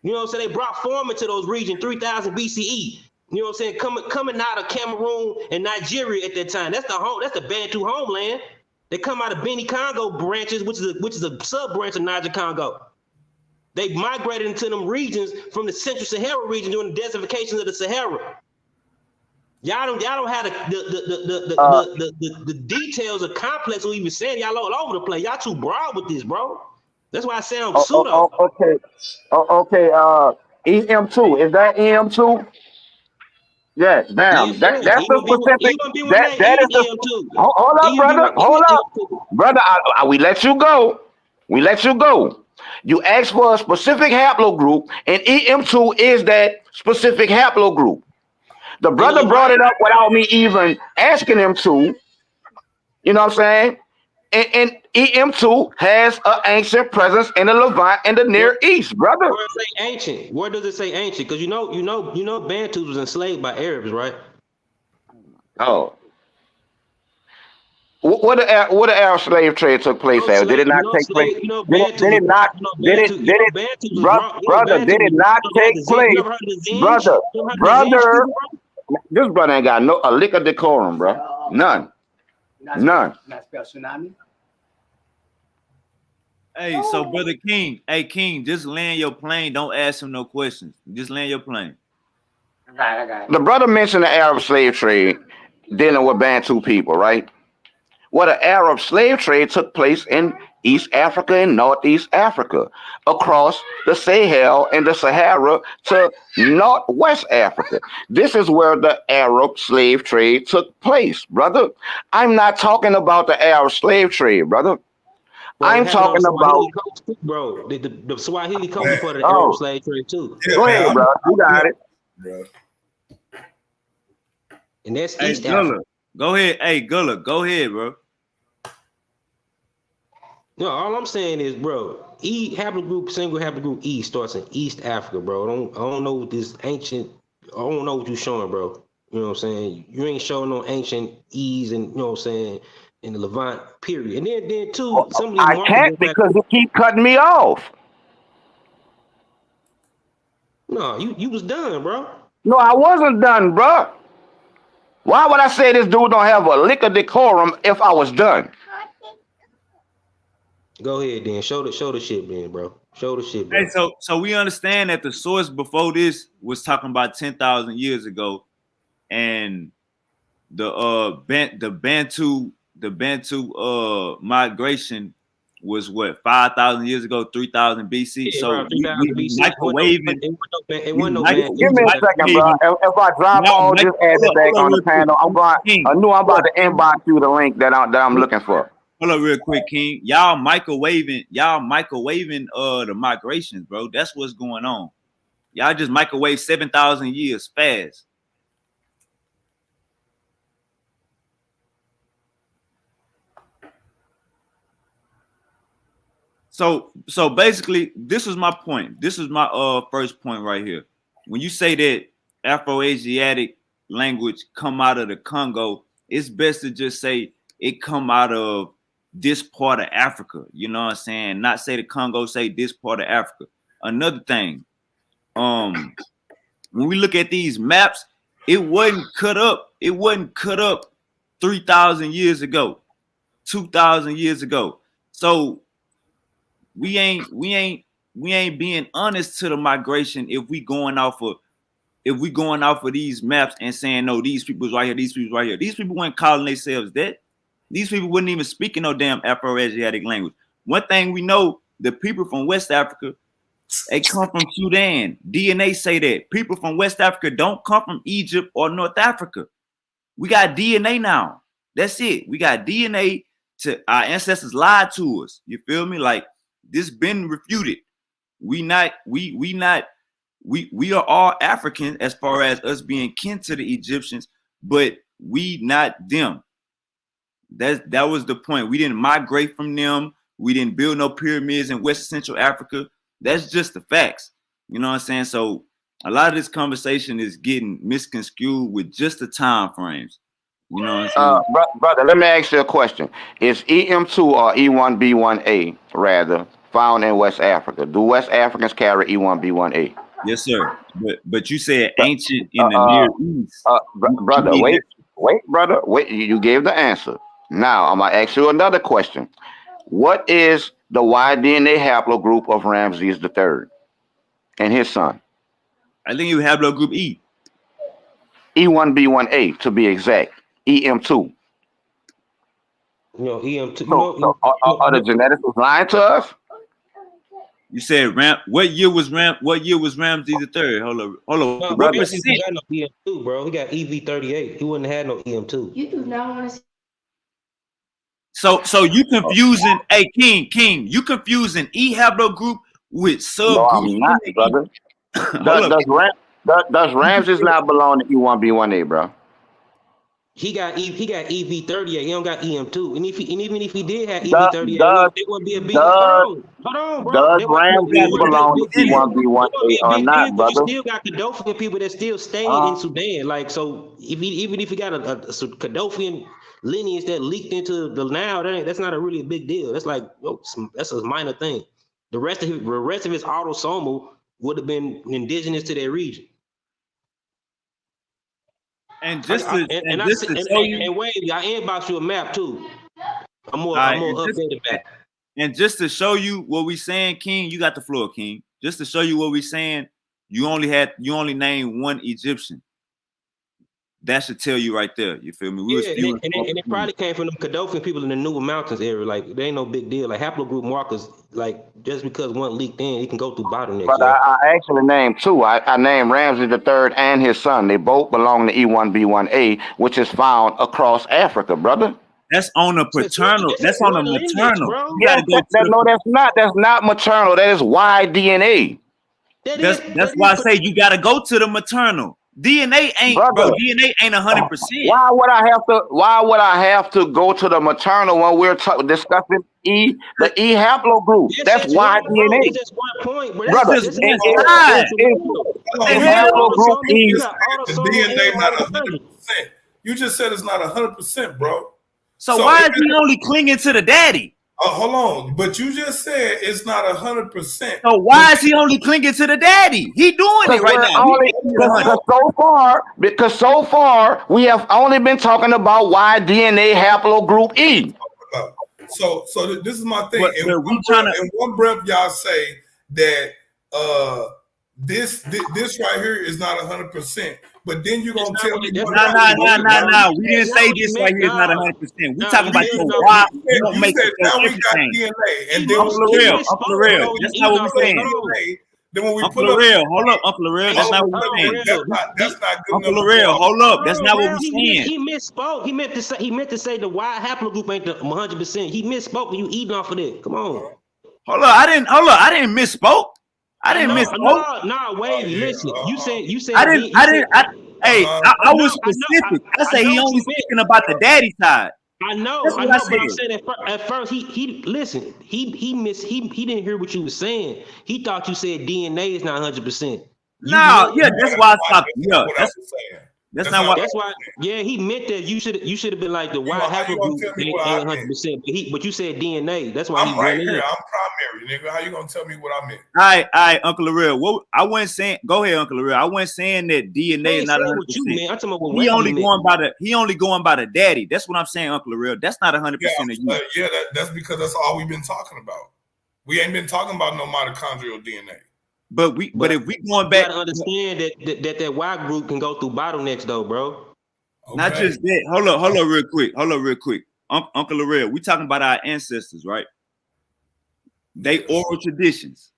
You know what I'm saying? They brought Foreman to those regions 3000 BCE. You know what I'm saying? Coming out of Cameroon and Nigeria at that time. That's the Bantu homeland. They come out of Beni Congo branches, which is a sub branch of Niger Congo. They migrated into them regions from the Central Sahara region during the desertification of the Sahara. Y'all don't have the details of complex or even saying y'all all over the place. Y'all too broad with this, bro. That's why I sound pseudo. Okay. EM2, is that EM2? Yes, damn. That's the specific. That is the. Hold up, brother. Hold up, brother. We let you go. You asked for a specific haplogroup, and EM2 is that specific haplogroup. The brother brought it up without me even asking him to. You know what I'm saying? And EM2 has an ancient presence in the Levant and the Near East, brother. Where does it say ancient? Where does it say ancient? Because you know Bantus was enslaved by Arabs, right? Oh. What the Arab slave trade took place at? Did it not take place? Did it not take place? Brother, this brother ain't got a lick of decorum, bro. None. Hey, so brother King, King, just land your plane. Don't ask him no questions. Just land your plane. I got it. The brother mentioned the Arab slave trade dealing with Bantu people, right? Well, the Arab slave trade took place in East Africa and Northeast Africa, across the Sahel and the Sahara to Northwest Africa. This is where the Arab slave trade took place, brother. I'm not talking about the Arab slave trade, brother. Well, I'm talking about, bro, the Swahili culture for the Arab slave trade too. Go ahead, bro. You got it. And that's East Africa. Go ahead. Hey, Gulla, go ahead, bro. No, all I'm saying is, bro, haplogroup, single haplogroup E starts in East Africa, bro. I don't know what this ancient. I don't know what you showing, bro. You know what I'm saying? You ain't showing no ancient E's, and you know what I'm saying, in the Levant period. And then too, some of these I can't because you keep cutting me off. No, you was done, bro. No, I wasn't done, bro. Why would I say this dude don't have a lick of decorum if I was done? Go ahead, then. Show the shit, then, bro. Show the shit, bro. Hey, so we understand that the source before this was talking about 10,000 years ago, and the Bantu migration was what, 5,000 years ago, 3,000 BC. Yeah, so bro, 3,000 BC. Give microwaving. me a second, bro. If I drop all this add it back on the panel, I'm about to inbox you the link that I'm looking for. Hold up real quick, King. Y'all microwaving the migrations, bro. That's what's going on. Y'all just microwave 7,000 years fast. So basically, this is my point. This is my first point right here. When you say that Afro-Asiatic language come out of the Congo, it's best to just say it come out of this part of Africa. You know what I'm saying? Not say the Congo, say this part of Africa. Another thing, when we look at these maps, it wasn't cut up. It wasn't cut up 3,000 years ago, 2,000 years ago. So we ain't being honest to the migration if we going off of these maps and saying, no, these people's right here, these people's right here. These people weren't calling themselves that. These people wouldn't even speak in no damn Afro-Asiatic language. One thing we know, the people from West Africa, they come from Sudan. DNA say that. People from West Africa don't come from Egypt or North Africa. We got DNA now. That's it. We got DNA. To our ancestors lied to us. You feel me? Like, this been refuted. We are all African as far as us being kin to the Egyptians, but we not them. That was the point. We didn't migrate from them. We didn't build no pyramids in West Central Africa. That's just the facts. You know what I'm saying? So a lot of this conversation is getting misconstrued with just the time frames. You know what I'm saying? Brother, let me ask you a question. Is EM2 or E1B1A rather found in West Africa? Do West Africans carry E1B1A? Yes, sir. But you said ancient in the Near East. Brother, wait, brother. Wait, you gave the answer. Now I'm gonna ask you another question. What is the Y-DNA haplogroup of Ramses III and his son? I think you haplogroup E. E1B1A to be exact. EM2. You know, EM2. Are the genetics lying to us? You said what year was Ramses III? Hold on. No, What he percent? got no EM2, bro. He got EV38. He wouldn't have had no EM2. You do not want to see. So you confusing, hey King, you confusing E haplogroup with subgroup. No, I'm not, brother. Does Ramses not belong to E1B1A, bro? He got EV38. He don't got EM2. And even if he did have EV38, it wouldn't be a big. Hold on, bro. Does Ramses belong to E1B1A or not, brother? You still got Kadofian people that still stayed in Sudan. Like, so even if you got a Kadofian lineage that leaked into the Nile, that's not really a big deal. That's like, that's a minor thing. The rest of his autosomal would have been indigenous to that region. And Wade, I inbox you a map too. I'm more updated back. And just to show you what we saying, King, you got the floor, King. Just to show you what we saying, you only named one Egyptian. That should tell you right there. You feel me? And it probably came from them Kadofian people in the Nuba Mountains area. Like, they ain't no big deal. Like, haplogroup markers, like, just because one leaked in, it can go through bottlenecks. But I actually named two. I named Ramses III and his son. They both belong to E1B1A, which is found across Africa, brother. That's on a paternal. That's on a maternal. Bro. Yeah, no, that's not. That's not maternal. That is Y-DNA. That's why I say you got to go to the maternal. DNA ain't, Brother, bro. DNA ain't 100%. Why would I have to go to the maternal when we're discussing the E haplogroup? That's why DNA. That's just one point, but Brother, That's just one side. it's haplogroup E. The DNA not 100%. You just said it's not 100%, bro. So why is he only clinging to the daddy? Hold on, but you just said it's not 100%. So why is he only clinging to the daddy? He doing it right now. Because so far we have only been talking about Y DNA haplogroup E. So this is my thing. But in one breath, y'all say that this right here is not 100%. But then you're gonna tell me, no. We didn't say this right here is not 100%. We talking about your why you don't make it. Now we got DNA, and then Uncle Larell, that's not what we're saying. Then when we Uncle Larell, hold up, Uncle Larell, that's not what we're saying. That's not good. Uncle Larell, hold up, that's not what we're saying. He misspoke. He meant to say the Y haplogroup ain't the 100%. He misspoke when you eating off of it. Come on. Hold up, I didn't misspoke. I didn't misspoke. No, wait, listen. You said. I was specific. I say he only speaking about the daddy side. I know, but I'm saying at first he listen. He didn't hear what you were saying. He thought you said DNA is not 100%. No, yeah, that's why I stopped. Yeah, that's not why. That's why. Yeah, he meant that you should have been like the Y haplogroup ain't 100%. But you said DNA. That's why I'm right here. I'm primary, nigga. How you gonna tell me what I meant? All right, Uncle Larell. What I wasn't saying. Go ahead, Uncle Larell. I wasn't saying that DNA is not 100%. What you meant. I'm talking about what he only going by the daddy. That's what I'm saying, Uncle Larell. That's not 100% of you. That's because that's all we've been talking about. We ain't been talking about no mitochondrial DNA. But if we going back, you gotta understand that Y group can go through bottlenecks though, bro. Okay. Not just that. Hold up, real quick. Uncle Larell, we talking about our ancestors, right? They oral traditions.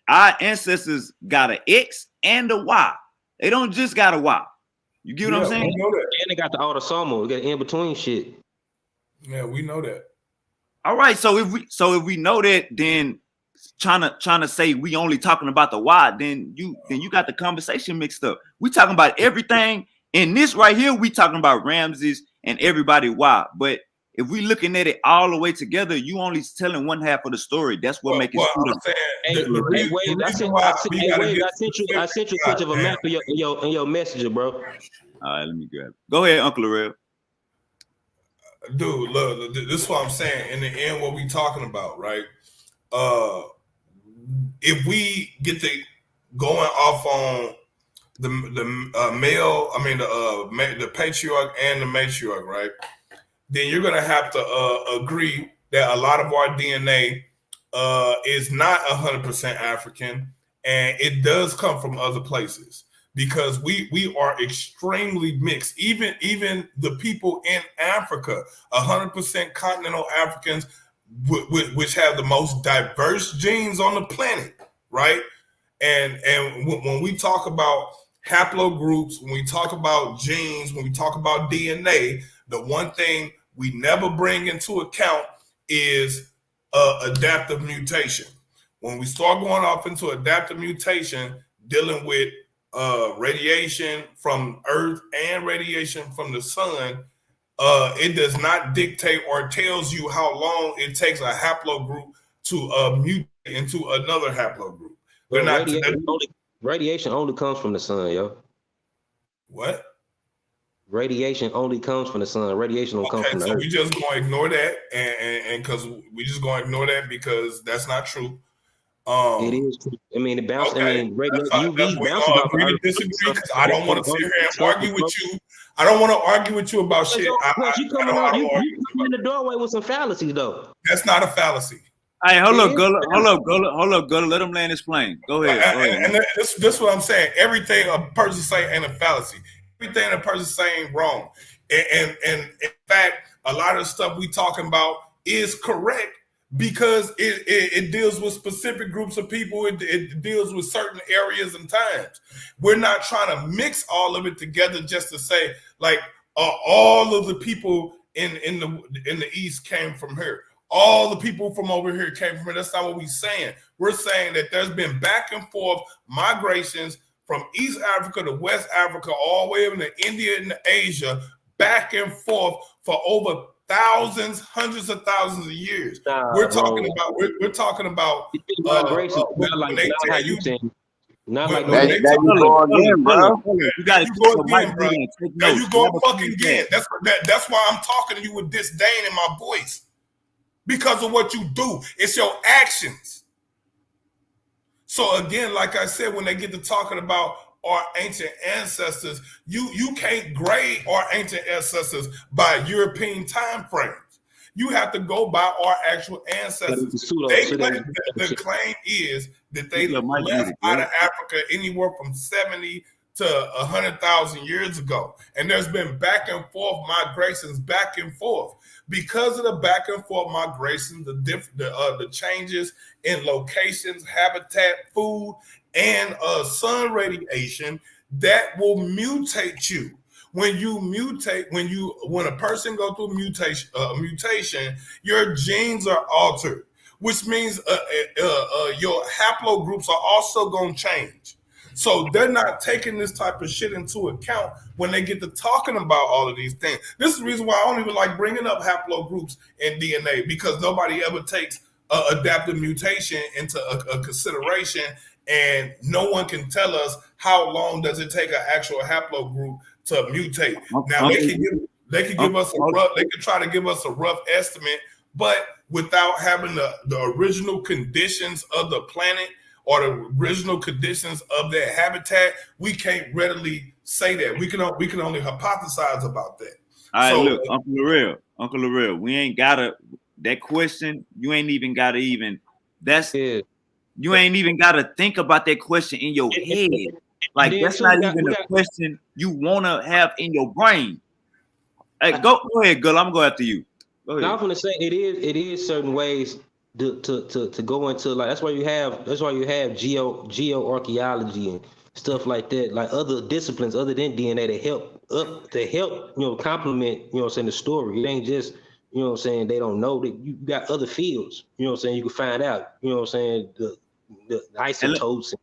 Our ancestors got an X and a Y. They don't just got a Y. You get what I'm saying? We know that. And they got the autosomal. They got in between shit. Yeah, we know that. All right. So if we know that, then trying to say we only talking about the Y, then you got the conversation mixed up. We talking about everything in this right here. We talking about Ramses and everybody Y. But if we looking at it all the way together, you only telling one half of the story. That's what makes it true. I sent you a picture of a map in your messenger, bro. All right, let me grab it. Go ahead, Uncle Larell. Dude, look, this is what I'm saying. In the end, what we talking about, right? If we get to going off on the patriarch and the matriarch, right? Then you're gonna have to agree that a lot of our DNA is not 100% African, and it does come from other places because we are extremely mixed. Even the people in Africa, 100% continental Africans, which have the most diverse genes on the planet, right? And when we talk about haplogroups, when we talk about genes, when we talk about DNA, the one thing we never bring into account is adaptive mutation. When we start going off into adaptive mutation, dealing with radiation from Earth and radiation from the sun, it does not dictate or tells you how long it takes a haplogroup to mutate into another haplogroup. Radiation only comes from the sun, yo. What? Radiation only comes from the sun. Radiation don't come from the earth. We just gonna ignore that, and because we just gonna ignore that because that's not true. It is true. I mean, it bounces. Okay. I mean, UV bounces off the earth. Disagree because I don't want to sit here and argue with you. I don't want to argue with you about shit. You come in the doorway with some fallacies, though. That's not a fallacy. All right, hold up, Gullah. Let him land his plane. Go ahead. And this is what I'm saying. Everything a person say ain't a fallacy. Everything a person saying wrong. And in fact, a lot of the stuff we talking about is correct because it deals with specific groups of people. It deals with certain areas and times. We're not trying to mix all of it together just to say like all of the people in the East came from here. All the people from over here came from here. That's not what we're saying. We're saying that there's been back and forth migrations from East Africa to West Africa, all the way into India and Asia, back and forth for over thousands, hundreds of thousands of years. We're talking about when they tell you. Not like There you go again, bro. You got to go again, bro. There you go fucking again. That's why I'm talking to you with disdain in my voice. Because of what you do. It's your actions. So again, like I said, when they get to talking about our ancient ancestors, you can't grade our ancient ancestors by European time frames. You have to go by our actual ancestors. The claim is that they left out of Africa anywhere from 70 to 100,000 years ago. And there's been back and forth migrations, back and forth. Because of the back and forth migration, the changes in locations, habitat, food, and sun radiation, that will mutate you. When you mutate, when a person goes through mutation, your genes are altered, which means your haplogroups are also going to change. So they're not taking this type of shit into account when they get to talking about all of these things. This is the reason why I don't even like bringing up haplogroups in DNA, because nobody ever takes adaptive mutation into a consideration, and no one can tell us how long does it take an actual haplogroup to mutate. Now they can give us a rough, they can try to give us a rough estimate, but without having the original conditions of the planet or the original conditions of their habitat, we can't readily say that. We can only hypothesize about that. All right, look, Uncle Larrell, we ain't gotta that question. You ain't even gotta even. You ain't even gotta think about that question in your head. Like that's not even a question you wanna have in your brain. Hey, go ahead, girl. I'm going after you. Go ahead. Now, I'm gonna say it is certain ways to go into, like that's why you have geoarchaeology and stuff like that, like other disciplines other than DNA to help complement, the story. It ain't just, they don't know that you got other fields, you can find out, the isotopes and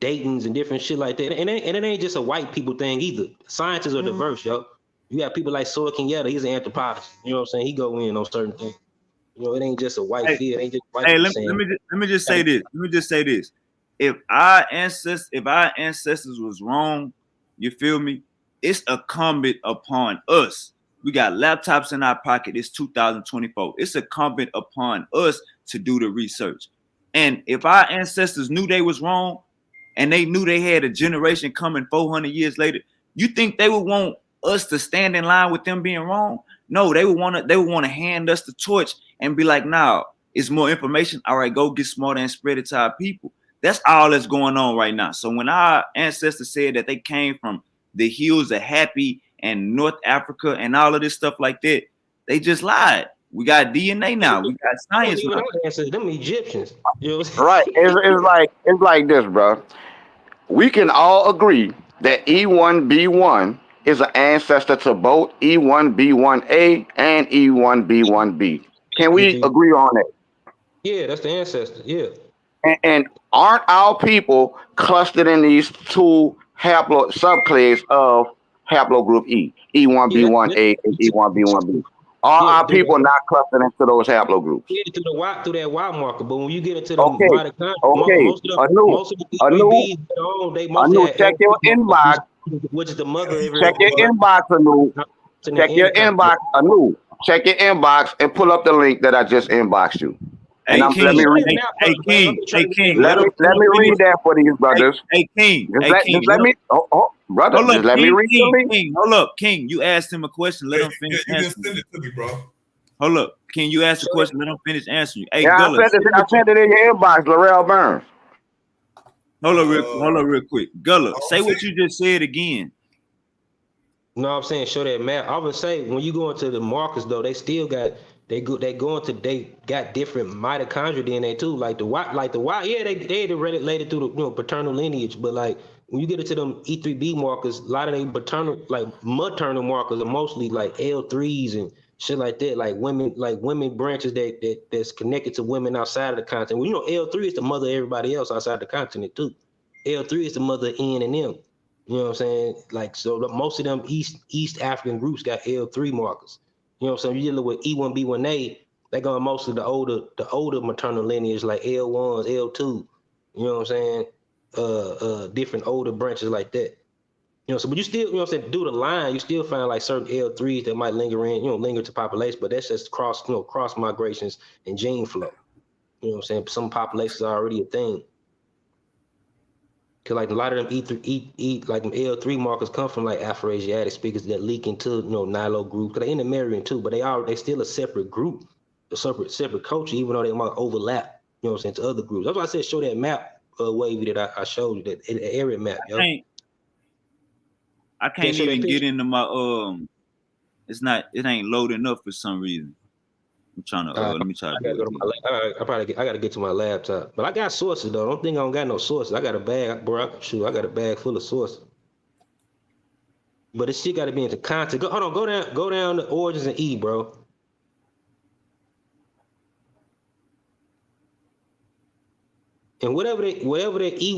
datings and different shit like that. And it ain't just a white people thing either. Scientists are diverse, yo. You got people like Soy Kenyatta, he's an anthropologist. He go in on certain things. It ain't just a white field. It ain't just white let me just say this. Let me just say this. If our ancestors was wrong, you feel me? It's incumbent upon us. We got laptops in our pocket. It's 2024. It's incumbent upon us to do the research. And if our ancestors knew they was wrong, and they knew they had a generation coming 400 years later, you think they would want us to stand in line with them being wrong? No, they would want to hand us the torch and be like, nah, it's more information. All right, go get smarter and spread it to our people. That's all that's going on right now. So when our ancestors said that they came from the hills of Happy and North Africa and all of this stuff like that, they just lied. We got DNA now. We got science now. Them Egyptians. Right. It's like this, bro. We can all agree that E1B1 is an ancestor to both E1B1A and E1B1B. Can we agree on that? Yeah, that's the ancestor. Yeah. And aren't our people clustered in these two subclades of haplogroup E, E1B1A and E1B1B? Are our people not clustered into those haplogroups? Yeah, through that Y marker, but when you get into the mitochondria, check your inbox. Which is the mother. Check your inbox, Anu. Check your inbox, Anu. Check your inbox and pull up the link that I just inboxed you. And let me read. Hey King. Let me read that for these brothers. Hey King. Let me. Brother. Let me read the link. Hold up, King. You asked him a question. Let him finish answering. Send it to me, bro. Hold up, King. You asked a question. Let him finish answering you. Hey, yeah, I sent it in your inbox, Larrell Burns. Hold up, real quick. Gullah, say what you just said again. No, I'm saying show that map. I would say when you go into the markers though, they still got they got different mitochondria DNA too. Like the Y, yeah, they related through the paternal lineage, but like when you get into them E3B markers, a lot of them maternal markers are mostly like L3s and shit like that, like women branches that's connected to women outside of the continent. Well, L3 is the mother of everybody else outside the continent too. L3 is the mother of N and M. You know what I'm saying? Like, so most of them East African groups got L3 markers. You know what I'm saying? You're dealing with E1B1A, they go most of the older maternal lineage like L1s, L2. You know what I'm saying? Different older branches like that. You know, so but you still, you know what I'm saying, do the line, you still find like certain L3s that might linger to population, but that's just cross migrations and gene flow. You know what I'm saying? Some populations are already a thing. Cause like a lot of them like them L3 markers come from like Afro-Asiatic speakers that leak into Nilo groups. Cause they intermarrying too, but they still a separate group, a separate culture, even though they might overlap. You know what I'm saying, to other groups. That's why I said show that map, Wavy, that I showed you, that area map, yo. I can't even get into my it ain't loading up for some reason. I'm trying to let me try to do it. I gotta get to my laptop, but I got sources though. I don't think I don't got no sources. I got a bag, bro. I got a bag full of sources. But this shit got to be into context. Hold on, go down to origins and E, bro. And whatever that E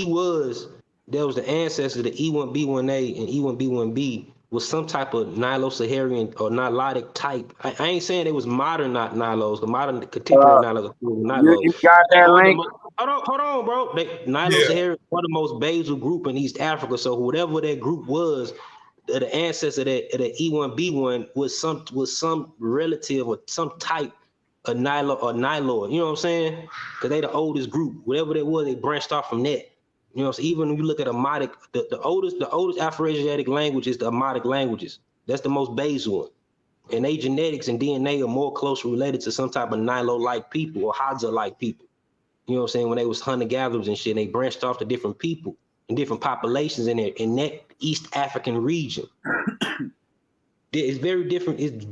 was, that was the ancestor, the E1B1A and E1B1B was some type of Nilo-Saharan or Nilotic type. I ain't saying they was modern Nilos, the modern contemporary Nilos. You got that link? Hold on, bro. Nilo-Saharan are the most basal group in East Africa. So whatever that group was, the ancestor of the E1B1 was some relative or some type of Nilo or Niloid. You know what I'm saying? Because they the oldest group. Whatever they was, they branched off from that. You know, so even when you look at Amadic, the oldest Afro-Asiatic language is the Amadic languages. That's the most basal one. And they genetics and DNA are more closely related to some type of Nilo-like people or Hadza-like people. You know what I'm saying? When they was hunter-gatherers and shit, and they branched off to different people and different populations in that East African region. It's very different. It's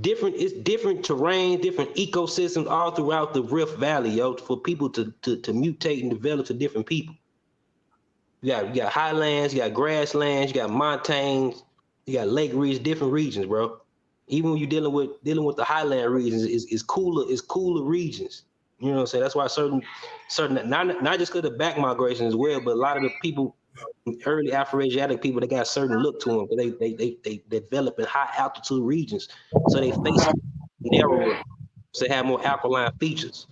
different terrain, different ecosystems all throughout the Rift Valley, yo, for people to mutate and develop to different people. You got highlands, you got grasslands, you got mountains, you got lake regions, different regions, bro. Even when you're dealing with the highland regions, is cooler regions. You know what I'm saying? That's why certain not just because of back migration as well, but a lot of the people, early Afro-Asiatic people, they got a certain look to them, but they develop in high altitude regions, so they face narrower, so they have more alkaline features.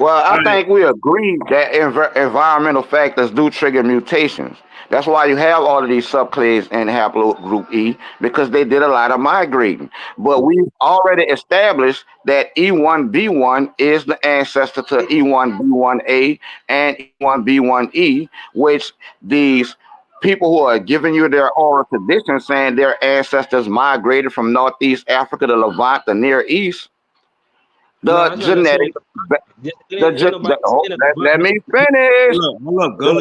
Well, I think we agree that environmental factors do trigger mutations. That's why you have all of these subclades in haplogroup E, because they did a lot of migrating. But we've already established that E1B1 is the ancestor to E1B1A and E1B1E, which these people who are giving you their oral tradition saying their ancestors migrated from Northeast Africa to Levant, the Near East. Let me finish. The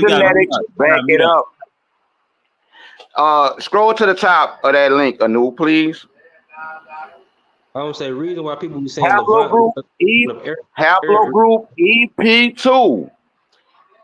genetics back it up. Scroll to the top of that link, Anu, please. I don't say reason why people be saying haplogroup EP2,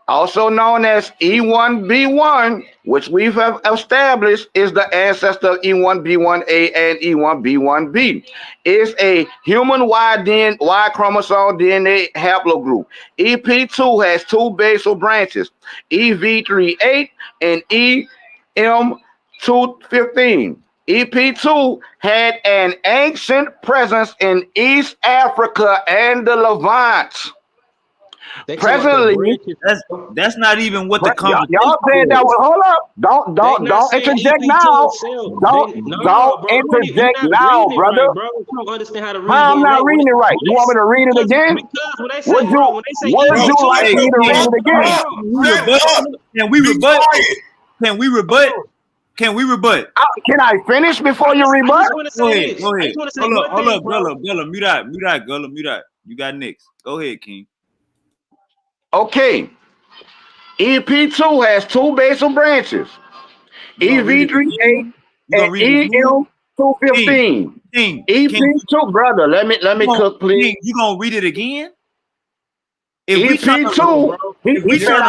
also known as E1B1, which we've established is the ancestor of E1B1A and E1B1B, is a human Y chromosome DNA haplogroup. EP2 has two basal branches, EV38 and EM215. EP2 had an ancient presence in East Africa and the Levant. Presently, that's not even what the conversation. Y'all saying that was, hold up. Don't interject now. Don't interject now, brother. Bro, you don't understand how to read. I'm not reading it right. You want me to read it again? Would you like me to read it again? Can we rebut? Can we rebut? Can I finish before you rebut? Go ahead. Hold up, Gullah. Mute out, Gullah. Mute out. You got next. Go ahead, King. Okay. EP2 has two basal branches, EV38 and EM215. EP2, brother, let me cook, please. You gonna read it again? EP2, he said,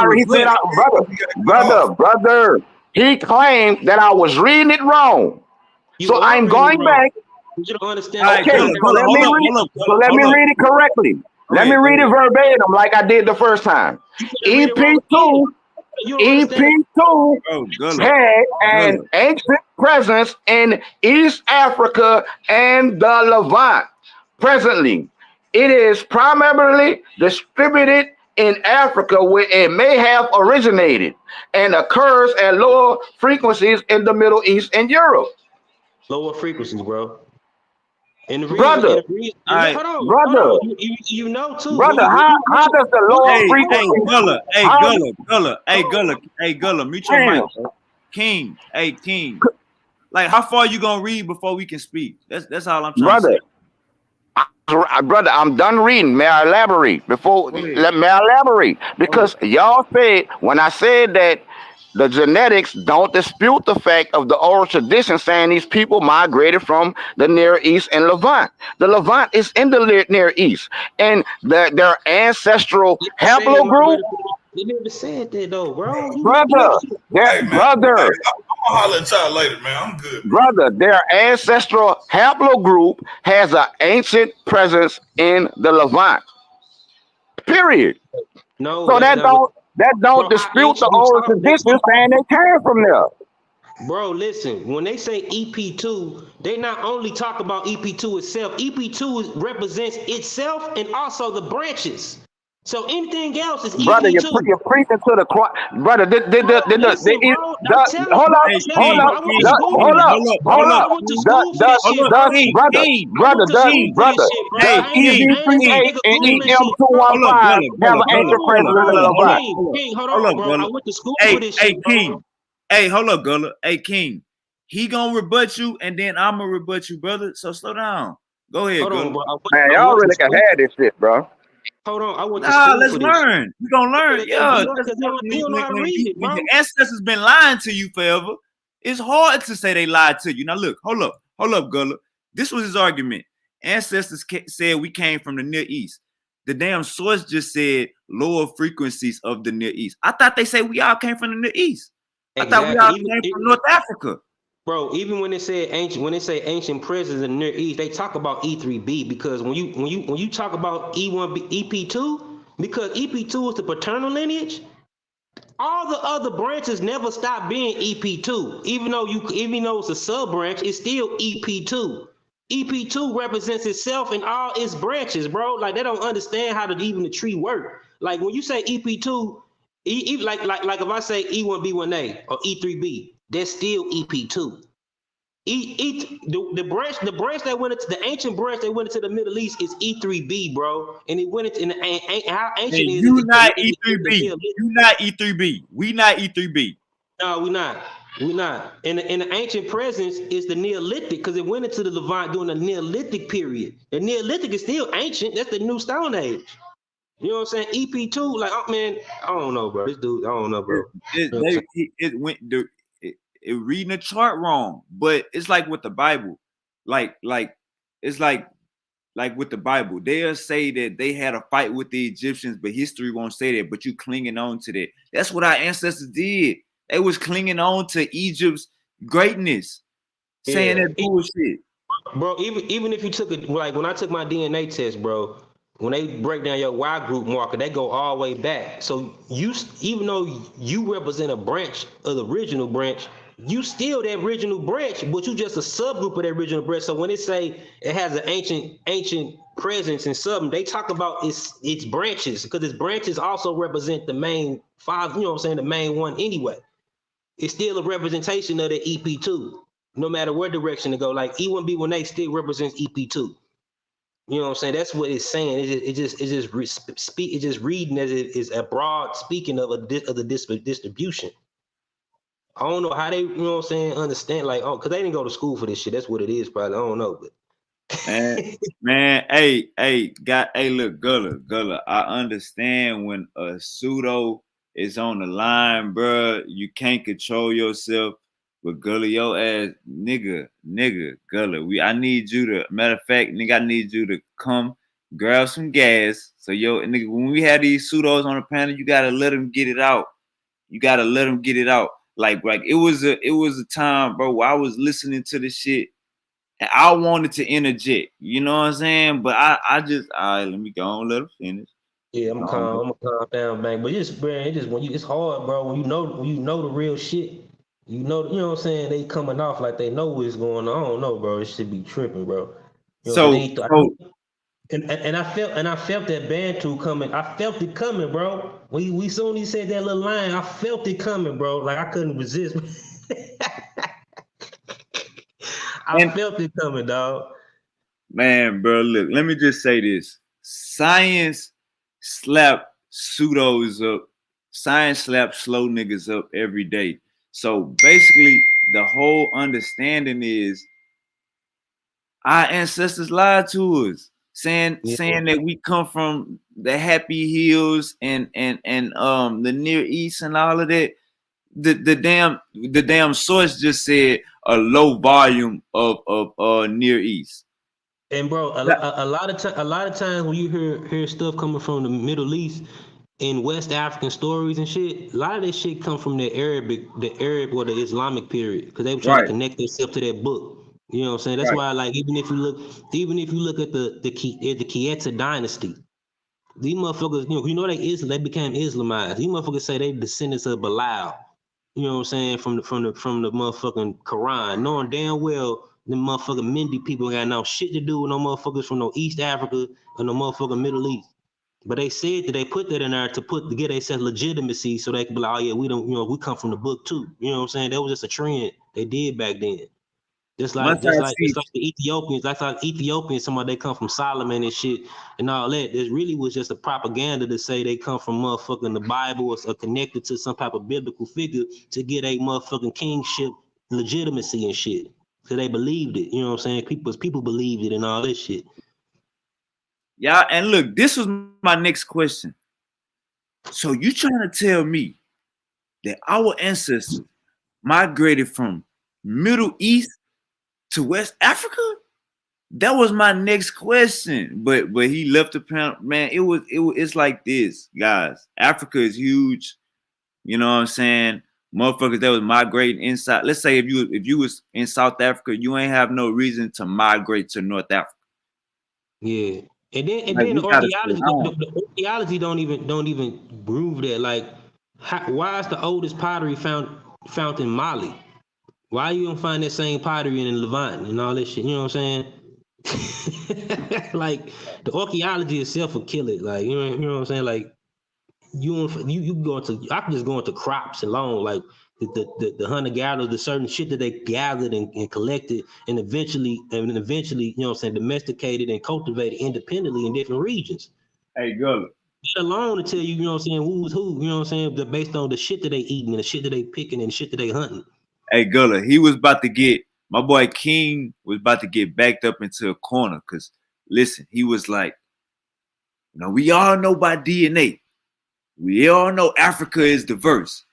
brother, he claimed that I was reading it wrong. So I'm going back. You don't understand. Okay, let me read it correctly. Let me read it verbatim like I did the first time. EP2 You don't understand. EP2 Bro, Gullah. had an Gullah. ancient presence in East Africa and the Levant. Presently, it is primarily distributed in Africa where it may have originated and occurs at lower frequencies in the Middle East and Europe. Lower frequencies, bro. And the reason, Brother, Alright, hold on, brother, you know too. brother, how does the lower hey, frequency? Gullah, hey, how- Gullah, hey, Gullah, mute your Damn. mic, bro. King, hey, King. Like, how far you gonna read before we can speak? That's all I'm trying to say. Brother, I'm done reading. May I elaborate? May I elaborate? Because y'all said, when I said that the genetics don't dispute the fact of the oral tradition saying these people migrated from the Near East and Levant. The Levant is in the Near East. And their ancestral haplogroup. They never said that though, bro. Brother, brother. I'm gonna holler at y'all later, man. I'm good. Brother, their ancestral haplogroup has an ancient presence in the Levant. Period. No, So that don't dispute the oral tradition saying they came from there. Bro, listen, when they say EP2, they not only talk about EP2 itself, EP2 represents itself and also the branches. So anything else is EP2. Brother, you're preaching to the choir. Brother, Hey, hold up, Gullah. Hey, King. He gonna rebut you, and then I'm gonna rebut you, brother. So slow down. Go ahead, Gullah. Man, y'all really can have this shit, bro. Hold on, I went to school let's for learn. We gonna learn. Yeah, when your ancestors been lying to you forever, it's hard to say they lied to you. Now look, hold up, Gullah. This was his argument. Ancestors said we came from the Near East. The damn source just said lower frequencies of the Near East. I thought they said we all came from the Near East. I thought we all came from North Africa. Bro, even when they say ancient presence in the Near East, they talk about E3B because when you talk about E1B, EP2, because EP2 is the paternal lineage, all the other branches never stop being EP2. Even though it's a sub branch, it's still EP2. EP2 represents itself in all its branches, bro. Like they don't understand how even the tree work. Like when you say EP2, like if I say E1B1A or E3B, that's still EP2. The branch that went into the ancient branch that went into the Middle East is E3B, bro. And it went into how ancient is you not E3B. You not E3B. We not E3B. No, we not. We're not. And the ancient presence is the Neolithic because it went into the Levant during the Neolithic period. The Neolithic is still ancient. That's the new Stone Age. You know what I'm saying? EP2, like, oh man, I don't know, bro. This dude, I don't know, bro. It reading the chart wrong, but it's like with the Bible, like it's like with the Bible, they'll say that they had a fight with the Egyptians, but history won't say that. But you clinging on to that. That's what our ancestors did. They was clinging on to Egypt's greatness, saying that bullshit. Bro, even if you took it, like when I took my DNA test, bro, when they break down your Y group marker, they go all the way back. So even though you represent a branch of the original branch, you still that original branch, but you just a subgroup of that original branch. So when it say it has an ancient presence in something, they talk about its branches because its branches also represent the main five. You know what I'm saying? The main one anyway. It's still a representation of the EP2, no matter what direction it go. Like E1B1A still represents EP2. You know what I'm saying? That's what it's saying. It's just reading as it is a broad speaking of the distribution. I don't know how they, you know what I'm saying, understand, like, oh, because they didn't go to school for this shit. That's what it is, probably. I don't know, but man, look, Gullah, I understand when a pseudo is on the line, bro. You can't control yourself, but Gullah, your ass, nigga, Gullah. I need you to, matter of fact, nigga, I need you to come grab some gas. So nigga, when we have these pseudos on the panel, you gotta let them get it out. Like it was a time, bro, where I was listening to the shit and I wanted to interject, you know what I'm saying? But I just, all right, let me go on, let him finish. Yeah, I'm calm. I'm gonna calm down, man. But it's, man, it just it's hard, bro. When you know the real shit, you know what I'm saying. They coming off like they know what's going on. I don't know, bro. It should be tripping, bro. You know, but So, they so and I felt that Bantu coming. I felt it coming, bro. We soon he said that little line. I felt it coming, bro. Like I couldn't resist. I and felt it coming, dog. man, bro, look, let me just say this. Science slap pseudos up. Science slap slow niggas up every day. So basically, the whole understanding is our ancestors lied to us, saying Yeah. that we come from the happy hills and the Near East and all of that. The damn source just said a low volume of Near East. And bro, a lot of a lot of times when you hear stuff coming from the Middle East in West African stories and shit, a lot of that shit come from the Arab or the Islamic period, because they were trying to Right, connect themselves to that book. You know what I'm saying? That's right. why, like, even if you look at the Kieta dynasty, these motherfuckers, they became Islamized. These motherfuckers say they descendants of Bilal. You know what I'm saying? From the motherfucking Quran, knowing damn well the motherfucking Mindy people ain't got no shit to do with no motherfuckers from no East Africa or no motherfucking Middle East. But they said that they put that in there to get themselves legitimacy, so they could be like, oh yeah, we don't, we come from the book too. You know what I'm saying? That was just a trend they did back then. Just Once like I just like see, just like the Ethiopians, somebody they come from Solomon and shit and all that. This really was just a propaganda to say they come from motherfucking the Bible or connected to some type of biblical figure to get a motherfucking kingship legitimacy and shit. So they believed it. You know what I'm saying? People believed it and all this shit. y'all, and look, this was my next question. So you trying to tell me that our ancestors migrated from Middle East to West Africa? That was my next question. But he left the panel. Man, it's like this, guys. Africa is huge. You know what I'm saying? Motherfuckers that was migrating inside. Let's say if you was in South Africa, you ain't have no reason to migrate to North Africa. Yeah. And then Like, the we gotta stay archaeology, home. the archaeology don't even prove that. Like, why is the oldest pottery found in Mali? Why you don't find that same pottery in Levant and all that shit? You know what I'm saying? Like the archaeology itself will kill it. Like you know what I'm saying? Like you go into, I can just go into crops alone, like the hunter gatherers, the certain shit that they gathered and collected and eventually you know what I'm saying, domesticated and cultivated independently in different regions. Hey, Gullah. Let alone to tell you, you know what I'm saying, who's who, you know what I'm saying, based on the shit that they eating and the shit that they picking and the shit that they hunting. Hey, Gullah, he was about to get, my boy King was about to get backed up into a corner. Cause listen, he was like, we all know by DNA. We all know Africa is diverse.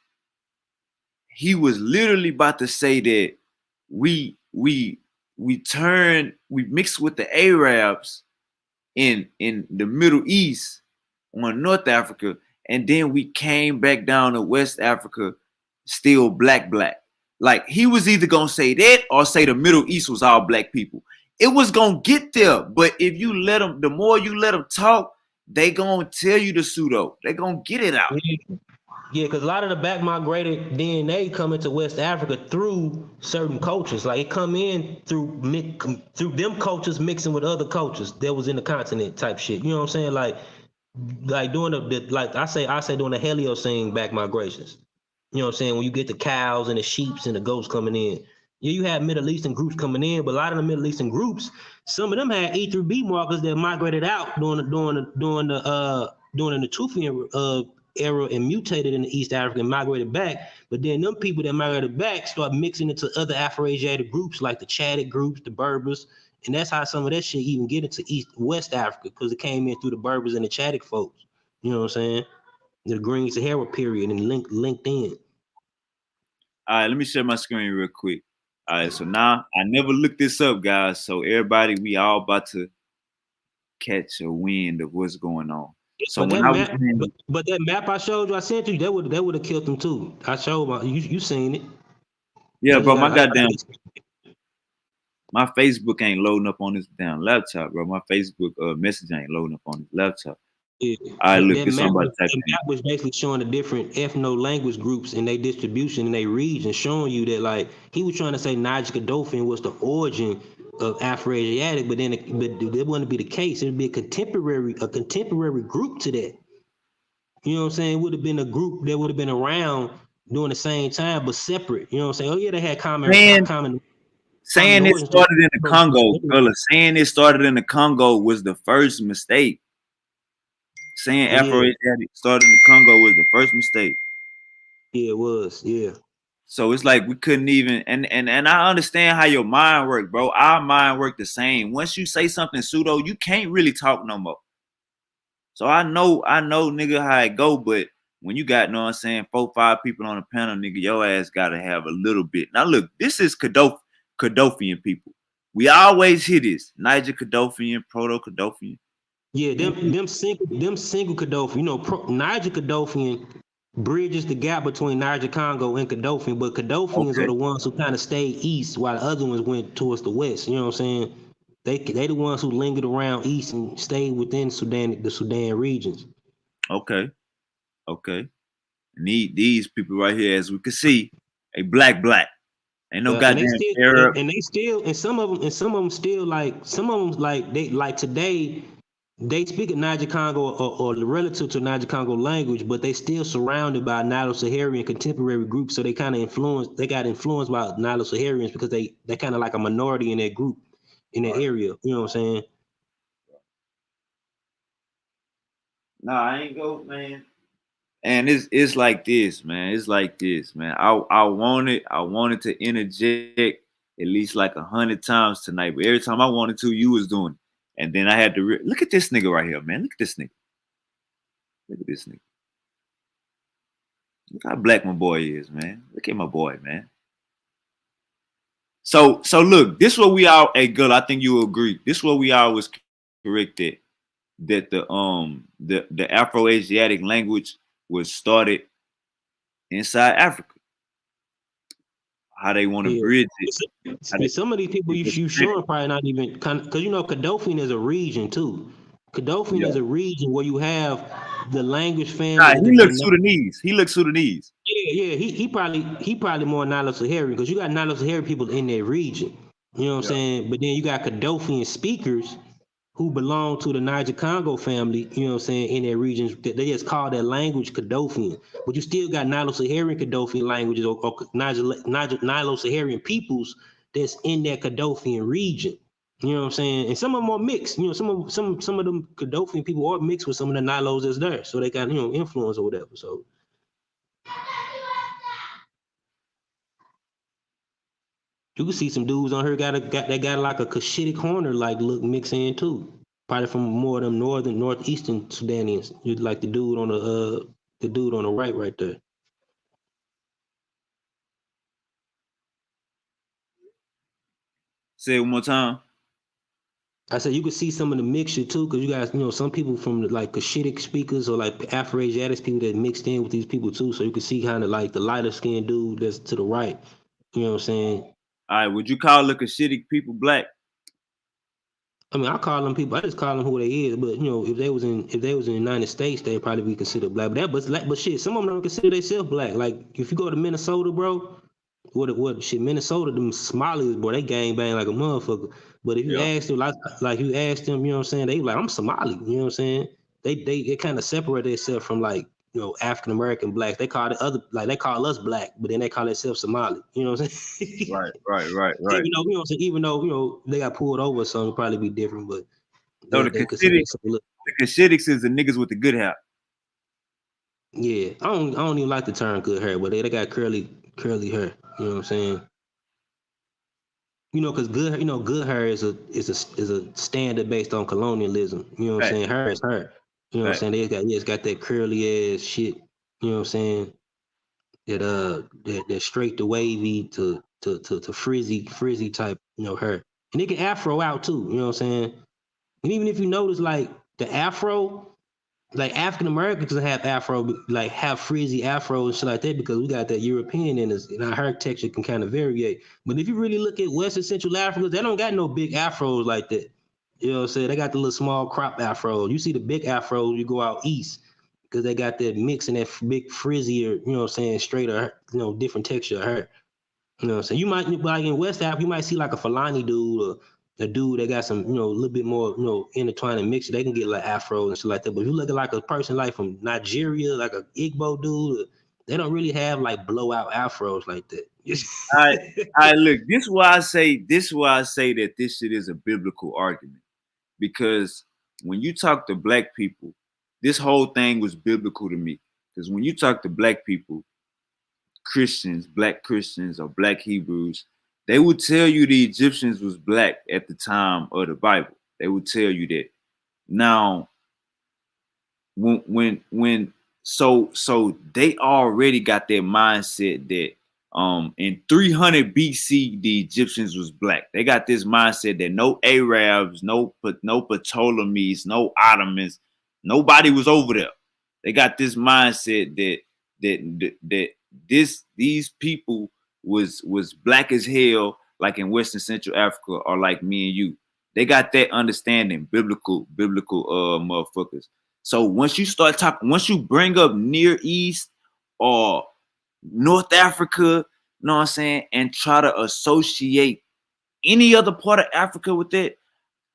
He was literally about to say that we mixed with the Arabs in the Middle East on North Africa, and then we came back down to West Africa, still black. Like he was either gonna say that or say the Middle East was all black people. It was gonna get there, but if you let them, the more you let them talk, they gonna tell you the pseudo. They gonna get it out. Yeah, because a lot of the back migrated DNA come into West Africa through certain cultures. Like it come in through them cultures mixing with other cultures that was in the continent type shit. You know what I'm saying? Like doing like I say doing the Heliocene back migrations. You know what I'm saying? When you get the cows and the sheeps and the goats coming in. Yeah, you had Middle Eastern groups coming in, but a lot of the Middle Eastern groups, some of them had E through B markers that migrated out during the Natufian era and mutated in the East Africa and migrated back. But then them people that migrated back start mixing into other Afro-Asiatic groups like the Chadic groups, the Berbers, and that's how some of that shit even get into West Africa, because it came in through the Berbers and the Chadic folks. You know what I'm saying? The Green Sahara period and linked in. All right, let me share my screen real quick. All right, so now I never looked this up, guys. So everybody, we all about to catch a wind of what's going on. So but when that I map, was but that map I showed you, I sent you, that would have killed them too. I showed you seen it. yeah, bro, my Facebook ain't loading up on this damn laptop, bro. My Facebook message ain't loading up on this laptop. Yeah. All right, look, That this one map, about to type that in. map was basically showing the different ethno-language groups and their distribution in their region, showing you that like he was trying to say Niger Godolphin was the origin of Afro-Asiatic, but then but that wouldn't be the case. It'd be a contemporary group to that. You know what I'm saying? It would have been a group that would have been around during the same time, but separate. You know what I'm saying? Oh yeah, they had common Saying it origins. started in the Congo, Gullah, saying it started in the Congo was the first mistake. Saying But yeah, Afro-Asiatic started in the Congo was the first mistake. yeah, it was. Yeah. So it's like we couldn't even and I understand how your mind works, bro. Our mind work the same. Once you say something pseudo, you can't really talk no more. So I know, nigga, how it go, but when you got, know what I'm saying, 4-5 people on the panel, nigga, your ass gotta have a little bit. Now look, this is Kadophian people. We always hear this. Niger Kadophian, Proto-Kadophian. Yeah, them single Godolphin, you know, Niger Godolphin bridges the gap between Niger Congo and Godolphin, but Godolphins are Okay. the ones who kind of stayed east while the other ones went towards the west. You know what I'm saying? They the ones who lingered around east and stayed within the Sudan regions. Okay. And these people right here, as we can see, a black. Ain't no And they goddamn still Arab. and they still and some of them still like some of them like they like today they speak a Niger Congo or relative to Niger Congo language, but they still surrounded by Nilo-Saharan contemporary groups. So they kind of got influenced by Nilo-Saharians because they kind of like a minority in that group, in that area. You know what I'm saying? Nah, I ain't go, man. And it's like this, man. It's like this, man. I wanted to interject at least like 100 times tonight, but every time I wanted to, you was doing it. And then I had to look at this nigga right here, man. Look at this nigga. Look at this nigga. Look how black my boy is, man. Look at my boy, man. So look, this what we all, hey girl, I think you will agree. This what we always corrected that the Afro-Asiatic language was started inside Africa. How they want to bridge it. Some of these people you sure probably not even because you know Godolphin is a region too. Godolphin is a region where you have the language family. He looks Sudanese. Yeah. He probably more Nilo-Saharan because you got Nilo-Saharan people in that region. You know what I'm saying? But then you got Godolphin speakers who belong to the Niger Congo family, you know what I'm saying, in their regions. They just call that language Godolphin. But you still got Nilo-Saharan Godolphin languages or Nilo-Saharan peoples that's in that Godolphin region. You know what I'm saying? And some of them are mixed. You know, some of them Godolphin people are mixed with some of the Nilos that's there. So they got, you know, influence or whatever. So you can see some dudes on here got like a Cushitic Horner like look mixed in too. Probably from more of them northeastern Sudanians. You like the dude on the right there. Say it one more time. I said you could see some of the mixture too, because you guys, you know, some people from like Cushitic speakers or like Afro-Asiatic people that mixed in with these people too. So you can see kind of like the lighter skinned dude that's to the right. You know what I'm saying? All right, would you call the Cushitic people black? I mean, I just call them who they is. But you know, if they was in the United States, they'd probably be considered black. But shit, some of them don't consider themselves black. Like if you go to Minnesota, bro, what shit, Minnesota, them Somalis, boy, they gang bang like a motherfucker. But if you ask them, like you ask them, you know what I'm saying, they like, I'm Somali. You know what I'm saying? They kind of separate themselves from like, you know, African American blacks. They call they call us black, but then they call themselves Somali. You know what I'm saying? Right. Even though, you know what I'm saying, even though, you know, they got pulled over, so it'll probably be different, but So the Cushitics is the niggas with the good hair. Yeah, I don't even like the term good hair, but they got curly hair. You know what I'm saying? You know, because good hair is a standard based on colonialism. You know what I'm saying? Hair is hair. You know what I'm saying? It's got that curly ass shit. You know what I'm saying? That straight to wavy to frizzy type, you know, hair. And it can afro out too. You know what I'm saying? And even if you notice, like the afro, like African Americans have afro, like have frizzy afro and shit like that because we got that European in us, and our hair texture can kind of vary. But if you really look at West and Central Africa, they don't got no big afros like that. You know what I'm saying? They got the little small crop afro. You see the big afro, you go out east because they got that mix and that big frizzier, you know what I'm saying, straighter, different texture of hair. You know what I'm saying? You might, like in West Africa, you might see like a Fulani dude or a dude that got some, a little bit more, intertwined and mixed. They can get like afro and shit like that. But if you look at like a person like from Nigeria, like a Igbo dude, they don't really have like blowout afros like that. I look. This is why I say that this shit is a biblical argument, because when you talk to black people, this whole thing was biblical to me. Because when you talk to black people, Christians, black Christians or black Hebrews, they would tell you the Egyptians was black at the time of the Bible. They would tell you that. Now, so they already got their mindset that in 300 BC the Egyptians was black. They got this mindset that no Arabs, no Ptolemies, no Ottomans, nobody was over there. They got this mindset that these people was black as hell, like in Western Central Africa, or like me and you. They got that understanding, biblical motherfuckers. So once you start talking, once you bring up Near East or North Africa, you know what I'm saying, and try to associate any other part of Africa with it,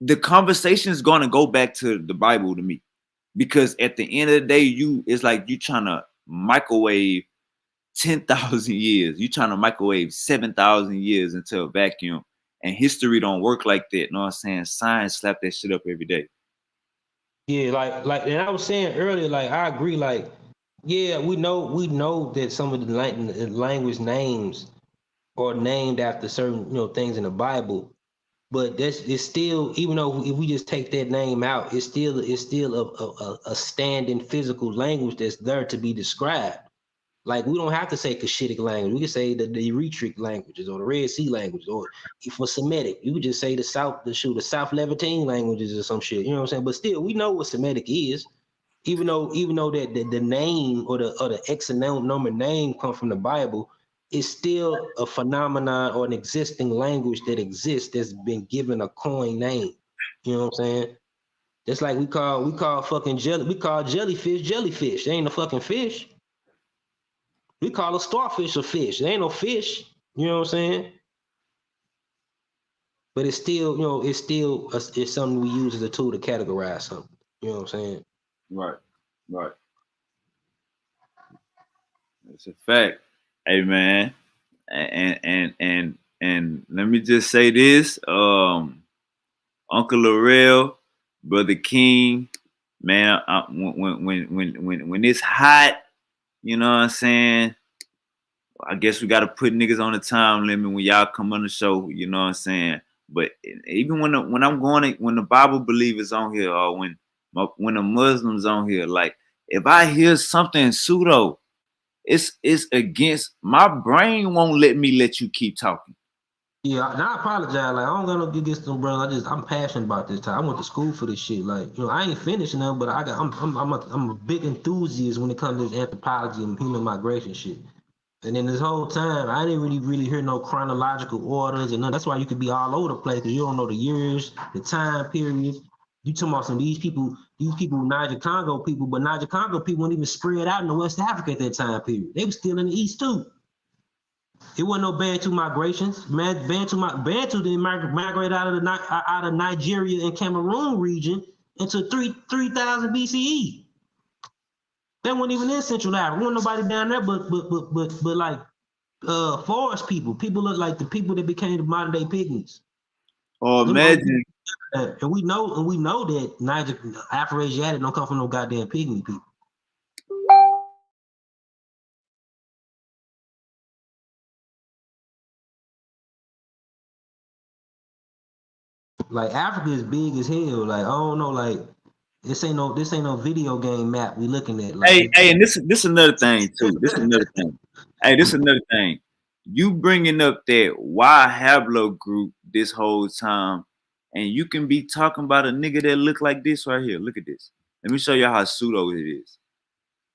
the conversation is going to go back to the Bible to me. Because at the end of the day, it's like you trying to microwave 10,000 years. You trying to microwave 7,000 years into a vacuum. And history don't work like that. You know what I'm saying? Science slap that shit up every day. Yeah, like, and I was saying earlier, like, I agree, like, yeah, we know that some of the language names are named after certain, things in the Bible, but it's still, even though if we just take that name out, it's still a standing physical language that's there to be described. Like, we don't have to say Cushitic language. We can say the Eritreic languages or the Red Sea language, or for Semitic, you could just say the South Levantine languages or some shit. You know what I'm saying? But still, we know what Semitic is, even though that the name or the X and number name come from the Bible. It's still a phenomenon or an existing language that exists that's been given a coin name. You know what I'm saying? Just like we call fucking jellyfish. They ain't a fucking fish. We call a starfish a fish. There ain't no fish. You know what I'm saying? But it's still, it's something we use as a tool to categorize something. You know what I'm saying? Right. It's a fact. Hey man. And let me just say this. Uncle Laurel, Brother King, man, when it's hot, you know what I'm saying? I guess we gotta put niggas on the time limit when y'all come on the show, you know what I'm saying? But even when the Bible believers on here, or when the Muslims on here, like, if I hear something pseudo, it's against my brain, won't let me let you keep talking. Yeah, and I apologize. Like, I don't got no get against them, bro. I'm passionate about this time. I went to school for this shit. Like, I ain't finished nothing, but I'm a big enthusiast when it comes to this anthropology and human migration shit. And then this whole time, I didn't really hear no chronological orders and none. That's why you could be all over the place, because you don't know the years, the time periods. You talking about some these people, Niger Congo people, but Niger Congo people weren't even spread out in the West Africa at that time period. They were still in the East too. It wasn't no Bantu migrations. Bantu didn't migrate out of Nigeria and Cameroon region until 3000 BCE. They weren't even in Central Africa. There wasn't nobody down there but like forest people. People look like the people that became the modern day pygmies. Oh, imagine. And we know that Niger Afro-Asiatic don't come from no goddamn pygmy people. Like, Africa is big as hell. Like, I don't know, like, this ain't no video game map we looking at. Like, hey, and this another thing too. This another thing. You bringing up that Y Hablo group this whole time, and you can be talking about a nigga that look like this right here. Look at this. Let me show you how pseudo it is.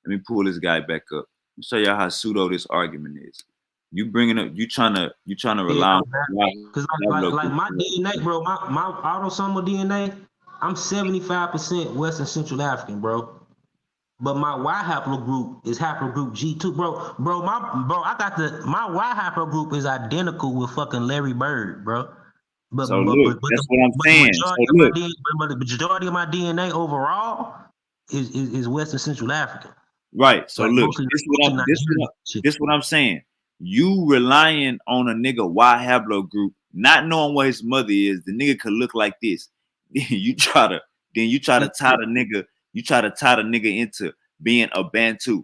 Let me pull this guy back up. Let me show you how pseudo this argument is. You bringing up, you trying to Yeah, rely on because like my DNA, bro, my autosomal DNA, I'm 75% Western Central African, bro. But my Y haplogroup is haplogroup G2, bro. I got my Y haplogroup is identical with fucking Larry Bird, bro. But So look, that's what I'm the saying. So look, the majority of my DNA overall is Western Central African. right. So Like look, mostly this Nigerian shit. what I'm saying. You relying on a nigga Y haplogroup, not knowing what his mother is. The nigga could look like this. you try to tie the nigga. You try to tie the nigga into being a Bantu.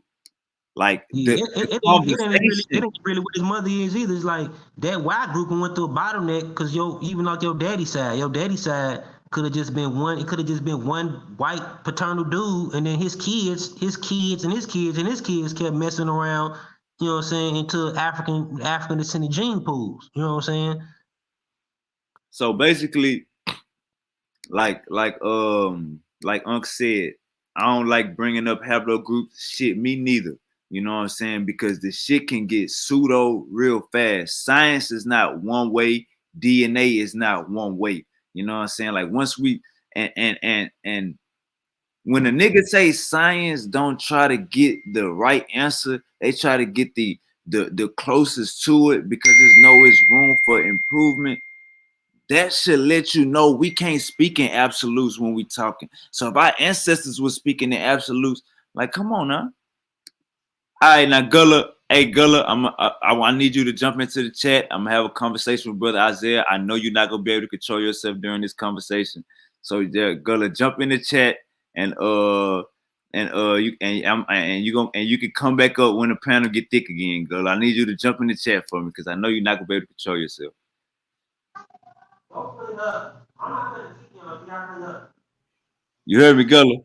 Like Yeah, the it conversation. ain't really what his mother is either. It's like that Y group went through a bottleneck because even like your daddy side could have just been one. It could have just been one white paternal dude, and then his kids, and his kids kept messing around. You know what I'm saying? Into African descendant gene pools. You know what I'm saying? So basically, like Unc said, I don't like bringing up haplogroups. Shit, me neither. You know what I'm saying? Because the shit can get pseudo real fast. Science is not one way. DNA is not one way. You know what I'm saying? Like once we and when a nigga say science don't try to get the right answer, they try to get the closest to it because there's always room for improvement. That should let you know we can't speak in absolutes when we talking. So if our ancestors were speaking in absolutes, like, come on now. All right, now Gullah, hey Gullah, I need you to jump into the chat. I'm gonna have a conversation with Brother Isaiah. I know you're not gonna be able to control yourself during this conversation. So yeah, Gullah, jump in the chat and you can come back up when the panel get thick again, Gullah. I need you to jump in the chat for me because I know you're not gonna be able to control yourself. You heard me, Gullah?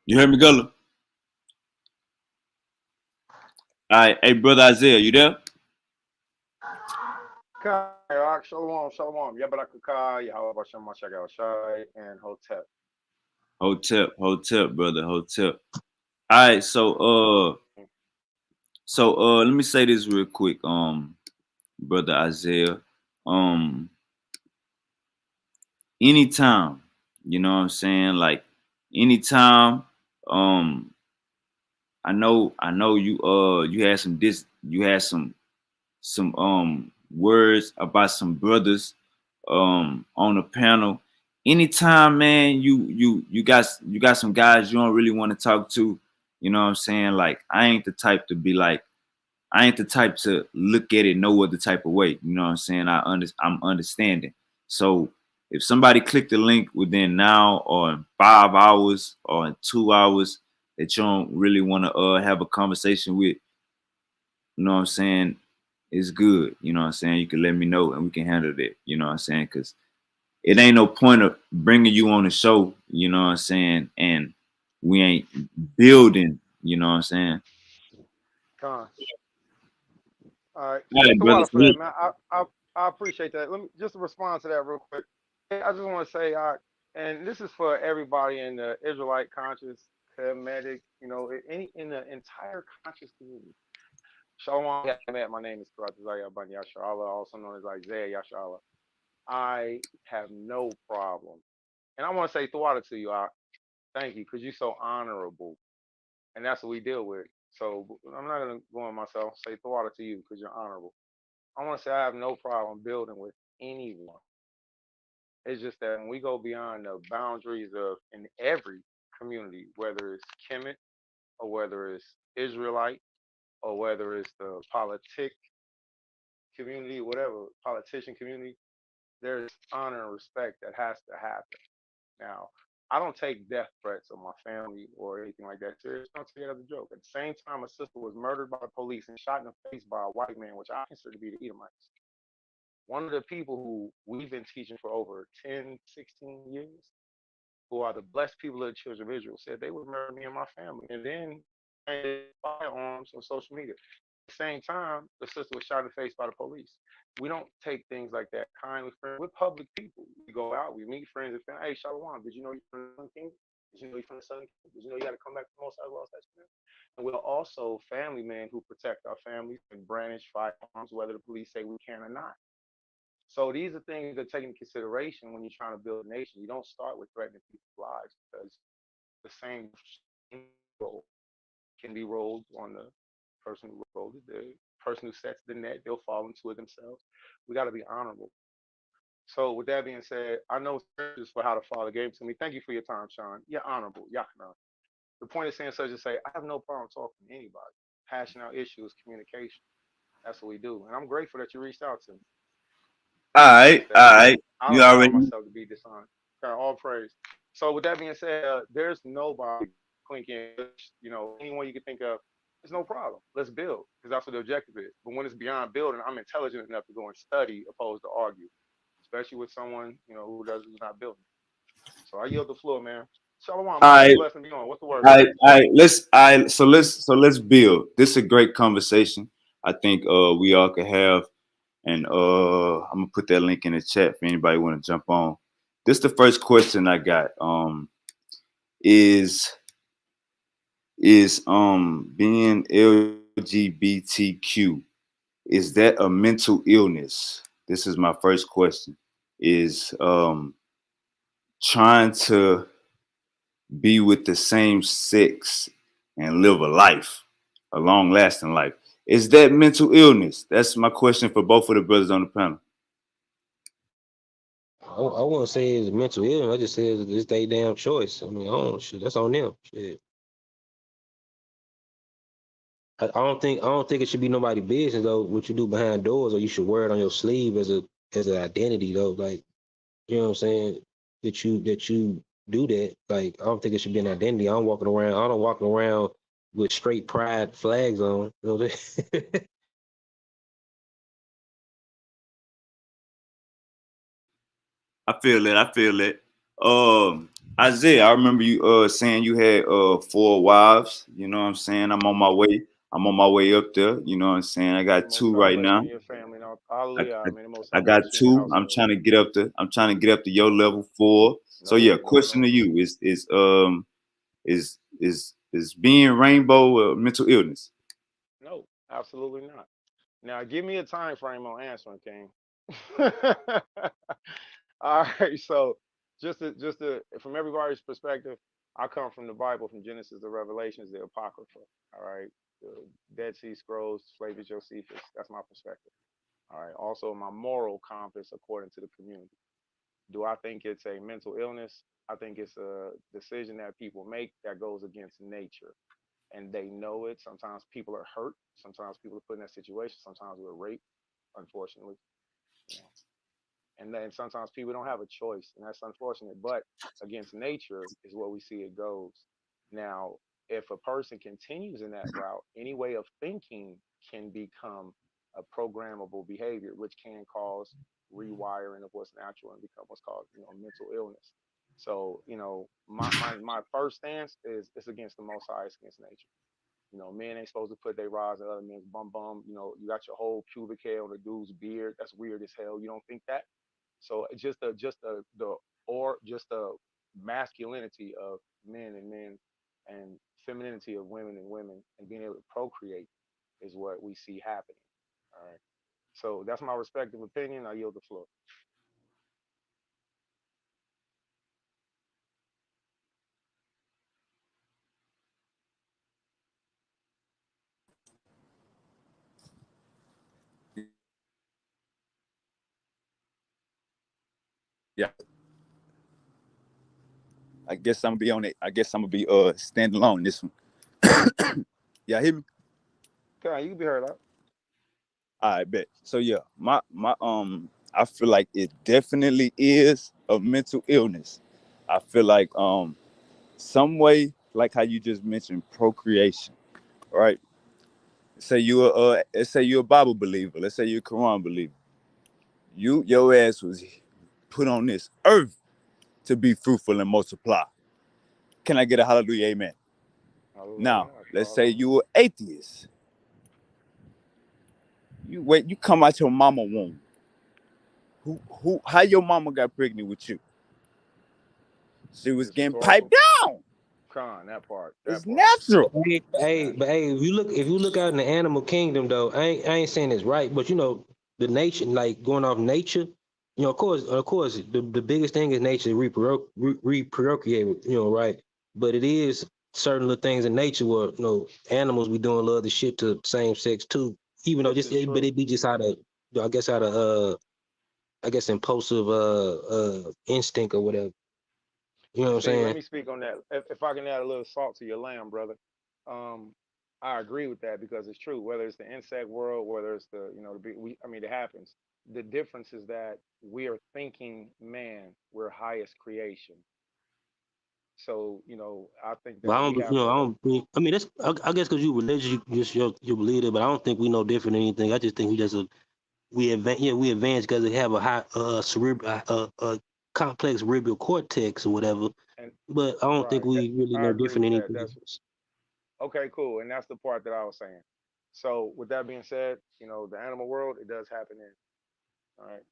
You heard me, Gullah? All right, hey, Brother Isaiah, you there? Shalom, shalom. Yabarakaka, Yahweh Shem Mashiach Shai, and Hotep. Hotep, brother, Hotep. All right, so let me say this real quick, Brother Isaiah. Anytime, you know what I'm saying? Like anytime, I know you had some words about some brothers on the panel. Anytime, man, you got some guys you don't really want to talk to, you know what I'm saying? Like I ain't the type to be like, I ain't the type to look at it no other type of way. You know what I'm saying? I'm understanding. So if somebody click the link within now or in 5 hours or in 2 hours that you don't really want to have a conversation with, you know what I'm saying? It's good. You know what I'm saying? You can let me know and we can handle that. You know what I'm saying? Because it ain't no point of bringing you on the show, you know what I'm saying? And we ain't building, you know what I'm saying? Con. All right. All right, The water brothers. for that, man. I appreciate that. Let me just respond to that real quick. I just want to say, and this is for everybody in the Israelite conscious, Kemetic, in the entire conscious community. Shalom, my name is Karatazaya Bani Yasharallah, also known as Isaiah Yasharallah. I have no problem. And I want to say Thwada to you. Thank you, because you're so honorable. And that's what we deal with. So I'm not going to go on myself, say Thwada to you because you're honorable. I want to say I have no problem building with anyone. It's just that when we go beyond the boundaries of in every community, whether it's Kemet or whether it's Israelite or whether it's the politic community, whatever politician community, there's honor and respect that has to happen. Now, I don't take death threats of my family or anything like that serious. I don't take it as a joke. At the same time, a sister was murdered by the police and shot in the face by a white man, which I consider to be the Edomites. One of the people who we've been teaching for over 10, 16 years, who are the blessed people of the children of Israel, said they would murder me and my family. And then firearms on social media. the same time, the sister was shot in the face by the police. We don't take things like that kindly. We're public people. We go out, we meet friends and family. Hey, Shalom, did you know you're from the Sun King? Did you know you're from the Sun King? Did you know you got to come back to the Most High Law? And we're also family men who protect our families and brandish firearms, whether the police say we can or not. So these are things that take into consideration when you're trying to build a nation. You don't start with threatening people's lives because the same role can be rolled on the person who rolled it, the person who sets the net, they'll fall into it themselves. We got to be honorable. So with that being said, I know scriptures for how the Father gave to me. Thank you for your time, Sean. You're honorable. Yakna. The point is saying such to say, I have no problem talking to anybody. Hashing out issues, communication. That's what we do. And I'm grateful that you reached out to me. All right, all right. I You don't allow already. myself to be dishonest. Okay, all praise. So with that being said, there's nobody clinking, anyone you can think of. There's no problem. Let's build because that's what the objective is. But when it's beyond building, I'm intelligent enough to go and study opposed to argue, especially with someone who's not building. So I yield the floor, man. Shalom. All Peace right, and blessing be on. What's the word, all brother? right, all right. So let's build. This is a great conversation. I think we all could have, and I'm gonna put that link in the chat for anybody want to jump on. This is the first question I got. Is being LGBTQ, is that a mental illness? This is my first question. Is trying to be with the same sex and live a long lasting life. Is that mental illness? That's my question for both of the brothers on the panel. I wouldn't say it's mental illness. I just say it's their damn choice. I mean, I don't shit. That's on them. Shit. I don't think it should be nobody's business though. What you do behind doors, or you should wear it on your sleeve as an identity though. Like, you know what I'm saying? That you do that. Like, I don't think it should be an identity. I don't walk around with straight pride flags on. You know what I'm saying? I feel it. I feel it. Isaiah, I remember you saying you had 4 wives. You know what I'm saying? I'm on my way. I'm on my way up there. You know what I'm saying? I got Most 2 High right bless you now. and your family. And I, hallelujah. I, May the Most I High got bless you and your 2. I'm household. trying to get up to. I'm trying to get up to your level 4. So yeah, question to you is being rainbow mental illness? No, absolutely not. Now give me a time frame on answering, King. All right, so just to from everybody's perspective, I come from the Bible, from Genesis to Revelations, the Apocrypha. All right, the Dead Sea Scrolls, Flavius Josephus. That's my perspective. All right. Also, my moral compass according to the community. Do I think it's a mental illness? I think it's a decision that people make that goes against nature, and they know it. Sometimes people are hurt. Sometimes people are put in that situation. Sometimes we're raped, unfortunately. You know, and then sometimes people don't have a choice, and that's unfortunate. But against nature is what we see it goes. Now, if a person continues in that route, any way of thinking can become a programmable behavior, which can cause rewiring of what's natural and become what's called, mental illness. So, my first stance is it's against the Most High, it's against nature. Men ain't supposed to put their rods in other men's bum bum. You got your whole pubic hair on a dude's beard. That's weird as hell. You don't think that? So just the masculinity of men and femininity of women and women and being able to procreate is what we see happening. All right. So that's my respective opinion. I yield the floor. Yeah, I guess I'm gonna be on it. I guess I'm gonna be standing alone this one. Y'all hear me? Okay, you can be heard out. I bet. So yeah, my I feel like it definitely is a mental illness. I feel like some way, like how you just mentioned, procreation, right? Say let's say you're a Bible believer, let's say you're a Quran believer. Your ass was put on this earth to be fruitful and multiply. Can I get a hallelujah, amen? Now, Hallelujah. let's say you were atheist. You come out your mama womb. How your mama got pregnant with you? She was getting piped Historical. down. That part. It's That part. natural. It's But natural. hey, if you look out in the animal kingdom though, I ain't saying it's right, but you know, the nation, like going off nature, you know, of course, the biggest thing is nature reprocreate, you know, right? But it is certain little things in nature where you know animals be doing a little other shit to same sex too, even though This just is but true. it be just out of I guess out of I guess impulsive instinct or whatever. You know what I'm See, let saying? me speak on that. If I can add a little salt to your lamb, brother. Um, I agree with that because it's true. Whether it's the insect world, whether it's the you know the big, I mean, it happens. The difference is that we are thinking man, we're highest creation. So I think But I that we don't, you have know, I to. don't. I mean, that's I guess because you religious, you just you believe it. But I don't think we know different than anything. I just think we just we advance because they have a high complex cerebral cortex or whatever. And But I don't think right, we really I know agree different with than that. anything That's else. okay, cool. And that's the part that I was saying. So with that being said, the animal world, it does happen in. All right.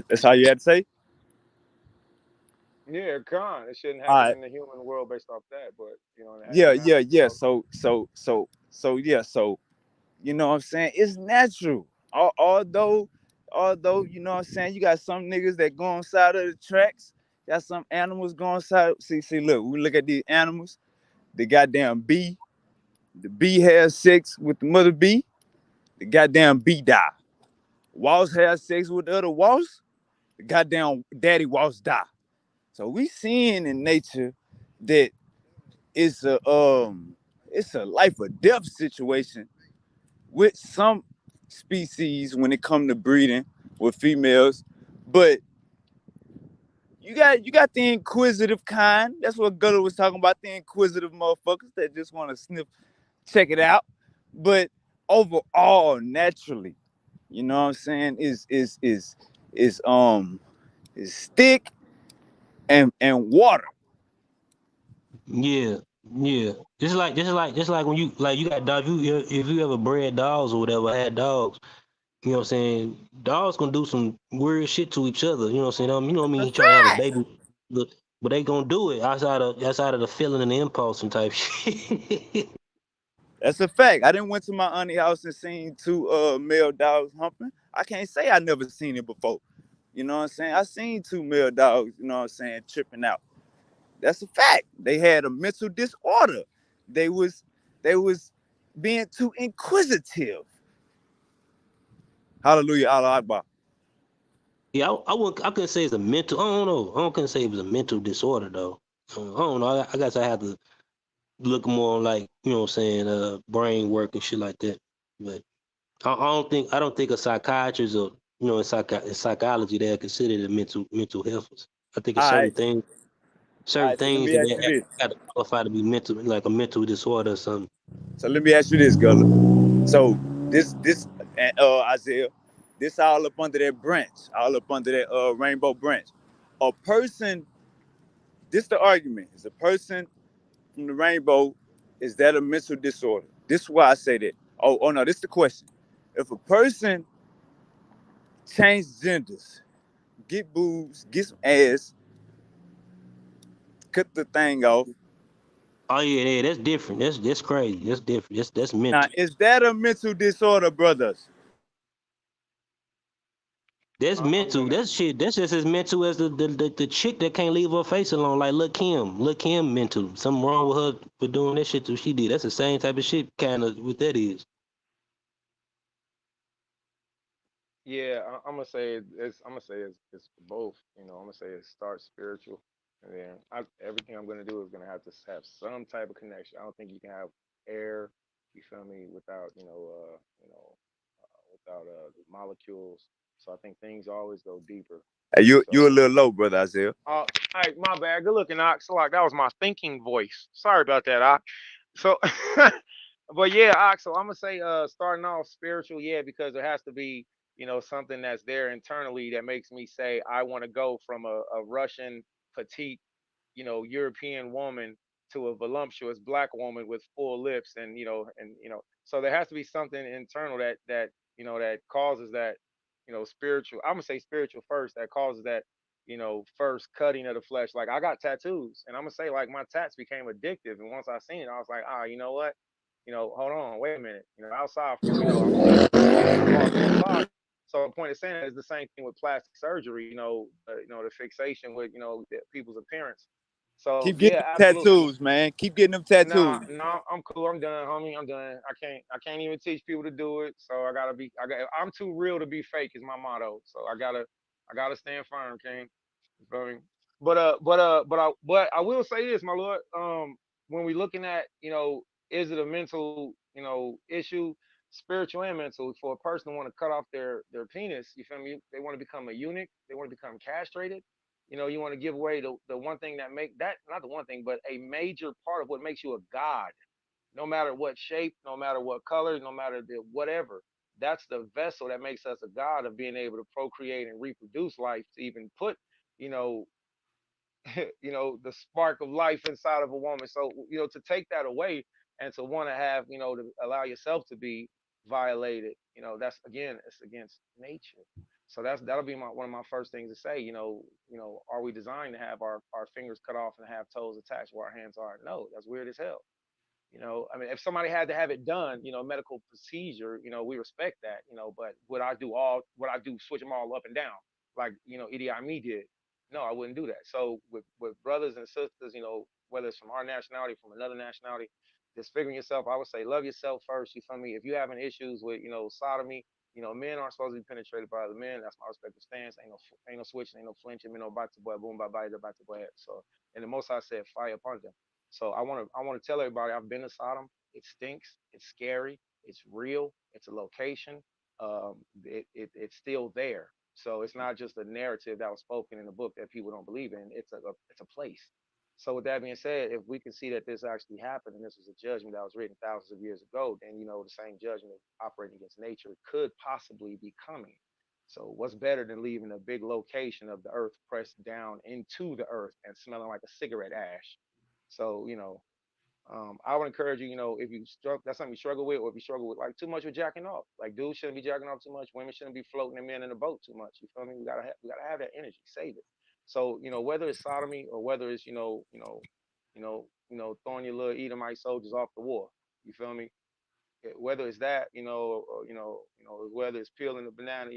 That's all you had to say. Yeah, con. It shouldn't All happen right. in the human world based off that, but Yeah, it yeah, happens. yeah. So So yeah. So you know what I'm saying? It's natural. Although you know what I'm saying, you got some niggas that go on side of the tracks. Got some animals going side. See, look, we look at these animals. The goddamn bee. The bee has sex with the mother bee. The goddamn bee die. Wasp has sex with the other wasp. The goddamn daddy wasp die. So we seeing in nature that it's a life or death situation with some species when it come to breeding with females. But you got the inquisitive kind. That's what Gutter was talking about, the inquisitive motherfuckers that just want to sniff, check it out. But overall, naturally, you know what I'm saying, is is stick and water. Yeah, yeah. Just like when you got dogs. If you ever bred dogs or whatever, had dogs. You know what I'm saying? Dogs gonna do some weird shit to each other. You know what I'm saying? You know what I mean? That's He a trying to have a fact. baby, but they gonna do it outside of the feeling and the impulse and type shit. That's a fact. I didn't went to my auntie house and seen two male dogs humping. I can't say I never seen it before. You know what I'm saying? I seen two male dogs, you know what I'm saying, tripping out. That's a fact. They had a mental disorder. They was they was being too inquisitive. Hallelujah, Allah Akbar. Yeah, I couldn't say it's a mental. I don't know. Couldn't say it was a mental disorder though. I don't know. I guess I have to look more on like you know what I'm saying, brain work and shit like that. But I don't think a psychiatrist or you know in psychology they're considered a mental health. I think it's All right, all certain right. So let things me that ask you they this. got to qualify to be mental, like a mental disorder or something. So let me ask you this, Gullah. So this Isaiah, this all up under that branch, all up under that rainbow branch. A person, this the argument, is a person from the rainbow, is that a mental disorder? This is why I say that. Oh no, this is the question. If a person change genders, get boobs, get some ass, cut the thing off. Oh yeah, that's different. That's crazy. That's different. That's Now, mental. is that a mental disorder, brothers? That's I'm mental. gonna. That's shit. That's just as mental as the chick that can't leave her face alone. Like Lil Kim. Lil Kim mental. Something wrong with her for doing that shit that she did. That's the same type of shit kind of what that is. Yeah, I'm gonna say it's. I'm gonna say it's both. I'm gonna say it starts spiritual, and then everything I'm gonna do is gonna have to have some type of connection. I don't think you can have air. You feel me? Without without molecules. So I think things always go deeper. Hey, you a So, little low, brother Isaiah. all right, my bad. Good looking, Ox. Like that was my thinking voice. Sorry about that, Ox. So, but yeah, Ox. So I'm gonna say, starting off spiritual, yeah, because there has to be, something that's there internally that makes me say I want to go from a Russian petite, European woman to a voluptuous black woman with full lips, and so there has to be something internal that that causes that, spiritual. I'm gonna say spiritual first, that causes that, first cutting of the flesh. Like I got tattoos, and I'm gonna say like my tats became addictive, and once I seen it, I was like, you know what, hold on, wait a minute, outside from I'm good, I'm lost inside. So the point of saying that is the same thing with plastic surgery, the fixation with people's appearance. So Keep getting yeah, them absolutely. tattoos, man. Keep getting them Nah, tattoos. no, I'm cool. I'm done, homie. I'm done. I can't even teach people to do it. So I'm too real to be fake is my motto. So I gotta stand firm, King. You feel me? But I will say this, my lord. When we looking at, is it a mental, issue, spiritual and mental, for a person to want to cut off their penis? You feel me? They want to become a eunuch. They want to become castrated. You want to give away the one thing that make that, not the one thing, but a major part of what makes you a god. No matter what shape, no matter what color, no matter the whatever. That's the vessel that makes us a god, of being able to procreate and reproduce life, to even put, you know, the spark of life inside of a woman. So, to take that away, and to want to have, to allow yourself to be violated, that's, again, it's against nature. So that'll be one of my first things to say. Are we designed to have our fingers cut off and have toes attached where our hands are? No, that's weird as hell. I mean, if somebody had to have it done, medical procedure, we respect that, but would I do switch them all up and down like, Idi Amin did? No, I wouldn't do that. So with brothers and sisters, whether it's from our nationality, from another nationality, just figuring yourself, I would say love yourself first. You feel me? If you having issues with, sodomy, men aren't supposed to be penetrated by other men. That's my respective stance. Ain't no switching, ain't no flinching, ain't no bite to boy, boom, bye bye, bite to boy head. So, and the Most High said, fire upon them. So I want to tell everybody, I've been to Sodom. It stinks. It's scary. It's real. It's a location. It's still there. So it's not just a narrative that was spoken in the book that people don't believe in. It's a place. So with that being said, if we can see that this actually happened, and this was a judgment that was written thousands of years ago, then the same judgment operating against nature could possibly be coming. So what's better than leaving a big location of the earth pressed down into the earth and smelling like a cigarette ash? So, I would encourage you, if you struggle, that's something you struggle with, or if you struggle with like too much with jacking off. Like dudes shouldn't be jacking off too much. Women shouldn't be floating their men in the boat too much. You feel me? We gotta have that energy. Save it. So, whether it's sodomy, or whether it's, throwing your little Edomite soldiers off the war. You feel me? Whether it's that, or, whether it's peeling the banana,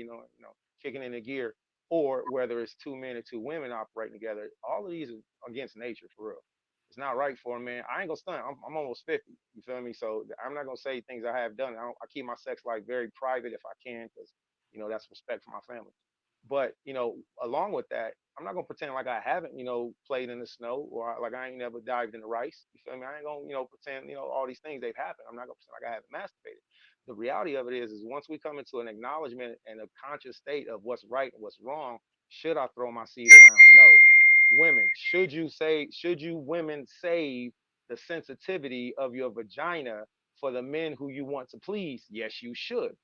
kicking in the gear, or whether it's two men and two women operating together. All of these are against nature for real. It's not right for a man. I ain't gonna stunt. I'm almost 50. You feel me? So I'm not gonna say things I have done. I keep my sex life very private if I can, because that's respect for my family. But along with that, I'm not gonna pretend like I haven't, played in the snow, or like I ain't never dived in the rice. You feel me? I ain't gonna, pretend, all these things they've happened. I'm not gonna pretend like I haven't masturbated. The reality of it is once we come into an acknowledgement and a conscious state of what's right and what's wrong, should I throw my seed around? No. Women, should you women save the sensitivity of your vagina for the men who you want to please? Yes, you should.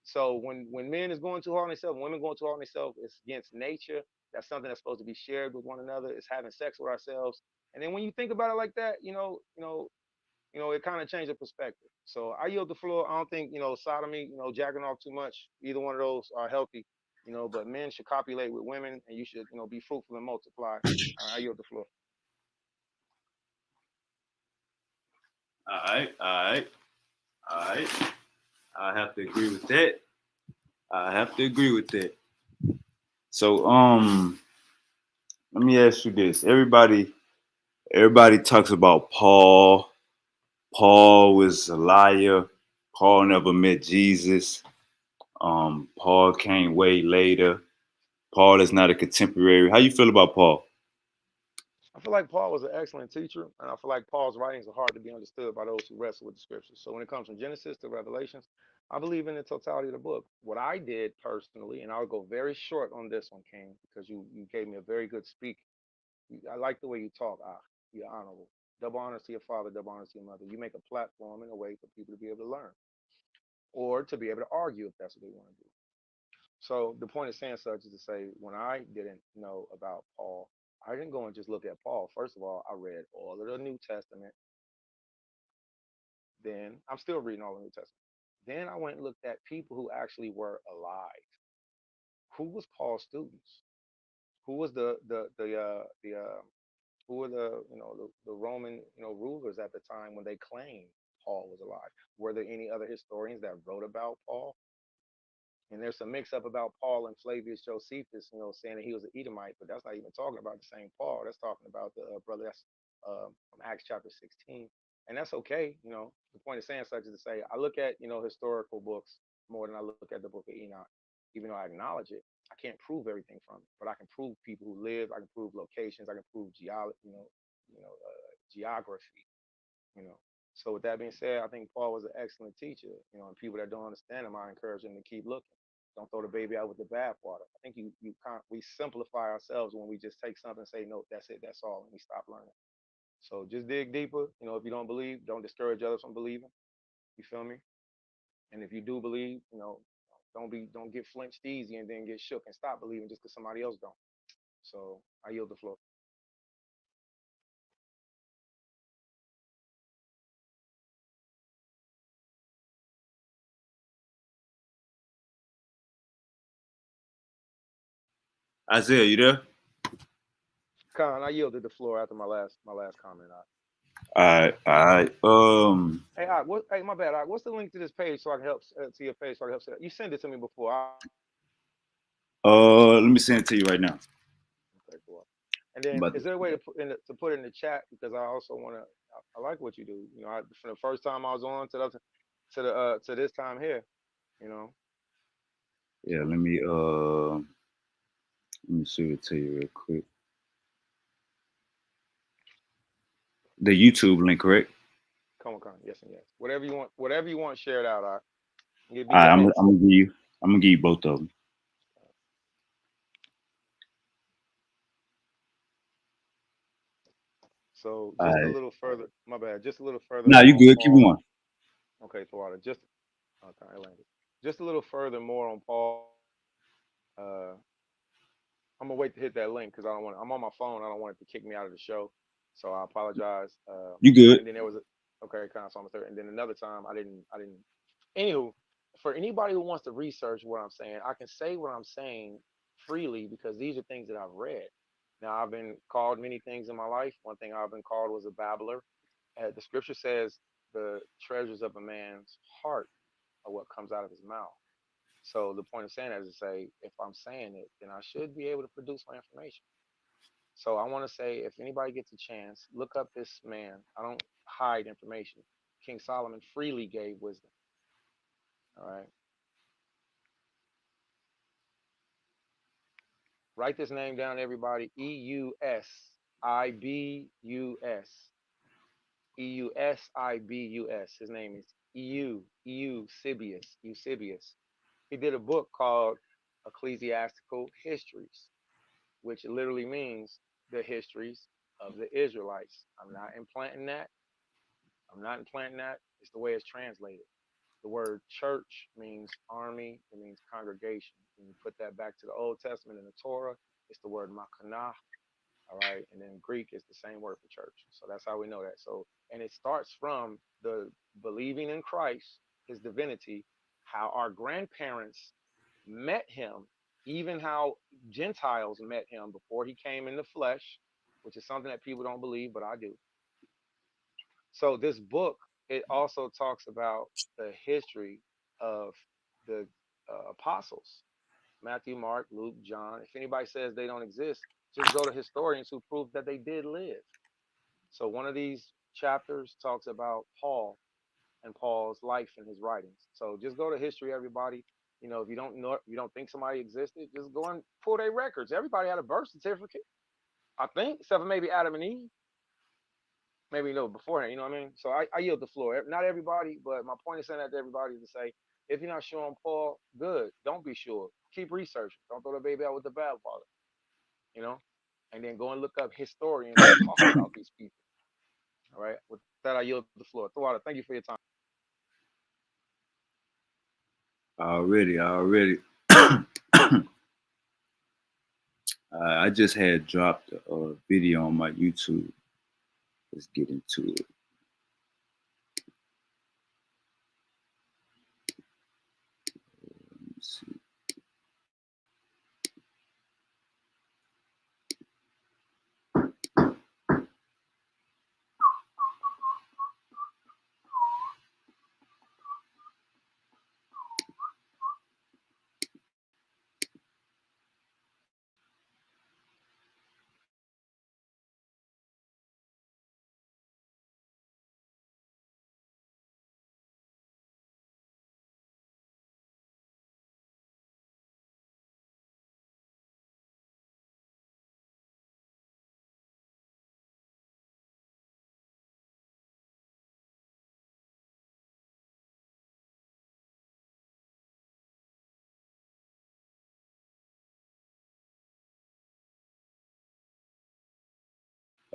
So when men is going too hard on themselves, women going too hard on themselves, it's against nature. That's something that's supposed to be shared with one another. It's having sex with ourselves. And then when you think about it like that, it kind of changed the perspective. So I yield the floor. I don't think, sodomy, jacking off too much, either one of those are healthy, but men should copulate with women, and you should, be fruitful and multiply. I yield the floor. All right, all right, all right. I have to agree with that. I have to agree with that. So, let me ask you this. Everybody talks about Paul. Paul was a liar. Paul never met Jesus. Paul came way later. Paul is not a contemporary. How you feel about Paul? I feel like Paul was an excellent teacher, and I feel like Paul's writings are hard to be understood by those who wrestle with the scriptures. So when it comes from Genesis to Revelations, I believe in the totality of the book. What I did personally, and I'll go very short on this one, King, because you gave me a very good speak. I like the way you talk. You're honorable. Double honors to your father, double honors to your mother. You make a platform in a way for people to be able to learn, or to be able to argue if that's what they want to do. So the point of saying such is to say, when I didn't know about Paul, I didn't go and just look at Paul. First of all, I read all of the New Testament. Then I'm still reading all the New Testament. Then I went and looked at people who actually were alive. Who was Paul's students? Who was the who were the Roman rulers at the time when they claimed Paul was alive? Were there any other historians that wrote about Paul? And there's some mix up about Paul and Flavius Josephus, saying that he was an Edomite, but that's not even talking about the same Paul. That's talking about the brother that's from Acts chapter 16. And that's okay. The point of saying such is to say, I look at, historical books more than I look at the book of Enoch, even though I acknowledge it. I can't prove everything from it, but I can prove people who live. I can prove locations. I can prove geography. You know. So with that being said, I think Paul was an excellent teacher. And people that don't understand him, I encourage them to keep looking. Don't throw the baby out with the bathwater. I think we simplify ourselves when we just take something and say, no, that's it, that's all, and we stop learning. So just dig deeper. If you don't believe, don't discourage others from believing. You feel me? And if you do believe, don't get flinched easy and then get shook and stop believing just because somebody else don't. So I yield the floor. Isaiah, you there? Con, I yielded the floor after my last comment. All right. Hey, my bad. What's the link to this page so I can help to your page so I can help set up? You sent it to me before. Let me send it to you right now. Okay, cool. And then, is there a way to put it in the chat, because I also want to. I like what you do. From the first time I was on to this time here. Yeah, let me shoot it to you real quick. The YouTube link, correct? Come on. Yes and yes. Whatever you want, share it out. All right. I'm gonna give you both of them. So just a little further. My bad. Just a little further. No, you good. Keep going. Okay, Tawada. Okay, I landed. Just a little further more on Paul. I'm gonna wait to hit that link because I don't want. I'm on my phone. I don't want it to kick me out of the show. So I apologize. You good? And then there was kind of almost there. And then another time I didn't. Anywho, for anybody who wants to research what I'm saying, I can say what I'm saying freely because these are things that I've read. Now I've been called many things in my life. One thing I've been called was a babbler. The scripture says the treasures of a man's heart are what comes out of his mouth. So the point of saying that is to say, if I'm saying it, then I should be able to produce my information. So I want to say, if anybody gets a chance, look up this man. I don't hide information. King Solomon freely gave wisdom. All right. Write this name down, everybody. Eusibus. Eusibus. His name is Eusebius. He did a book called Ecclesiastical Histories, which literally means the histories of the Israelites. I'm not implanting that. It's the way it's translated. The word church means army. It means congregation. When you put that back to the Old Testament and the Torah, it's the word makanah. All right. And then Greek is the same word for church. So that's how we know that. So, and it starts from the believing in Christ, his divinity, how our grandparents met him, even how Gentiles met him before he came in the flesh, which is something that people don't believe, but I do. So this book, it also talks about the history of the apostles, Matthew, Mark, Luke, John. If anybody says they don't exist, just go to historians who prove that they did live. So one of these chapters talks about Paul and Paul's life and his writings. So just go to history, everybody. If you don't think somebody existed, just go and pull their records. Everybody had a birth certificate, I think, except for maybe Adam and Eve. Maybe beforehand, you know what I mean? So I yield the floor. Not everybody, but my point is saying that to everybody to say, if you're not sure on Paul, good. Don't be sure. Keep researching. Don't throw the baby out with the bathwater. And then go and look up historians who talk about these people. All right. With that, I yield the floor. Tawada, thank you for your time. Already. I just had dropped a video on my YouTube. Let's get into it. Let's see.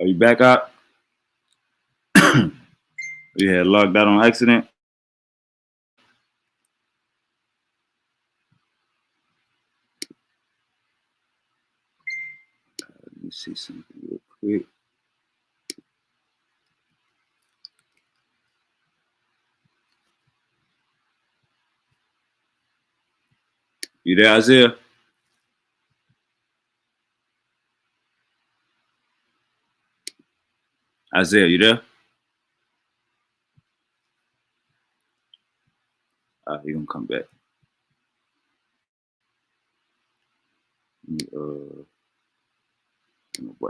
Are you back up? You had logged out on accident. Let me see something real quick. You there, Isaiah? Isaiah, you there? He gonna come back. Nobody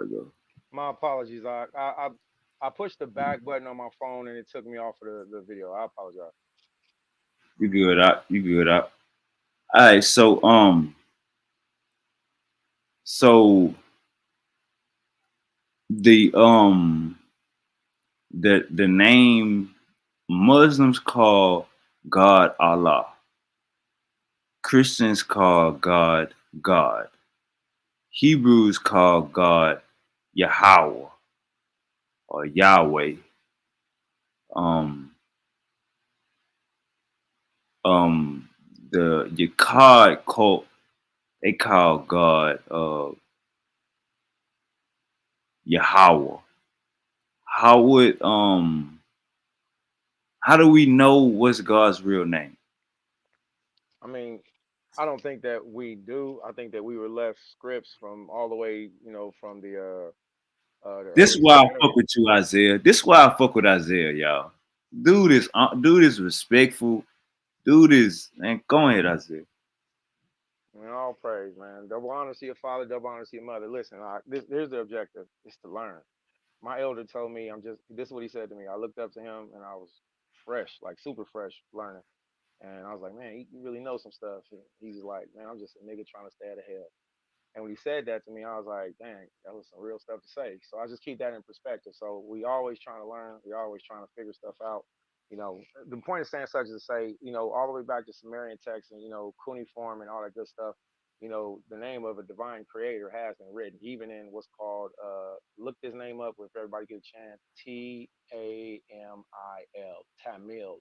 go. My apologies. I pushed the back button on my phone and it took me off of the video. I apologize. You good out? You good out? All right. So the the name Muslims call God Allah. Christians call God God. Hebrews call God Yahweh or Yahweh. Um, the Yakad cult, they call God Yahweh. How would how do we know what's God's real name? I mean, I don't think that we do. I think that we were left scripts from all the way, from the This is early why I fuck Sumerian. with you, Isaiah. This is why I fuck with Isaiah, y'all. Dude is respectful. Dude is, man, go ahead, Isaiah. Man, all praise, man. Double honor to your father, double honor to your mother. Listen, here's the objective: is to learn. My elder told me this is what he said to me. I looked up to him and I was fresh, like super fresh, learning. And I was like, man, he really knows some stuff. And he was like, man, I'm just a nigga trying to stay out of hell. And when he said that to me, I was like, dang, that was some real stuff to say. So I just keep that in perspective. So we always trying to learn. We always trying to figure stuff out. The point of saying such is to say, all the way back to Sumerian text and, cuneiform and all that good stuff, the name of a divine creator has been written, even in what's called, look this name up if everybody get a chance, Tamil.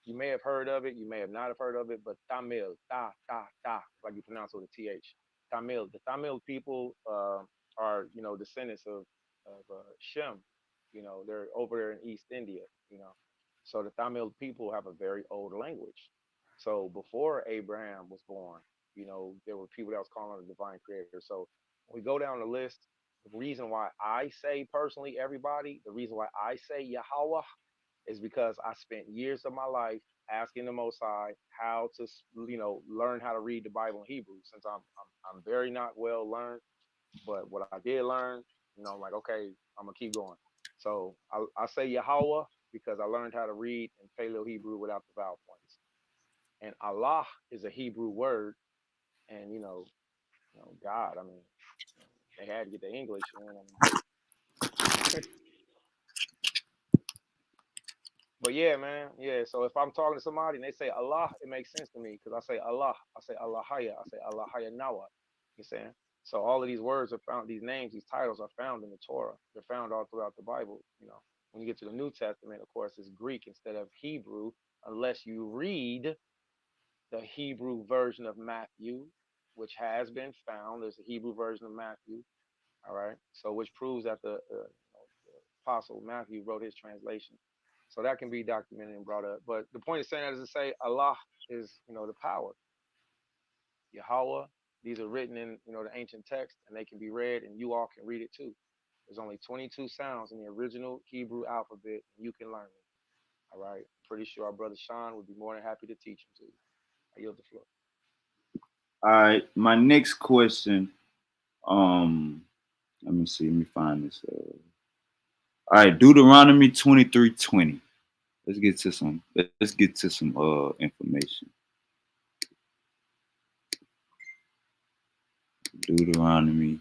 You may have heard of it, you may have not have heard of it, but Tamil, like you pronounce it with a th. Tamil. The Tamil people are, descendants of Shem. They're over there in East India. So the Tamil people have a very old language. So before Abraham was born, there were people that was calling on the divine creator. So when we go down the list, the reason why I say personally, everybody, the reason why I say Yahweh is because I spent years of my life asking the Most High how to, learn how to read the Bible in Hebrew. Since I'm very not well learned, but what I did learn, I'm like, okay, I'm gonna keep going. So I say Yahweh because I learned how to read in Paleo Hebrew without the vowel points. And Allah is a Hebrew word, and God. I mean, they had to get the English, But yeah, man, yeah. So if I'm talking to somebody and they say Allah, it makes sense to me because I say Allah, I say Allahaya, I say Allahaya Nawa. You saying? So all of these words are found, these names, these titles are found in the Torah. They're found all throughout the Bible. When you get to the New Testament, of course, it's Greek instead of Hebrew, unless you read the Hebrew version of Matthew. which has been found. There's a Hebrew version of Matthew. All right. So which proves that the apostle Matthew wrote his translation. So that can be documented and brought up. But the point of saying that is to say Allah is, the power. Yahweh. These are written in, the ancient text, and they can be read, and you all can read it too. There's only 22 sounds in the original Hebrew alphabet, and you can learn them. All right. Pretty sure our brother Sean would be more than happy to teach them to you. I yield the floor. All right, my next question. Let me see. Let me find this. All right, Deuteronomy 23:20. Let's get to some. Let's get to some information. Deuteronomy.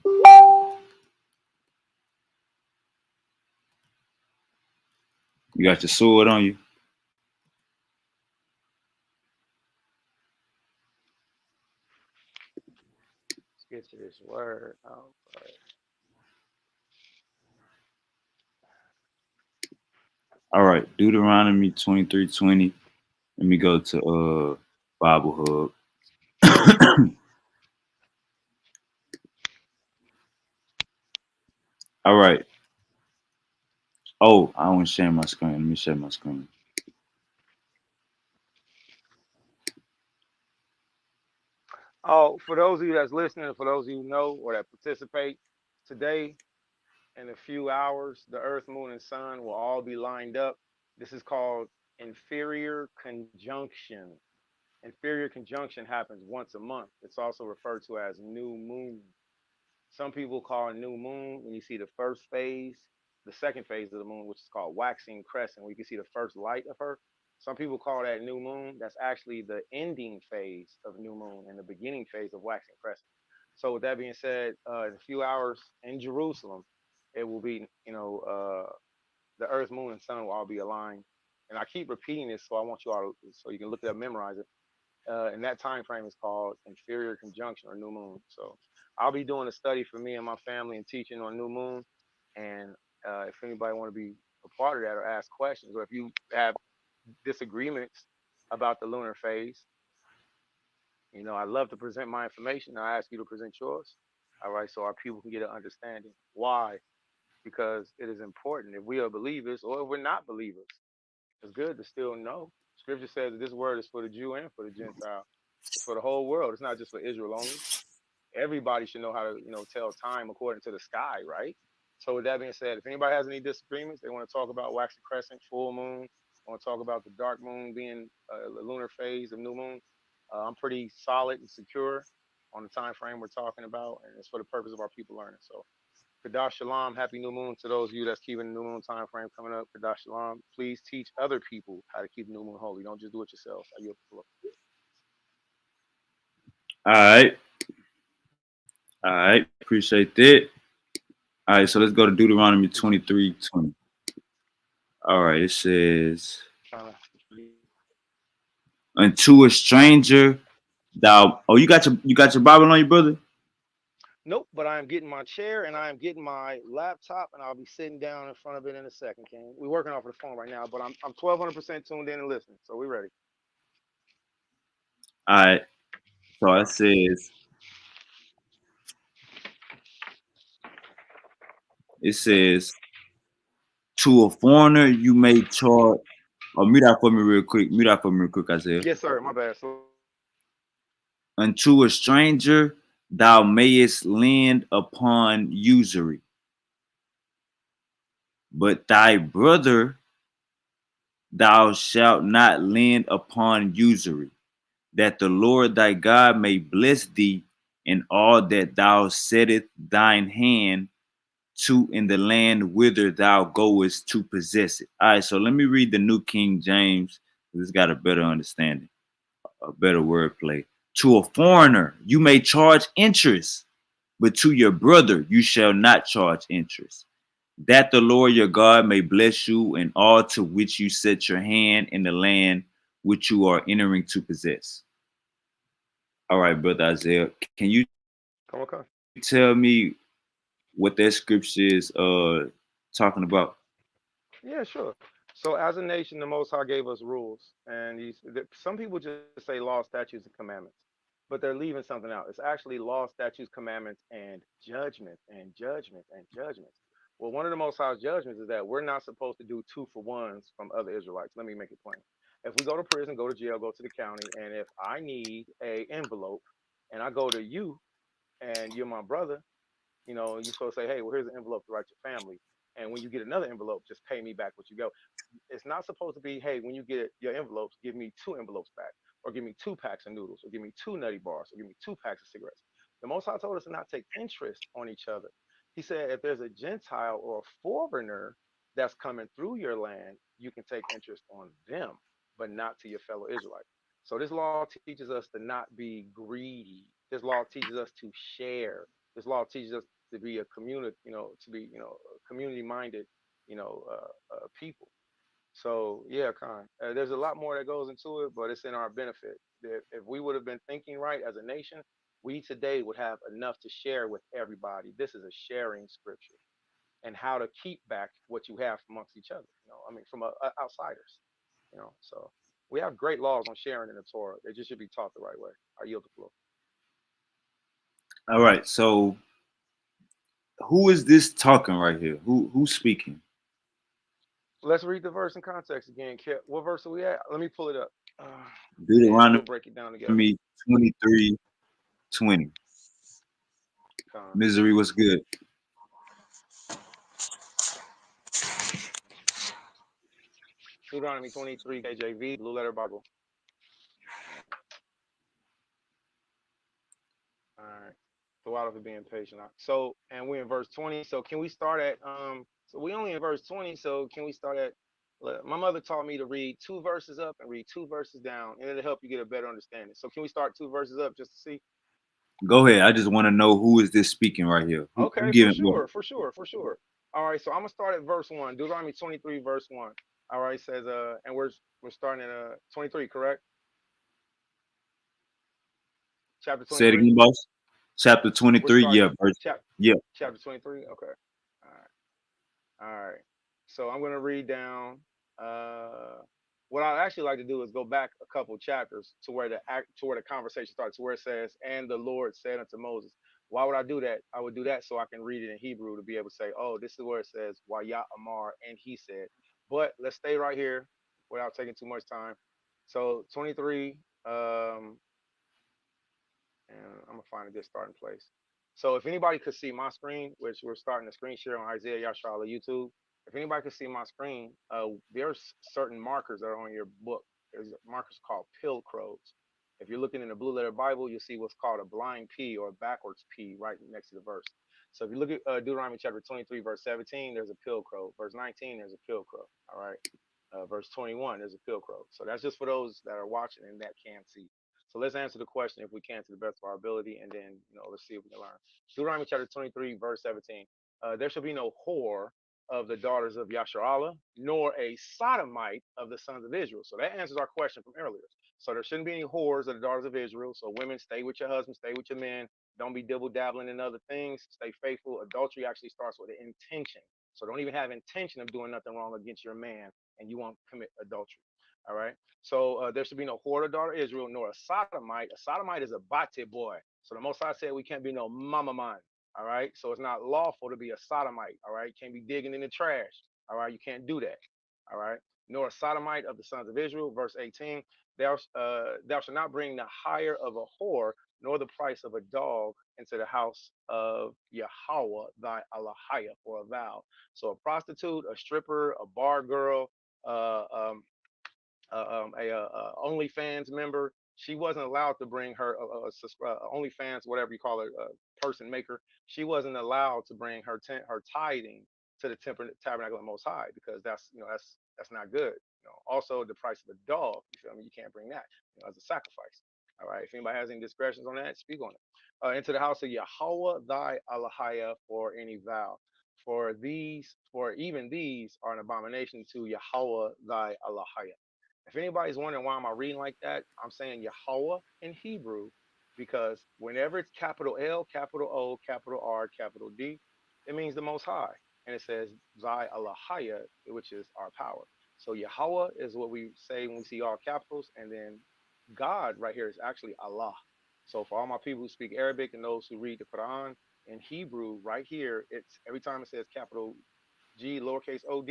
You got your sword on you. Let's get to this word. Oh, All right, Deuteronomy 23:20. Let me go to Bible Hub. All right. Oh, I want to share my screen. Let me share my screen. Oh, for those of you that's listening, and for those of you who know or that participate, today in a few hours, the Earth, Moon, and Sun will all be lined up. This is called inferior conjunction. Inferior conjunction happens once a month. It's also referred to as new moon. Some people call a new moon when you see the first phase, the second phase of the moon, which is called waxing crescent, where you can see the first light of her. Some people call that new moon. That's actually the ending phase of new moon and the beginning phase of waxing crescent. So with that being said, in a few hours in Jerusalem, it will be, the earth, moon, and sun will all be aligned. And I keep repeating this, so I want you all so you can look it up, memorize it. And that time frame is called inferior conjunction or new moon. So I'll be doing a study for me and my family and teaching on new moon. And if anybody want to be a part of that or ask questions, or if you have disagreements about the lunar phase, I love to present my information. I ask you to present yours. All right, so our people can get an understanding. Why? Because it is important. If we are believers or if we're not believers, it's good to still know. Scripture says that this word is for the Jew and for the Gentile. It's for the whole world. It's not just for Israel only. Everybody should know how to, tell time according to the sky, right? So with that being said, if anybody has any disagreements, they want to talk about waxing crescent, full moon, want to talk about the dark moon being the lunar phase of new moon, I'm pretty solid and secure on the time frame we're talking about, and it's for the purpose of our people learning. So Kadash Shalom, happy new moon to those of you that's keeping the new moon time frame coming up. Kadash Shalom. Please teach other people how to keep the new moon holy. Don't just do it yourself. All right. All right. Appreciate that. All right. So let's go to Deuteronomy 23:20. All right. It says, unto a stranger thou. Oh, you got your Bible on you, brother? Nope, but I am getting my chair and I am getting my laptop and I'll be sitting down in front of it in a second, King. We're working off of the phone right now, but I'm 1200% tuned in and listening, so we're ready. All right. So it says, to a foreigner you may charge. Oh, mute out for me real quick. Isaiah. Yes, sir. My bad. So unto a stranger thou mayest lend upon usury, but thy brother thou shalt not lend upon usury, that the Lord thy God may bless thee in all that thou settest thine hand to in the land whither thou goest to possess it. All right, so let me read the New King James. It's got a better understanding, a better wordplay. To a foreigner you may charge interest, but to your brother you shall not charge interest, that the Lord your God may bless you in all to which you set your hand in the land which you are entering to possess. All right, brother Isaiah, can you tell me what that scripture is talking about? yeah, sure. So as a nation, the Most High gave us rules, and some people just say law, statutes, and commandments. but they're leaving something out. It's actually law, statutes, commandments, and judgments, and judgments, and judgments. Well, one of the Most High's judgments is that we're not supposed to do two for ones from other Israelites. Let me make it plain. If we go to prison, go to jail, go to the county, and if I need a envelope, and I go to you, and you're my brother, you're supposed to say, hey, well, here's an envelope to write your family. And when you get another envelope, just pay me back what you go. It's not supposed to be, hey, when you get your envelopes, give me two envelopes back, or give me 2 packs of noodles, or give me 2 nutty bars, or give me 2 packs of cigarettes. The Most High told us to not take interest on each other. He said, if there's a Gentile or a foreigner that's coming through your land, you can take interest on them, but not to your fellow Israelite. So this law teaches us to not be greedy. This law teaches us to share. This law teaches us to be a community, to be, community minded, people. So yeah, Khan, there's a lot more that goes into it, but it's in our benefit. If we would have been thinking right as a nation, we today would have enough to share with everybody. This is a sharing scripture, and how to keep back what you have amongst each other. I mean, from outsiders. So we have great laws on sharing in the Torah. They just should be taught the right way. I yield the floor. All right. So who is this talking right here? Who's speaking? Let's read the verse in context again, Kip. What verse are we at? Let me pull it up. And we'll break it down together. Deuteronomy 23:20. Misery was good. Deuteronomy 23 KJV, Blue Letter Bible. All right. So out of it being patient. So, and we're in verse 20. So can we start at so we only in verse 20, so can we start at my mother taught me to read 2 verses up and read 2 verses down, and it'll help you get a better understanding. So can we start 2 verses up just to see? Go ahead. I just want to know who is this speaking right here. Okay, for sure. All right, so I'm gonna start at verse 1. Deuteronomy 23, verse 1. All right, says and we're starting at 23, correct? Chapter 23. Say it again, boss. Chapter 23, yeah. Chapter 23, okay. All right. So I'm going to read down. What I'd actually like to do is go back a couple chapters to where the conversation starts, to where it says, "And the Lord said unto Moses." Why would I do that? I would do that so I can read it in Hebrew to be able to say, "Oh, this is where it says Wayat Amar," and he said. But let's stay right here without taking too much time. So 23. And I'm gonna find a good starting place. So if anybody could see my screen, which we're starting the screen share on Isaiah Yashala YouTube, if anybody could see my screen, there's certain markers that are on your book. There's markers called pill crows. If you're looking in the Blue Letter Bible, you'll see what's called a blind P or a backwards P right next to the verse. So if you look at Deuteronomy chapter 23, verse 17, there's a pill crow. Verse 19, there's a pill crow. All right. Verse 21, there's a pill crow. So that's just for those that are watching and that can't see. So let's answer the question if we can to the best of our ability, and then let's see if we can learn. Deuteronomy chapter 23, verse 17. There shall be no whore of the daughters of Yasharallah, nor a sodomite of the sons of Israel. So that answers our question from earlier. So there shouldn't be any whores of the daughters of Israel. So women, stay with your husband, stay with your men. Don't be dibble dabbling in other things. Stay faithful. Adultery actually starts with an intention. So don't even have intention of doing nothing wrong against your man, and you won't commit adultery. All right. So there should be no whore of daughter of Israel, nor a sodomite. A sodomite is a bate boy. So the Most High said we can't be no mama man. All right. So it's not lawful to be a sodomite. All right. You can't be digging in the trash. All right. You can't do that. All right. Nor a sodomite of the sons of Israel. Verse 18. Thou shalt not bring the hire of a whore, nor the price of a dog into the house of Yahweh thy Allahiyah for a vow. So a prostitute, a stripper, a bar girl, OnlyFans member. She wasn't allowed to bring her OnlyFans, whatever you call it, person maker. She wasn't allowed to bring her tithing to the tabernacle of the Most High, because that's not good. Also the price of a dog. You feel me? You can't bring that as a sacrifice. All right. If anybody has any discretions on that, speak on it. Into the house of Yahweh thy Allahiyah for any vow. For even these are an abomination to Yahweh thy Allahiyah. If anybody's wondering why am I reading like that, I'm saying Yahweh in Hebrew because whenever it's capital L, capital O, capital R, capital D, it means the Most High. And it says Zai Allahaya, which is our power. So Yahweh is what we say when we see all capitals. And then God right here is actually Allah. So for all my people who speak Arabic and those who read the Quran in Hebrew, right here, it's every time it says capital G, lowercase od,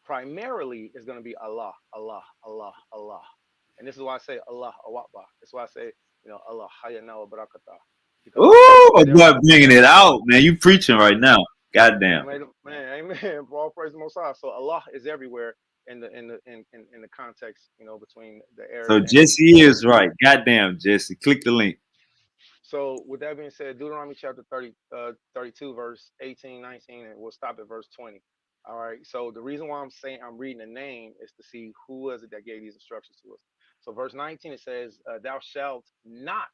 primarily is going to be Allah, Allah, Allah, Allah. And this is why I say Allah, Awakba. That's why I say, Allah, Hayana wa Barakatah. Because Ooh, my there boy, are, bringing it out, man. You preaching right now. Goddamn. man, amen. For all praise the Most High. So Allah is everywhere in the context, between the So Arab and the Jesse Hebrew. is right. Goddamn, Jesse. Click the link. So with that being said, Deuteronomy chapter 30, 32, verse 18, 19, and we'll stop at verse 20. All right. So the reason why I'm saying I'm reading the name is to see who was it that gave these instructions to us. So verse 19, it says, thou shalt not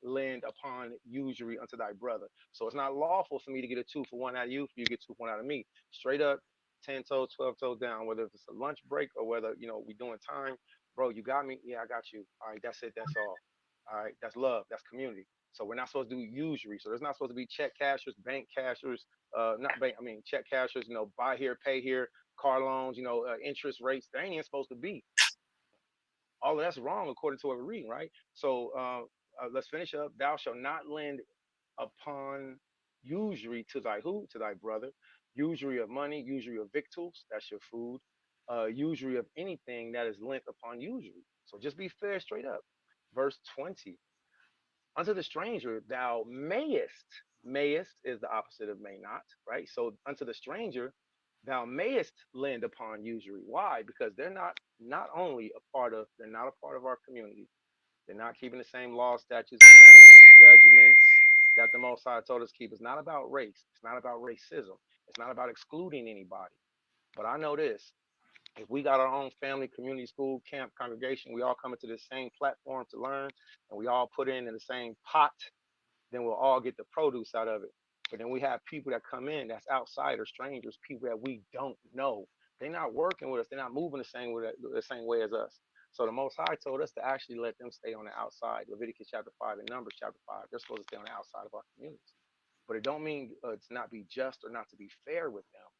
lend upon usury unto thy brother. So it's not lawful for me to get a 2 for 1 out of you, for you to get 2 for 1 out of me. Straight up, 10 toes, 12 toes down, whether it's a lunch break or whether, we doing time. Bro, you got me? Yeah, I got you. All right, that's it. That's all. All right, that's love. That's community. So we're not supposed to do usury. So there's not supposed to be check cashers, bank cashers, not bank. I mean check cashers. Buy here, pay here, car loans. Interest rates. They ain't even supposed to be. All of that's wrong according to what we're reading, right? So let's finish up. Thou shalt not lend upon usury to thy who? To thy brother. Usury of money, usury of victuals. That's your food. Usury of anything that is lent upon usury. So just be fair, straight up. Verse 20. Unto the stranger thou mayest is the opposite of may not, right? So unto the stranger thou mayest lend upon usury. Why? Because they're not a part of our community. They're not keeping the same laws, statutes, commandments, the judgments that the Most High told us to keep. It's not about race. It's not about racism. It's not about excluding anybody. But I know this: if we got our own family, community, school, camp, congregation, we all come into the same platform to learn, and we all put in the same pot, then we'll all get the produce out of it. But then we have people that come in that's outsiders, strangers, people that we don't know. They're not working with us. They're not moving the same way as us. So the Most High told us to actually let them stay on the outside. Leviticus chapter 5 and Numbers chapter 5. They're supposed to stay on the outside of our communities. But it don't mean to not be just or not to be fair with them.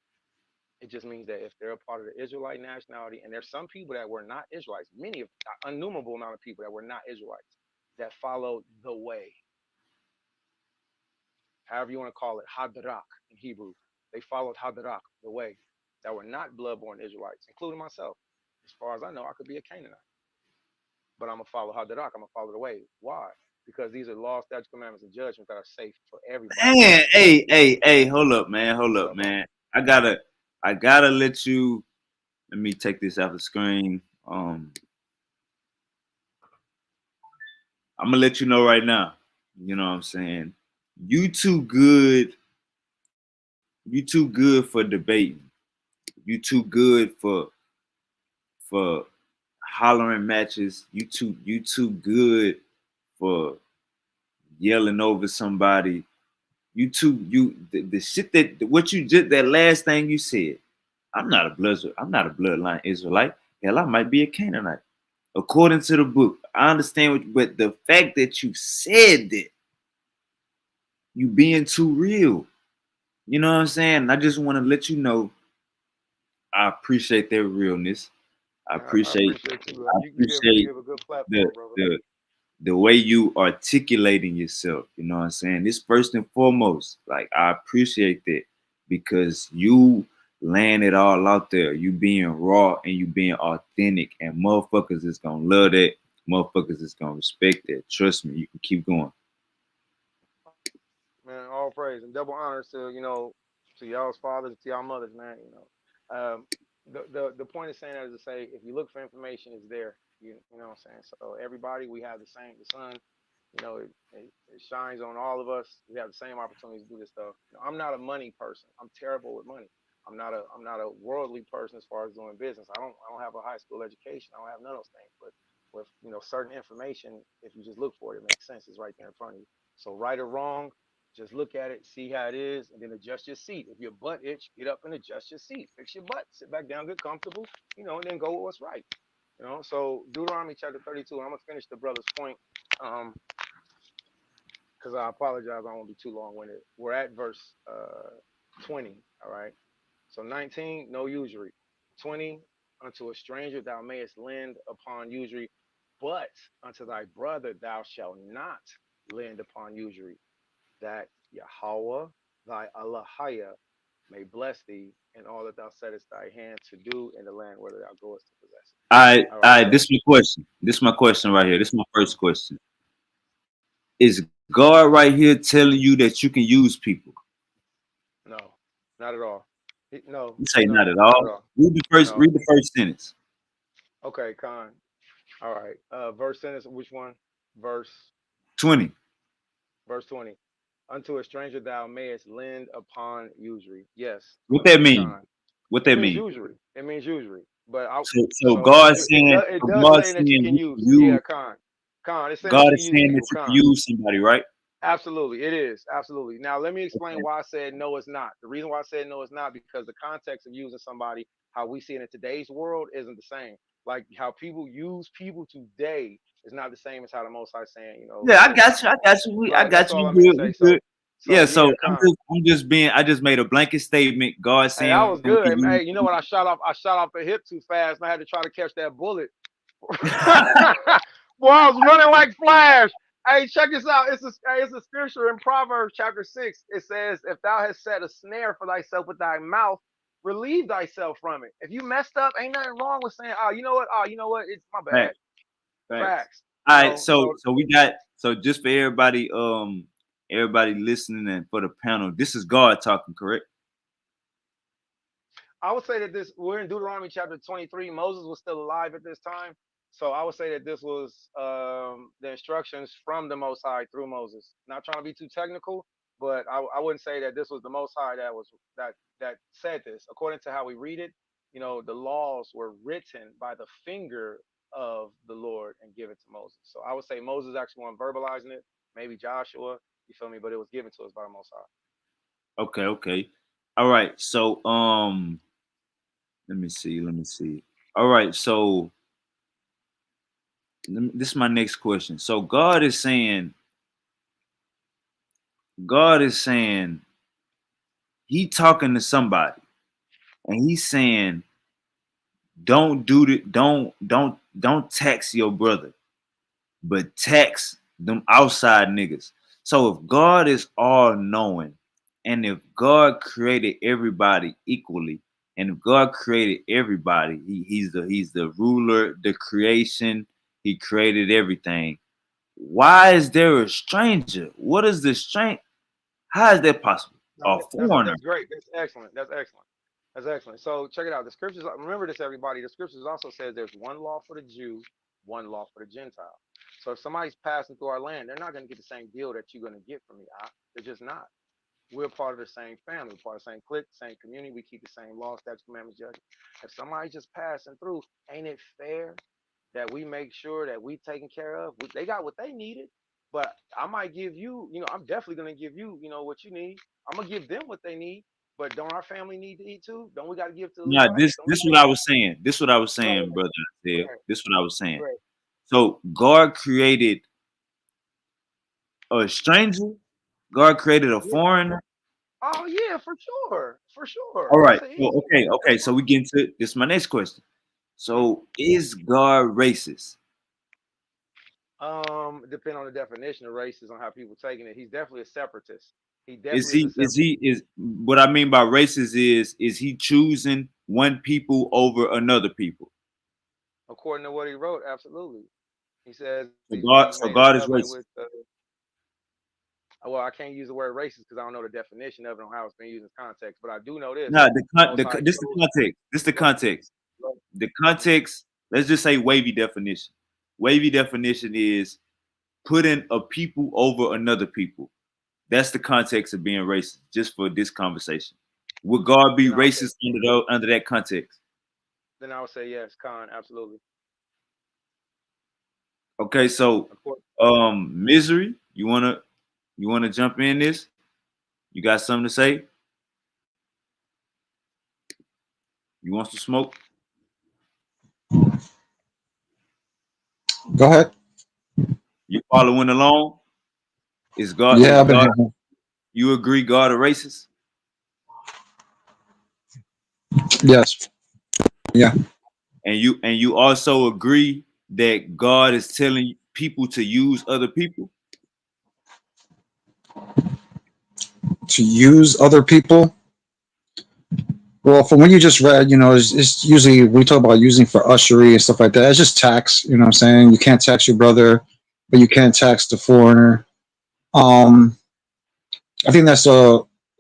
It just means that if they're a part of the Israelite nationality, and there's some people that were not Israelites, many of innumerable amount of people that were not Israelites that followed the way, however you want to call it, Hadrak in Hebrew. They followed Hadrak, the way, that were not blood-born Israelites, including myself. As far as I know, I could be a Canaanite, but I'm gonna follow Hadrak. I'm gonna follow the way. Why? Because these are laws, statutes, commandments, and judgments that are safe for everybody. Man, hey, hold up, man. Hold What's up, up, bro? man. I gotta let you. Let me take this off the screen. I'm gonna let you know right now. You know what I'm saying? You too good. You too good for debating. You too good for hollering matches. You too good for yelling over somebody. The shit that what you just that last thing you said. I'm not a bloodline Israelite. Hell, I might be a Canaanite. According to the book, I understand but the fact that you said that, you being too real. You know what I'm saying? I just want to let you know I appreciate their realness. I I appreciate appreciate you. I You appreciate give a good the platform, brother. the the way you articulating yourself. You know what I'm saying? This first and foremost, like I appreciate that because you laying it all out there. You being raw and you being authentic, and motherfuckers is gonna love that. Motherfuckers is gonna respect that. Trust me, you can keep going. Man, all praise and double honors to to y'all's fathers, to y'all mothers, man. The point of saying that is to say, if you look for information, it's there. You know what I'm saying. So everybody, we have the same. The sun, it shines on all of us. We have the same opportunities to do this stuff. I'm not a money person. I'm terrible with money. I'm not a worldly person as far as doing business. I don't have a high school education. I don't have none of those things. But with certain information, if you just look for it, it makes sense. It's right there in front of you. So right or wrong, just look at it, see how it is, and then adjust your seat. If your butt itch, get up and adjust your seat. Fix your butt, sit back down, get comfortable, and then go with what's right. So Deuteronomy chapter 32, and I'm gonna finish the brother's point. Because I apologize, I won't be too long-winded. We're at verse 20, all right? So 19, no usury. 20, unto a stranger thou mayest lend upon usury, but unto thy brother thou shalt not. lend upon usury, that Yahweh thy Allahaya may bless thee in all that thou settest thy hand to do in the land whether thou goest to possess it. All right, This is my question. This is my question right here. This is my first question. Is God right here telling you that you can use people? no, not at all. No, You say not no, at not at all. all. Read the first. No. Read the first sentence. Okay, Con. All right. Verse sentence, which one? Verse 20. verse 20. Unto a stranger thou mayest lend upon usury. Yes. What that Okay, mean? Con. What It that means mean? usury. It means usury. But I So so it God do, it saying, does it so does God say that you saying can you can use. Yeah, use. Con. Con. It's saying that God you can is use saying that people. you can Con. use somebody, right? Absolutely, it is. Absolutely. Now, let me explain Okay. why I said no, it's not. The reason why I said no, it's not because the context of using somebody, how we see it in today's world, isn't the same. Like how people use people today is not the same as how the Most High saying, Yeah, I use got you. I somebody. got you. I Right. That's got you. all We I mean to good. say. We So, good. Yeah. So yeah, con. I'm just being. I just made a blanket statement. God Hey, that saying was we good. can use. Hey, you know what? I shot off. I shot off the hip too fast, and I had to try to catch that bullet. Boy, I was running like Flash. Hey, check this out. It's a scripture in Proverbs chapter 6. It says, if thou hast set a snare for thyself with thy mouth, relieve thyself from it. If you messed up, ain't nothing wrong with saying, oh, you know what? Oh, you know what? It's my bad. Facts. Facts. Facts. All right. So we got. So just for everybody, everybody listening and for the panel, this is God talking, correct? I would say that we're in Deuteronomy chapter 23. Moses was still alive at this time. So I would say that this was the instructions from the Most High through Moses. Not trying to be too technical, but I wouldn't say that this was the Most High that said this. According to how we read it, the laws were written by the finger of the Lord and given to Moses. So I would say Moses actually one verbalizing it, maybe Joshua, you feel me? But it was given to us by the Most High. Okay. Okay. All right. So let me see. Let me see. All right. So this is my next question. So God is saying, He talking to somebody, and He's saying, don't do the, don't tax your brother, but tax them outside niggas. So if God is all knowing, and if God created everybody equally, and if God created everybody, he's the ruler, the creation, He created everything. Why is there a stranger? What is the strength? How is that possible? A No, foreigner. that's great. That's excellent. That's excellent. That's excellent. So check it out. The scriptures, remember this, everybody. The scriptures also says there's one law for the Jew, one law for the Gentile. So if somebody's passing through our land, they're not going to get the same deal that you're going to get from me. They're just not. We're part of the same family, part of the same clique, same community. We keep the same laws, statutes, commandments, judgments. If somebody's just passing through, ain't it fair that we make sure that we taken care of? They got what they needed, but I might give you, I'm definitely gonna give you, what you need. I'm gonna give them what they need. But don't our family need to eat too? Don't we got to give to the Nah, Levites? this what I was saying. This what I was saying, brother. Isaiah. Right, This what I was saying. right. So God created a stranger. God created a Yeah. foreigner. Oh yeah, for All sure. right. That's an Well, easy. okay, okay. So we get into this. Is my next question. Mhm. So is God racist? Depend on the definition of racist on how people taking it. He's definitely a separatist. He Is definitely is a he? Is separatist. he? Is what I mean by racist is he choosing one people over another people? According to what he wrote, absolutely. He says So he God. So made a God is covenant racist. with. Well, I can't use the word racist because I don't know the definition of it on how it's been used in context. But I do know this: No, the Most High this the chose. context. This the context. The Mhm. context. Let's just say wavy definition. Wavy definition is putting a people over another people. That's the context of being racist. Just for this conversation, would God be Then I'll say, racist under that context? then I would say yes, Khan, absolutely. Okay, so Of course. misery. You wanna jump in this? You got something to say? You want some smoke? Go ahead. You following along? Is God? Yeah, Is I've been God? here. You agree God a racist? Yes. Yeah. And you also agree that God is telling people to use other people? To use other people. Well, from what you just read, it's usually we talk about using for ushery and stuff like that. It's just tax. You know what I'm saying? You can't tax your brother, but you can tax the foreigner. Um, I think that's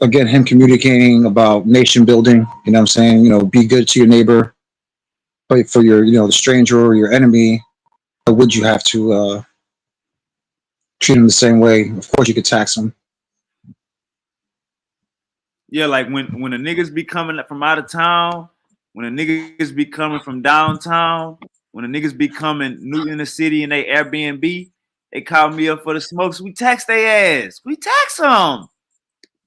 again him communicating about nation building. You know what I'm saying? Be good to your neighbor, but for your the stranger or your enemy, would you have to treat him the same way? Of course, you could tax him. Yeah, like when the niggas be coming from out of town, when the niggas be coming from downtown, when the niggas be coming new in the city and they Airbnb, they call me up for the smokes. We tax their ass. We tax them.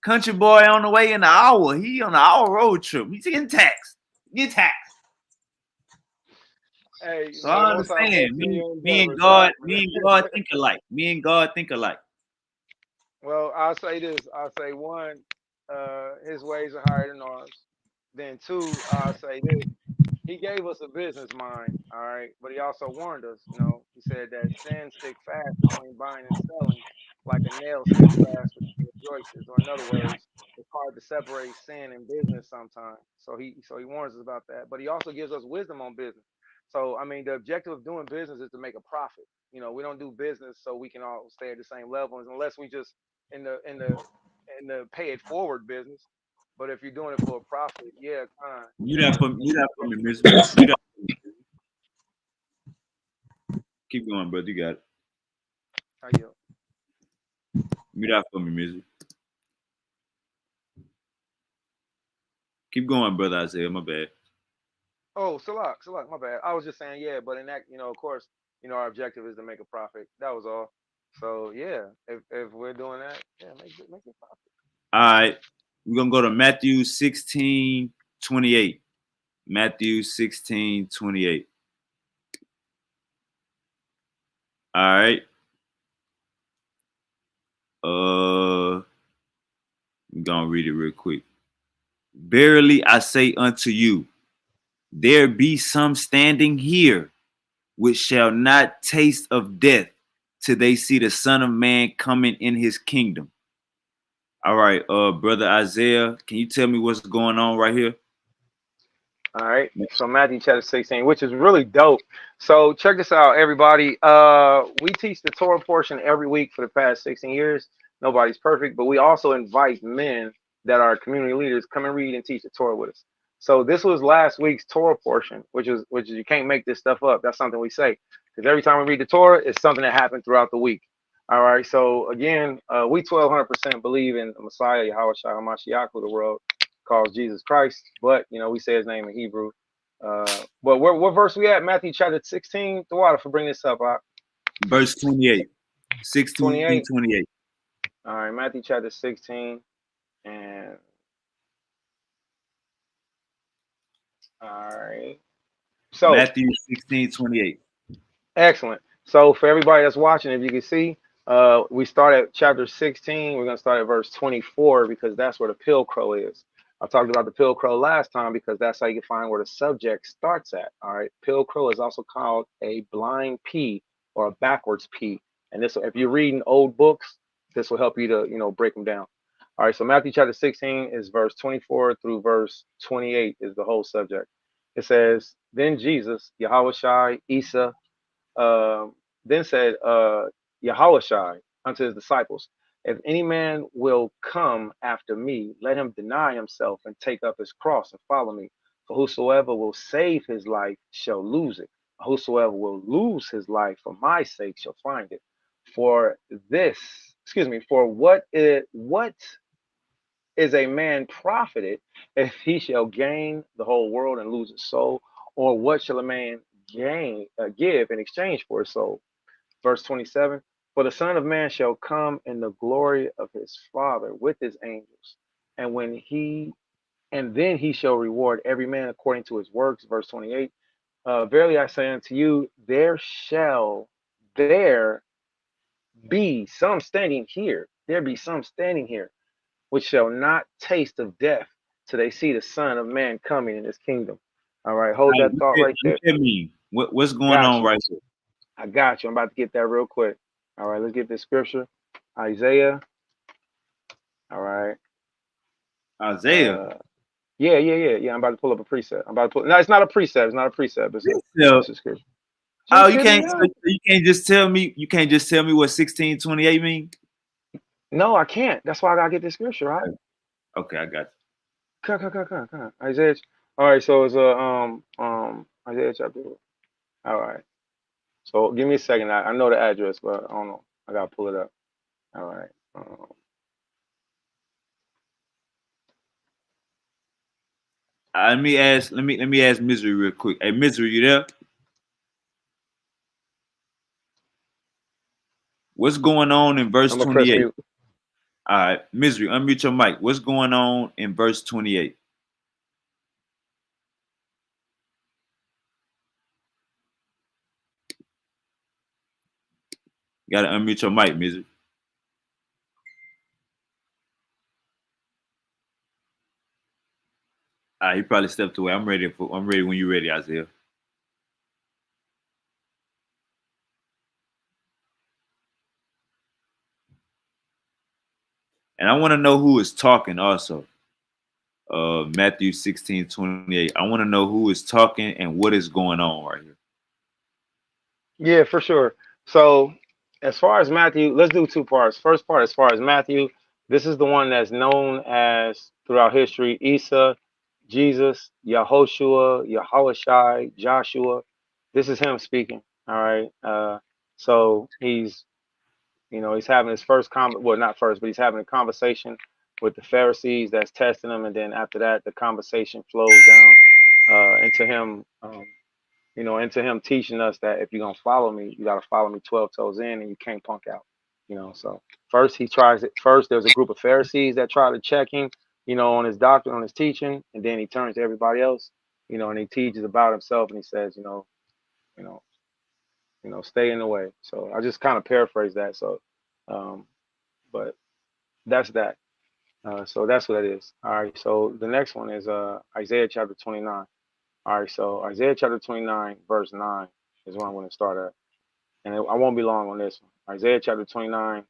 Country boy on the way in the hour. He on the hour road trip. He's getting taxed. Get taxed. Hey, So may the I Most High bless understand. you in Me, your me and endeavors, God, Doc. me and God think alike. Me and God think alike. Well, I'll say this. I'll say one, his ways are higher than ours. Then two, I'll say this. He gave us a business mind, all right, but he also warned us. He said that sin stick fast between buying and selling, like a nail sticks fast between the joists. Or in other words, it's hard to separate sin and business sometimes. So he warns us about that. But he also gives us wisdom on business. So I mean, the objective of doing business is to make a profit. We don't do business so we can all stay at the same level, unless we just in the pay it forward business. But if you're doing it for a profit, yeah, fine. You that for me, Miss. Keep going, brother. You got it. How you? Mute out for me, Miss. Keep going, brother Isaiah. My bad. Oh, Salak, my bad. I was just saying, yeah, but in that, of course, our objective is to make a profit. That was all. So yeah, if we're doing that, yeah, make it profit. All right. We're gonna go to Matthew 16:28. Matthew 16:28. All right. I'm gonna read it real quick. Verily I say unto you, there be some standing here which shall not taste of death till they see the Son of Man coming in his kingdom. All right, brother Isaiah, can you tell me what's going on right here? All right. So Matthew chapter 16, which is really dope. So check this out, everybody. We teach the Torah portion every week for the past 16 years. Nobody's perfect, but we also invite men that are community leaders come and read and teach the Torah with us. So this was last week's Torah portion, which is you can't make this stuff up. That's something we say. Because every time we read the Torah, it's something that happened throughout the week. All right. So again, we 1200% believe in the Messiah, Yahweh Shai HaMashiach, who the world calls Jesus Christ, but we say his name in Hebrew. But what verse we at? Matthew chapter 16. The water for bringing this up. Verse 28. 16, 28. All right, Matthew chapter 16. And all right. So Matthew 16:28. Excellent. So for everybody that's watching, if you can see, we start at chapter 16. We're going to start at verse 24 because that's where the pill crow is. I talked about the pill crow last time because that's how you can find where the subject starts at. All right. Pill crow is also called a blind P or a backwards P. And this, if you're reading old books, this will help you to, break them down. All right. So Matthew chapter 16 is verse 24 through verse 28 is the whole subject. It says, then Jesus, Yahweh Shai, Isa, then said Yahushai unto his disciples, if any man will come after me, let him deny himself and take up his cross and follow me. For whosoever will save his life shall lose it. Whosoever will lose his life for my sake shall find it. For what is a man profited if he shall gain the whole world and lose his soul? Or what shall a man give in exchange for his soul? Verse 27, for the Son of Man shall come in the glory of his Father with his angels, and then he shall reward every man according to his works. Verse 28, verily I say unto you, there be some standing here, which shall not taste of death till they see the Son of Man coming in his kingdom. All right, hold that thought right there. What mean? What's going on right here? I got you. I'm about to get that real quick. All right, let's get this scripture. Isaiah All right. Isaiah. Yeah. I'm about to pull up a precept. I'm about to pull. No, it's not a precept. It's not a precept. So, It's a scripture. oh, Just you hit me can't. up. So you can't just tell me. You can't just tell me what 1628 mean. No, I can't. That's why I gotta get this scripture, right? Okay, I got Come. Isaiah. All right. So it's Isaiah chapter. All right. So give me a second. I know the address, but I don't know. I gotta pull it up. All right. Let me ask. Let me ask Misery real quick. Hey, Misery, you there? What's going on in verse I'm gonna press 28? mute. All right, Misery, unmute your mic. What's going on in verse 28? You gotta unmute your mic, Misery. He probably stepped away. I'm ready when you're ready, Isaiah. And I want to know who is talking also. Matthew 16:28. I want to know who is talking and what is going on right here. Yeah, for sure. So, as far as Matthew, let's do two parts. First part, as far as Matthew, this is the one that's known as throughout history Isa, Jesus, Yahoshua, Yahushai, Joshua. This is him speaking. All right. So he's having his first well, not first, but he's having a conversation with the Pharisees that's testing him, and then after that, the conversation flows down into him. Into him teaching us that if you're gonna follow me, you gotta follow me 12 toes in, and you can't punk out. So first he tries it. First, there's a group of Pharisees that try to check him, on his doctrine, on his teaching, and then he turns to everybody else, and he teaches about himself, and he says, you know, stay in the way. So I just kind of paraphrase that. So, but that's that. So that's what it is. All right. So the next one is Isaiah chapter 29. All right. So Isaiah chapter 29, verse 9 is where I'm going to start at. And I won't be long on this one. Isaiah chapter 29,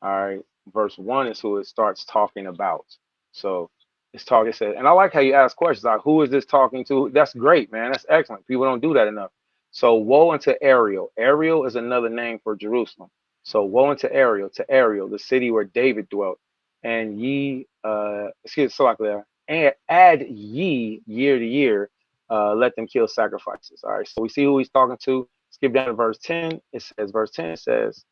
all right, verse 1 is who it starts talking about. So it's talking, it says, and I like how you ask questions like, who is this talking to? That's great, man. That's excellent. People don't do that enough. So woe unto Ariel. Ariel is another name for Jerusalem. So woe unto Ariel, the city where David dwelt. And ye, so like that, and add ye year to year, let them kill sacrifices. All right. So we see who he's talking to. Skip down to verse 10. Verse 10 says,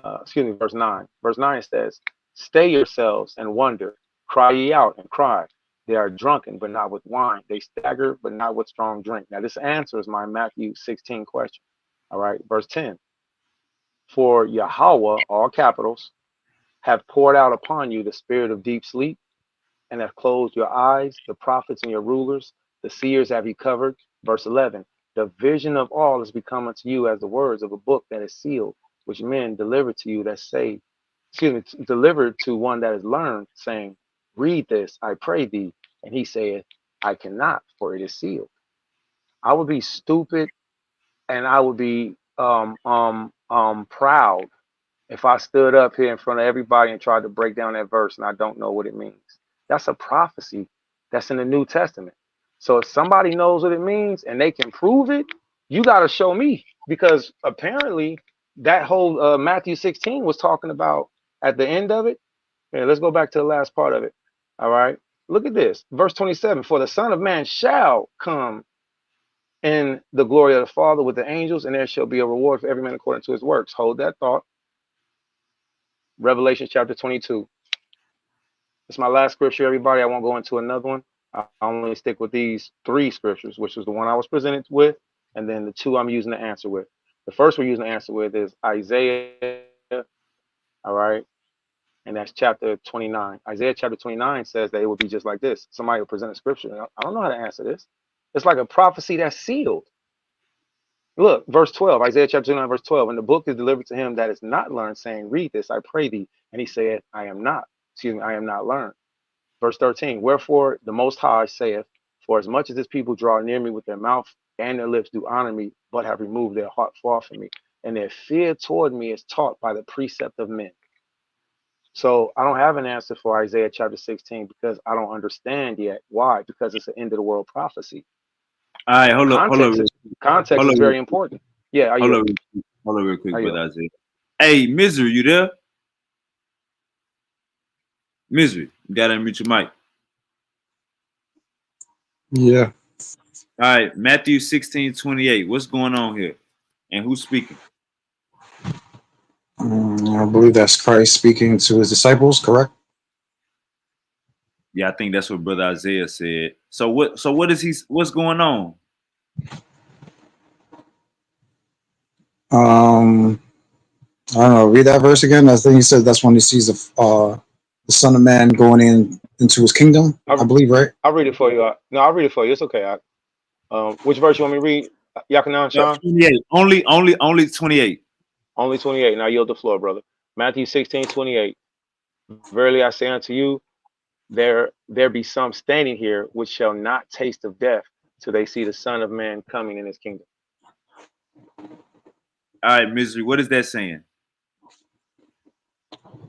verse 9. Verse 9 says, stay yourselves and wonder, cry ye out and cry. They are drunken, but not with wine. They stagger, but not with strong drink. Now, this answers my Matthew 16 question. All right, verse 10. For Yahweh, all capitals, have poured out upon you the spirit of deep sleep, and have closed your eyes, the prophets and your rulers, the seers have you covered. Verse 11, the vision of all has become unto you as the words of a book that is sealed, which men deliver to you that say, delivered to one that is learned, saying, read this, I pray thee. And he saith, I cannot, for it is sealed. I would be stupid and I would be proud if I stood up here in front of everybody and tried to break down that verse and I don't know what it means. That's a prophecy that's in the New Testament. So if somebody knows what it means and they can prove it, you got to show me, because apparently that whole Matthew 16 was talking about at the end of it. Yeah, let's go back to the last part of it. All right. Look at this. Verse 27, for the Son of Man shall come in the glory of the Father with the angels, and there shall be a reward for every man according to his works. Hold that thought. Revelation chapter 22. It's my last scripture, everybody. I won't go into another one. I only stick with these three scriptures, which was the one I was presented with, and then the two I'm using to answer with. The first we're using to answer with is Isaiah, all right? And that's chapter 29. Isaiah chapter 29 says that it would be just like this. Somebody will present a scripture. And I don't know how to answer this. It's like a prophecy that's sealed. Look, verse 12, Isaiah chapter 29, verse 12. And the book is delivered to him that is not learned, saying, read this, I pray thee. And he said, I am not learned. Verse 13, wherefore the Most High saith, for as much as this people draw near me with their mouth and their lips do honor me, but have removed their heart far from me, and their fear toward me is taught by the precept of men. So I don't have an answer for Isaiah chapter 16 because I don't understand yet. Why? Because it's an end of the world prophecy. All right, hold up, Context is context hold is up, very important. Yeah, I hold yield. up, hold up, real quick, I yield. brother Isaiah. Hey, Misery, you there? Misery, you gotta unmute your mic. Yeah. All right, Matthew 16:28. What's going on here? And who's speaking? I believe that's Christ speaking to his disciples, correct? Yeah, I think that's what brother Isaiah said. So what is he what's going on? I don't know. Read that verse again. I think he said that's when he sees the Son of Man going into his kingdom. I believe, right? I'll read it for you. No, I'll read it for you. It's okay. Which verse you want me to read? Yakanan Sean? 28. Only 28. Only 28. Now yield the floor, brother. Matthew 16:28. Verily I say unto you, there be some standing here which shall not taste of death till they see the Son of Man coming in his kingdom. All right, Misery, what is that saying?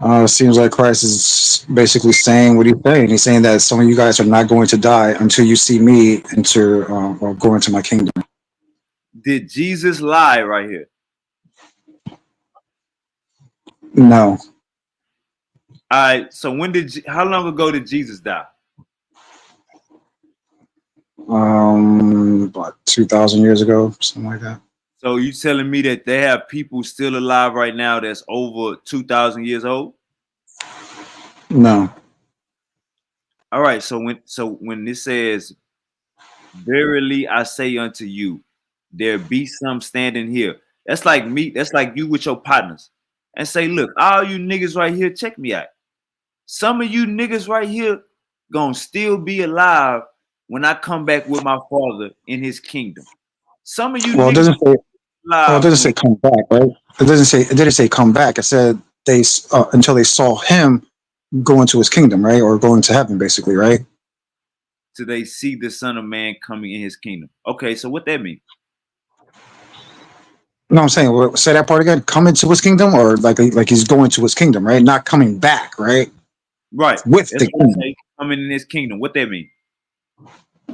It seems like Christ is basically saying what he's saying. He's saying that some of you guys are not going to die until you see me enter or go into my kingdom. Did Jesus lie right here? No. All right, so how long ago did Jesus die? About 2,000 years ago, something like that. So you telling me that they have people still alive right now that's over 2,000 years old? No. All right, so when it says, "Verily I say unto you, there be some standing here," that's like me. That's like you with your partners, and say, "Look, all you niggas right here, check me out. Some of you niggas right here gonna still be alive when I come back with my Father in His kingdom. Some of you Well, it niggas doesn't say. Well, it alive doesn't say come back, right? It doesn't say. It didn't say come back. It said they until they saw him go into his kingdom, right, or go into heaven, basically, right? till they see the Son of Man coming in His kingdom." Okay, so what that mean? No, I'm saying, say that part again. Come into his kingdom, or like he's going to his kingdom, right? Not coming back, right? Right. With That's the what I kingdom. say. Coming in His kingdom. What that mean?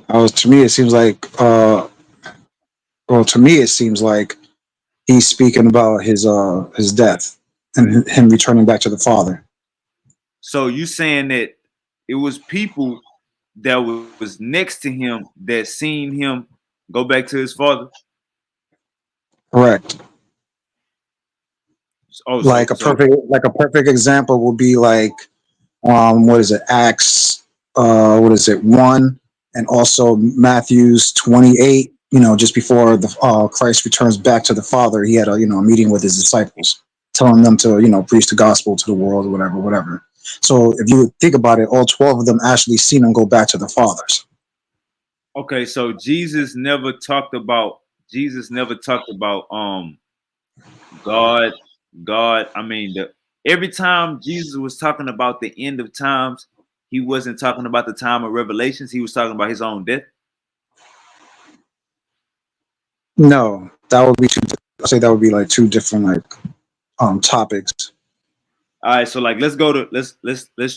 To me, it seems like. Well, to me, it seems like he's speaking about his death and him returning back to the Father. So you saying that it was people that was next to him that seen him go back to his Father? Correct. Oh, Like a perfect example would be like what is it, Acts what is it, 1, and also Matthew's 28, just before the Christ returns back to the Father. He had a meeting with his disciples, telling them to preach the gospel to the world, or whatever. So if you think about it, all 12 of them actually seen him go back to the fathers. Okay, so Jesus never talked about God. I mean, every time Jesus was talking about the end of times, he wasn't talking about the time of Revelations. He was talking about his own death. No, that would be I say that would be like two different topics. All right, so like let's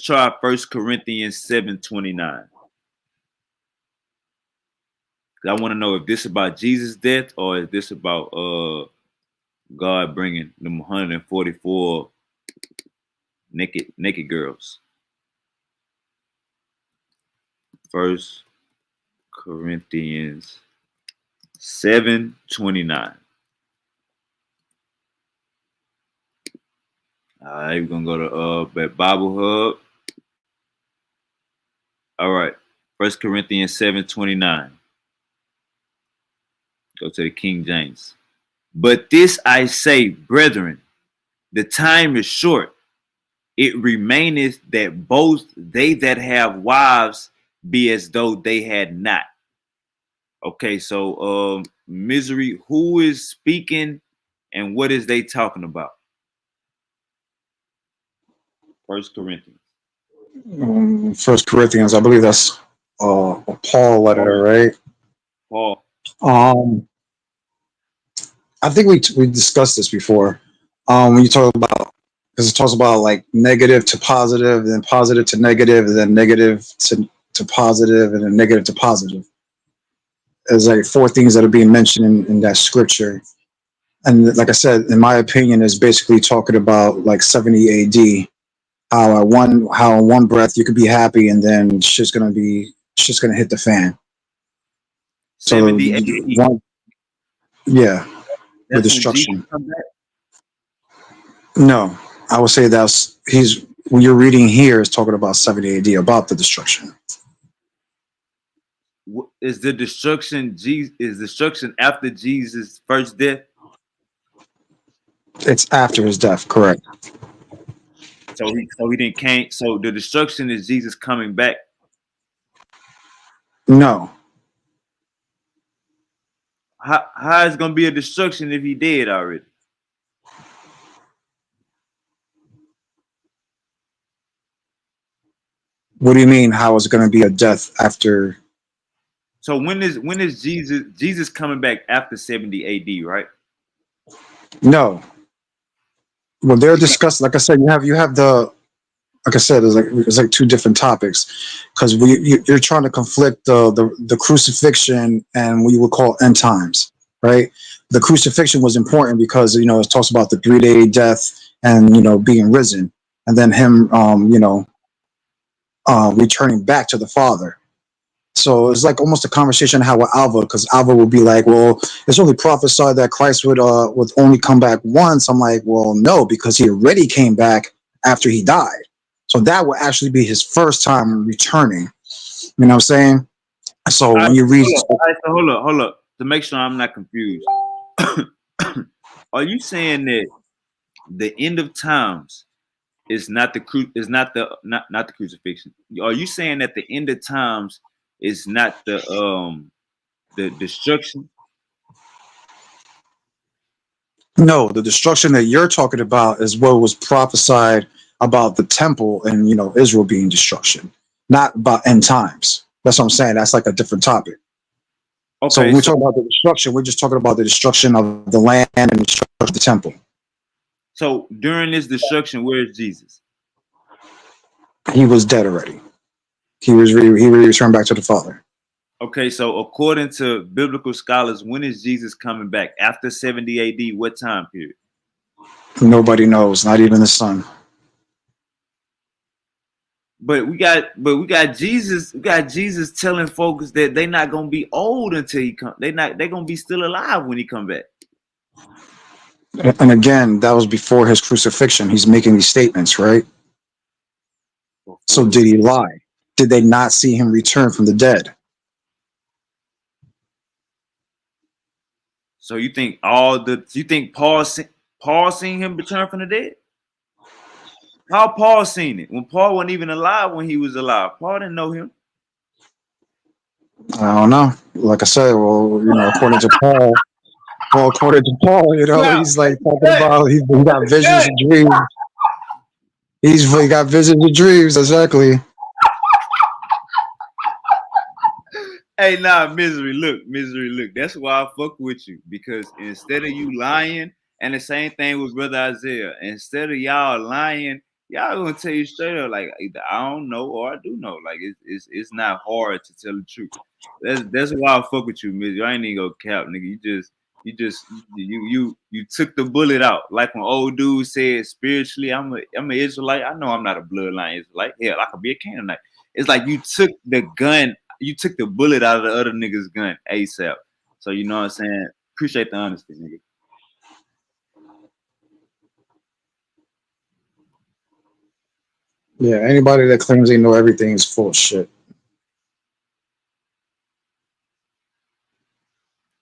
try 1 Corinthians 7:29. I want to know if this is about Jesus' death or is this about God bringing them 144 naked girls. 1 Corinthians 7:29. All right, we're gonna go to Bible Hub. All right, 1 Corinthians 7:29. Go to the King James. "But this I say, brethren, the time is short. It remaineth that both they that have wives be as though they had not." Okay, so Misery, who is speaking and what is they talking about? 1 Corinthians. 1 Corinthians, I believe that's a Paul letter, right? Paul. I think we discussed this before. When you talk about because it talks about like negative to positive, and then positive to negative, and then negative to positive, and then negative to positive. There's like four things that are being mentioned in that scripture. And like I said, in my opinion, is basically talking about like 70 AD, how in one breath you could be happy and then shit's gonna hit the fan. So 70 AD. one, yeah, the That's when Jesus destruction. come back. No, I would say when you're reading here is talking about 70 AD, about the destruction. Is the destruction after Jesus' first death? It's after his death, correct? So he didn't came. So the destruction is Jesus coming back. No. How is it gonna be a destruction if he dead already? What do you mean? How is it going to be a death after? So when is Jesus coming back after 70 AD, right? No. Well, they're discussing. Like I said, you have the. Like I said, there's like two different topics, because you're trying to conflict the crucifixion and what you would call end times, right? The crucifixion was important because it talks about the 3-day death and being risen, and then him returning back to the Father. So it's like almost a conversation how with Alva, because Alva would be like, well, it's only prophesied that Christ would only come back once. I'm like, well, no, because he already came back after he died. So that would actually be his first time returning. You know what I'm saying? So when you read, hold up, to make sure I'm not confused. Are you saying that the end of times is not the crucifixion? Are you saying that the end of times is not the destruction? No, the destruction that you're talking about is what was prophesied about the temple and Israel being destruction, not about end times. That's what I'm saying. That's like a different topic. Okay, so when we talk about the destruction, we're just talking about the destruction of the land and the destruction of the temple. So during this destruction, where is Jesus? He was dead already. He returned back to the Father. Okay, so according to biblical scholars, when is Jesus coming back? After 70 AD, what time period? Nobody knows, not even the Son. But we got Jesus. We got Jesus telling folks that they're not gonna be old until he come. They're gonna be still alive when he come back. And again, that was before his crucifixion. He's making these statements, right? So did he lie? Did they not see him return from the dead? So you think Paul seen him return from the dead? How Paul seen it when Paul wasn't even alive when he was alive? Paul didn't know him. I don't know. Like I said, well, according to Paul, he's like talking about he got visions and dreams. He got visions and dreams, exactly. Hey, misery. Look. That's why I fuck with you, because instead of you lying, and the same thing with Brother Isaiah, instead of y'all lying, y'all gonna tell you straight up, like, either I don't know or I do know. Like it's not hard to tell the truth. That's why I fuck with you, misery. I ain't even gonna cap, nigga. You took the bullet out. Like when old dude said spiritually, I'm an Israelite. I know I'm not a bloodline Israelite. Hell, I could be a Canaanite. It's like you took the gun. You took the bullet out of the other nigga's gun ASAP. So you know what I'm saying? Appreciate the honesty, nigga. Yeah, anybody that claims they know everything is full of shit.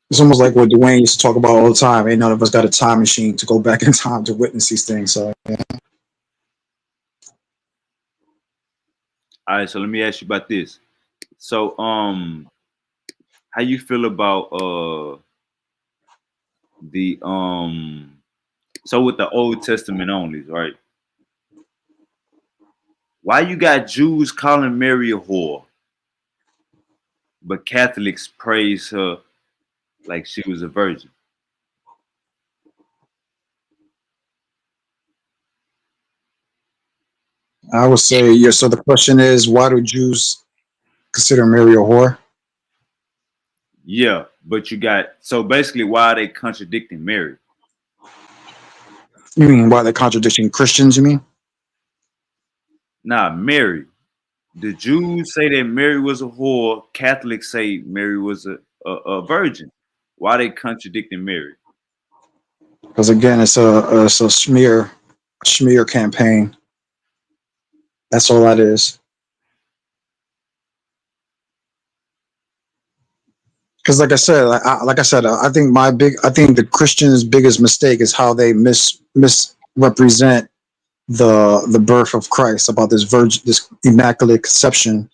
It's almost like what Dwayne used to talk about all the time. Ain't none of us got a time machine to go back in time to witness these things. So yeah. All right, so let me ask you about this. So how you feel about the so with the Old Testament only, right? Why you got Jews calling Mary a whore, but Catholics praise her like she was a virgin? I would say, yeah. So the question is, why do Jews consider Mary a whore? Yeah, but you got so basically why are they contradicting Mary? You mean why they're contradicting Christians? You mean? Nah, Mary. The Jews say that Mary was a whore. Catholics say Mary was a virgin. Why they contradicting Mary? Because again, it's a smear campaign. That's all that is. Because like I said, I think the Christians' biggest mistake is how they misrepresent the birth of Christ, about this virgin, this immaculate conception.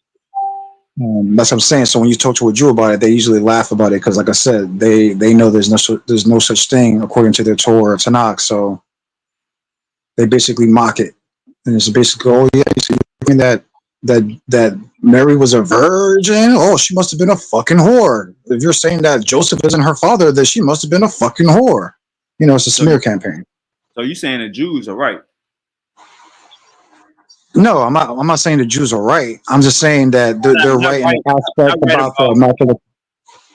That's what I'm saying. So when you talk to a Jew about it, they usually laugh about it because, like I said, they know there's no such thing according to their Torah or Tanakh. So they basically mock it, and it's basically, oh yeah, you see that Mary was a virgin. Oh, she must have been a fucking whore. If you're saying that Joseph isn't her father, then she must have been a fucking whore. You know, it's a So smear campaign. so you saying the Jews are right? No, I'm not saying the Jews are right. I'm just saying that they're Not right in right. the aspect Not right about the about. immaculate.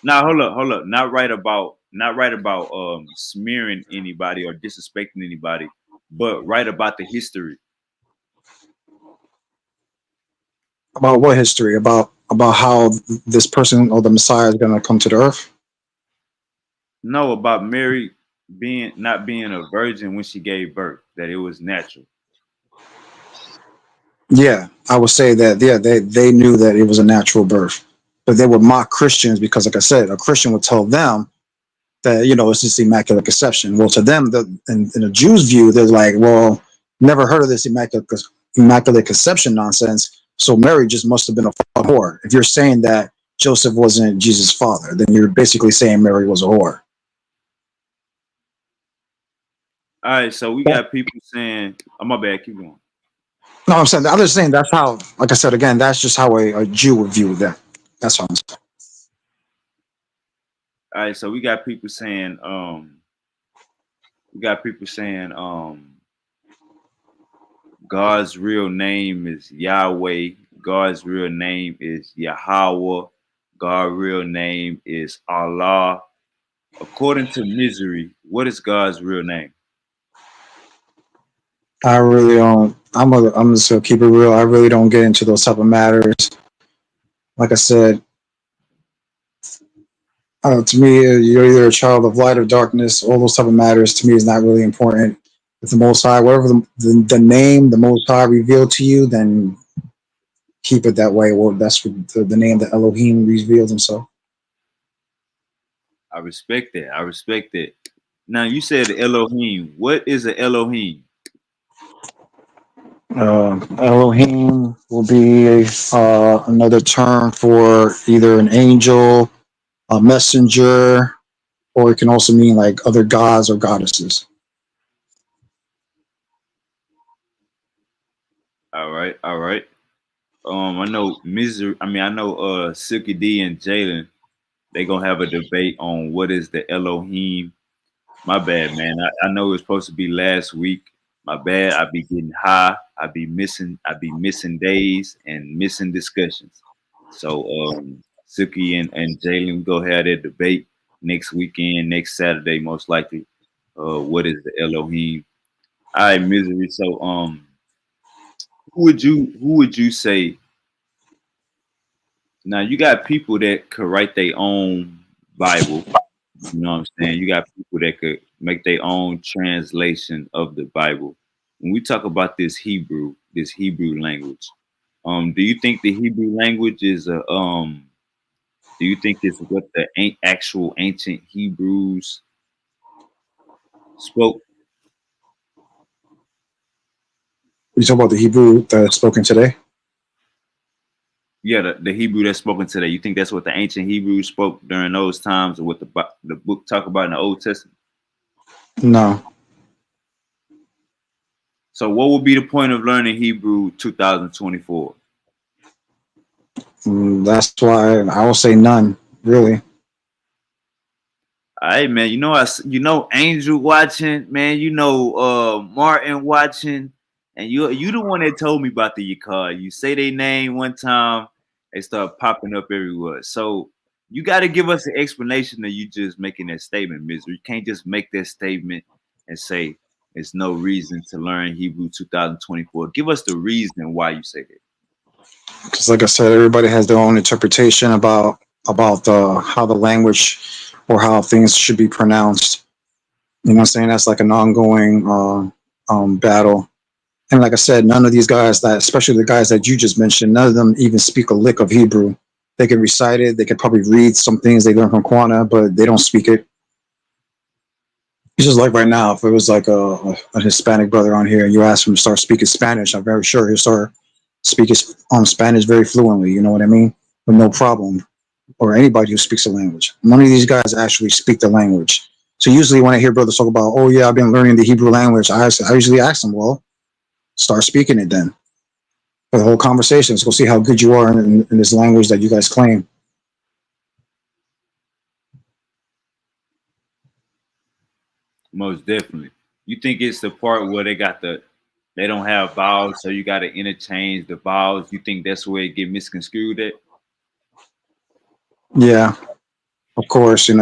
Now hold up. Not right about. Not right about smearing anybody or disrespecting anybody, but right about the history. About what history? About how this person or the Messiah is going to come to the earth? No, about Mary being not being a virgin when she gave birth. That it was natural. Yeah, I would say that. Yeah, they knew that it was a natural birth, but they would mock Christians because, like I said, a Christian would tell them that, you know, it's just immaculate conception. Well, to them, in a Jew's view, they're like, well, never heard of this immaculate conception nonsense. So Mary just must have been a fucking whore. If you're saying that Joseph wasn't Jesus' father, then you're basically saying Mary was a whore. All right, so we got people saying, "Oh my bad, keep going." No, I'm saying, I'm just saying that's how, like I said, again, that's just how a Jew would view that. That's what I'm saying. All right, so we got people saying, God's real name is Yahweh. God's real name is Yahweh. God's real name is Allah. According to Misery, what is God's real name? I really don't. I'm just gonna keep it real. I really don't get into those type of matters. Like I said, to me, you're either a child of light or darkness. All those type of matters to me is not really important. If the Most High, whatever the name the Most High revealed to you, then keep it that way. Or that's what the name that Elohim revealed Himself. I respect that. I respect that. Now you said Elohim. What is a Elohim? Elohim will be another term for either an angel, a messenger, or it can also mean like other gods or goddesses. All right, all right. I know Misery. I know Silky D and Jalen. They gonna have a debate on what is the Elohim. My bad, man. I know it was supposed to be last week. My bad. I be getting high. I be missing days and missing discussions. So Silky and Jalen go have their debate next weekend, next Saturday, most likely. What is the Elohim? All right, Misery. So who would you say? Now you got people that could write their own Bible. You know what I'm saying? You got people that could make their own translation of the Bible. When we talk about this Hebrew language, do you think the Hebrew language is a do you think it's what the actual ancient Hebrews spoke? You talk about the Hebrew that's spoken today? Yeah, the Hebrew that's spoken today. You think that's what the ancient Hebrews spoke during those times, or what the book talk about in the Old Testament? No. So, what would be the point of learning Hebrew 2024? That's why I will say none, really. All right, man. You know Angel watching, man. You know Martin watching, And you the one that told me about the Yakar. You say their name one time, they start popping up everywhere. So you got to give us an explanation of you just making that statement, Misery. You can't just make that statement and say there's no reason to learn Hebrew 2024. Give us the reason why you say that. Because, like I said, everybody has their own interpretation about how the language or how things should be pronounced. You know what I'm saying? That's like an ongoing battle. And like I said, none of these guys, that especially the guys that you just mentioned, none of them even speak a lick of Hebrew. They can recite it. They could probably read some things they learned from Quana, but they don't speak it. It's just like right now, if it was like a Hispanic brother on here and you ask him to start speaking Spanish, I'm very sure he'll start speaking Spanish very fluently. You know what I mean? With no problem. Or anybody who speaks a language. None of these guys actually speak the language. So usually when I hear brothers talk about, oh yeah, I've been learning the Hebrew language, I usually ask them, well, start speaking it then. For the whole conversation, let's go see how good you are in this language that you guys claim. Most definitely. You think it's the part where they don't have vowels, so you got to interchange the vowels. You think that's where it get misconstrued at? Yeah, of course, and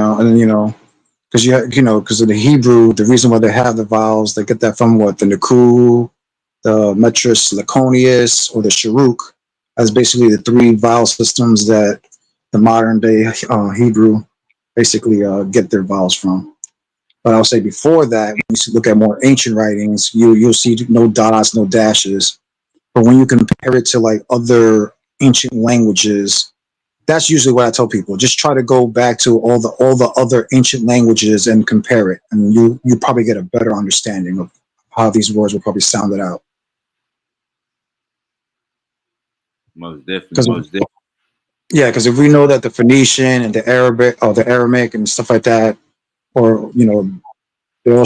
because of the Hebrew, the reason why they have the vowels, they get that from what? The Naku, the Metris Laconius, or the Sharuk. That's basically the three vowel systems that the modern day Hebrew basically get their vowels from. But I'll say before that, when you look at more ancient writings, you'll see no dots, no dashes. But when you compare it to like other ancient languages, that's usually what I tell people. Just try to go back to all the other ancient languages and compare it, and you probably get a better understanding of how these words will probably sound it out. Most definitely. Yeah, because if we know that the Phoenician and the Arabic or the Aramaic and stuff like that, or they're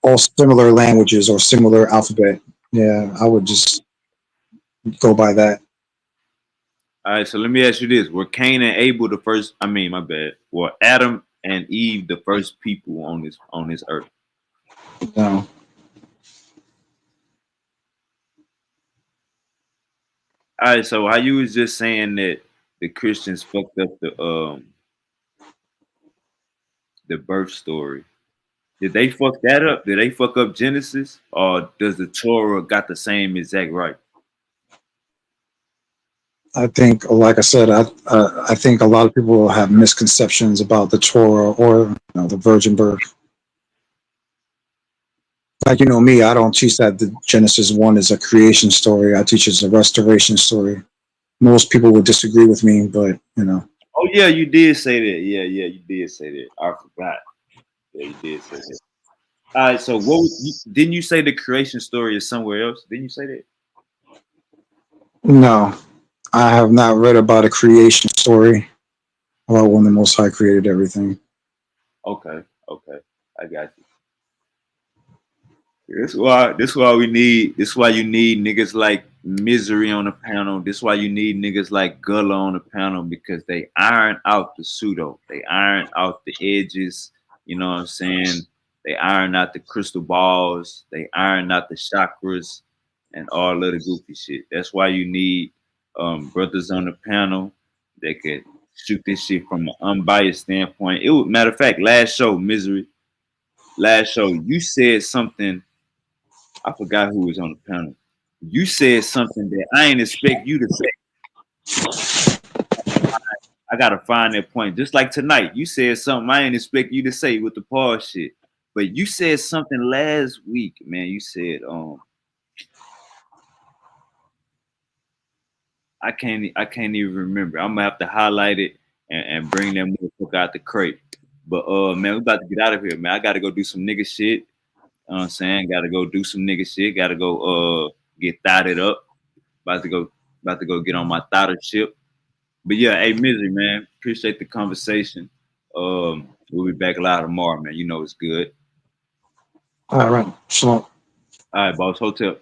all similar languages or similar alphabet. Yeah, I would just go by that. All right, so let me ask you this: were Cain and Abel the first? I mean, my bad. Were Adam and Eve the first people on this earth? No. All right, so how you was just saying that the Christians fucked up the birth story. Did they fuck that up? Did they fuck up Genesis, or does the Torah got the same exact right? I think, like I said, I think a lot of people have misconceptions about the Torah or the virgin birth. Like me, I don't teach that the Genesis 1 is a creation story. I teach it's a restoration story. Most people would disagree with me, but Oh yeah, you did say that. Yeah, you did say that. I forgot. Yeah, you did say that. All right, so didn't you say the creation story is somewhere else? Didn't you say that? No, I have not read about a creation story about when the Most High created everything. Okay, I got you. This why we need. This why you need niggas like Misery on the panel. This why you need niggas like Gullah on the panel, because they iron out the pseudo. They iron out the edges. You know what I'm saying? They iron out the crystal balls. They iron out the chakras and all of the goofy shit. That's why you need brothers on the panel that could shoot this shit from an unbiased standpoint. Matter of fact, last show, Misery. Last show, you said something. I forgot who was on the panel. You said something that I ain't expect you to say. I gotta find that point. Just like tonight, you said something I ain't expect you to say with the pause shit. But you said something last week, man. You said, I can't even remember. I'm gonna have to highlight it and bring that motherfucker out the crate. But man, we about to get out of here, man. I gotta go do some nigga shit. You know what I'm saying? Gotta go do some nigga shit. Gotta go get thotted up. About to go get on my thoughter ship. But yeah, hey Misery, man. Appreciate the conversation. We'll be back live tomorrow, man. You know it's good. All right. Shalom. All right, boss. Hotel.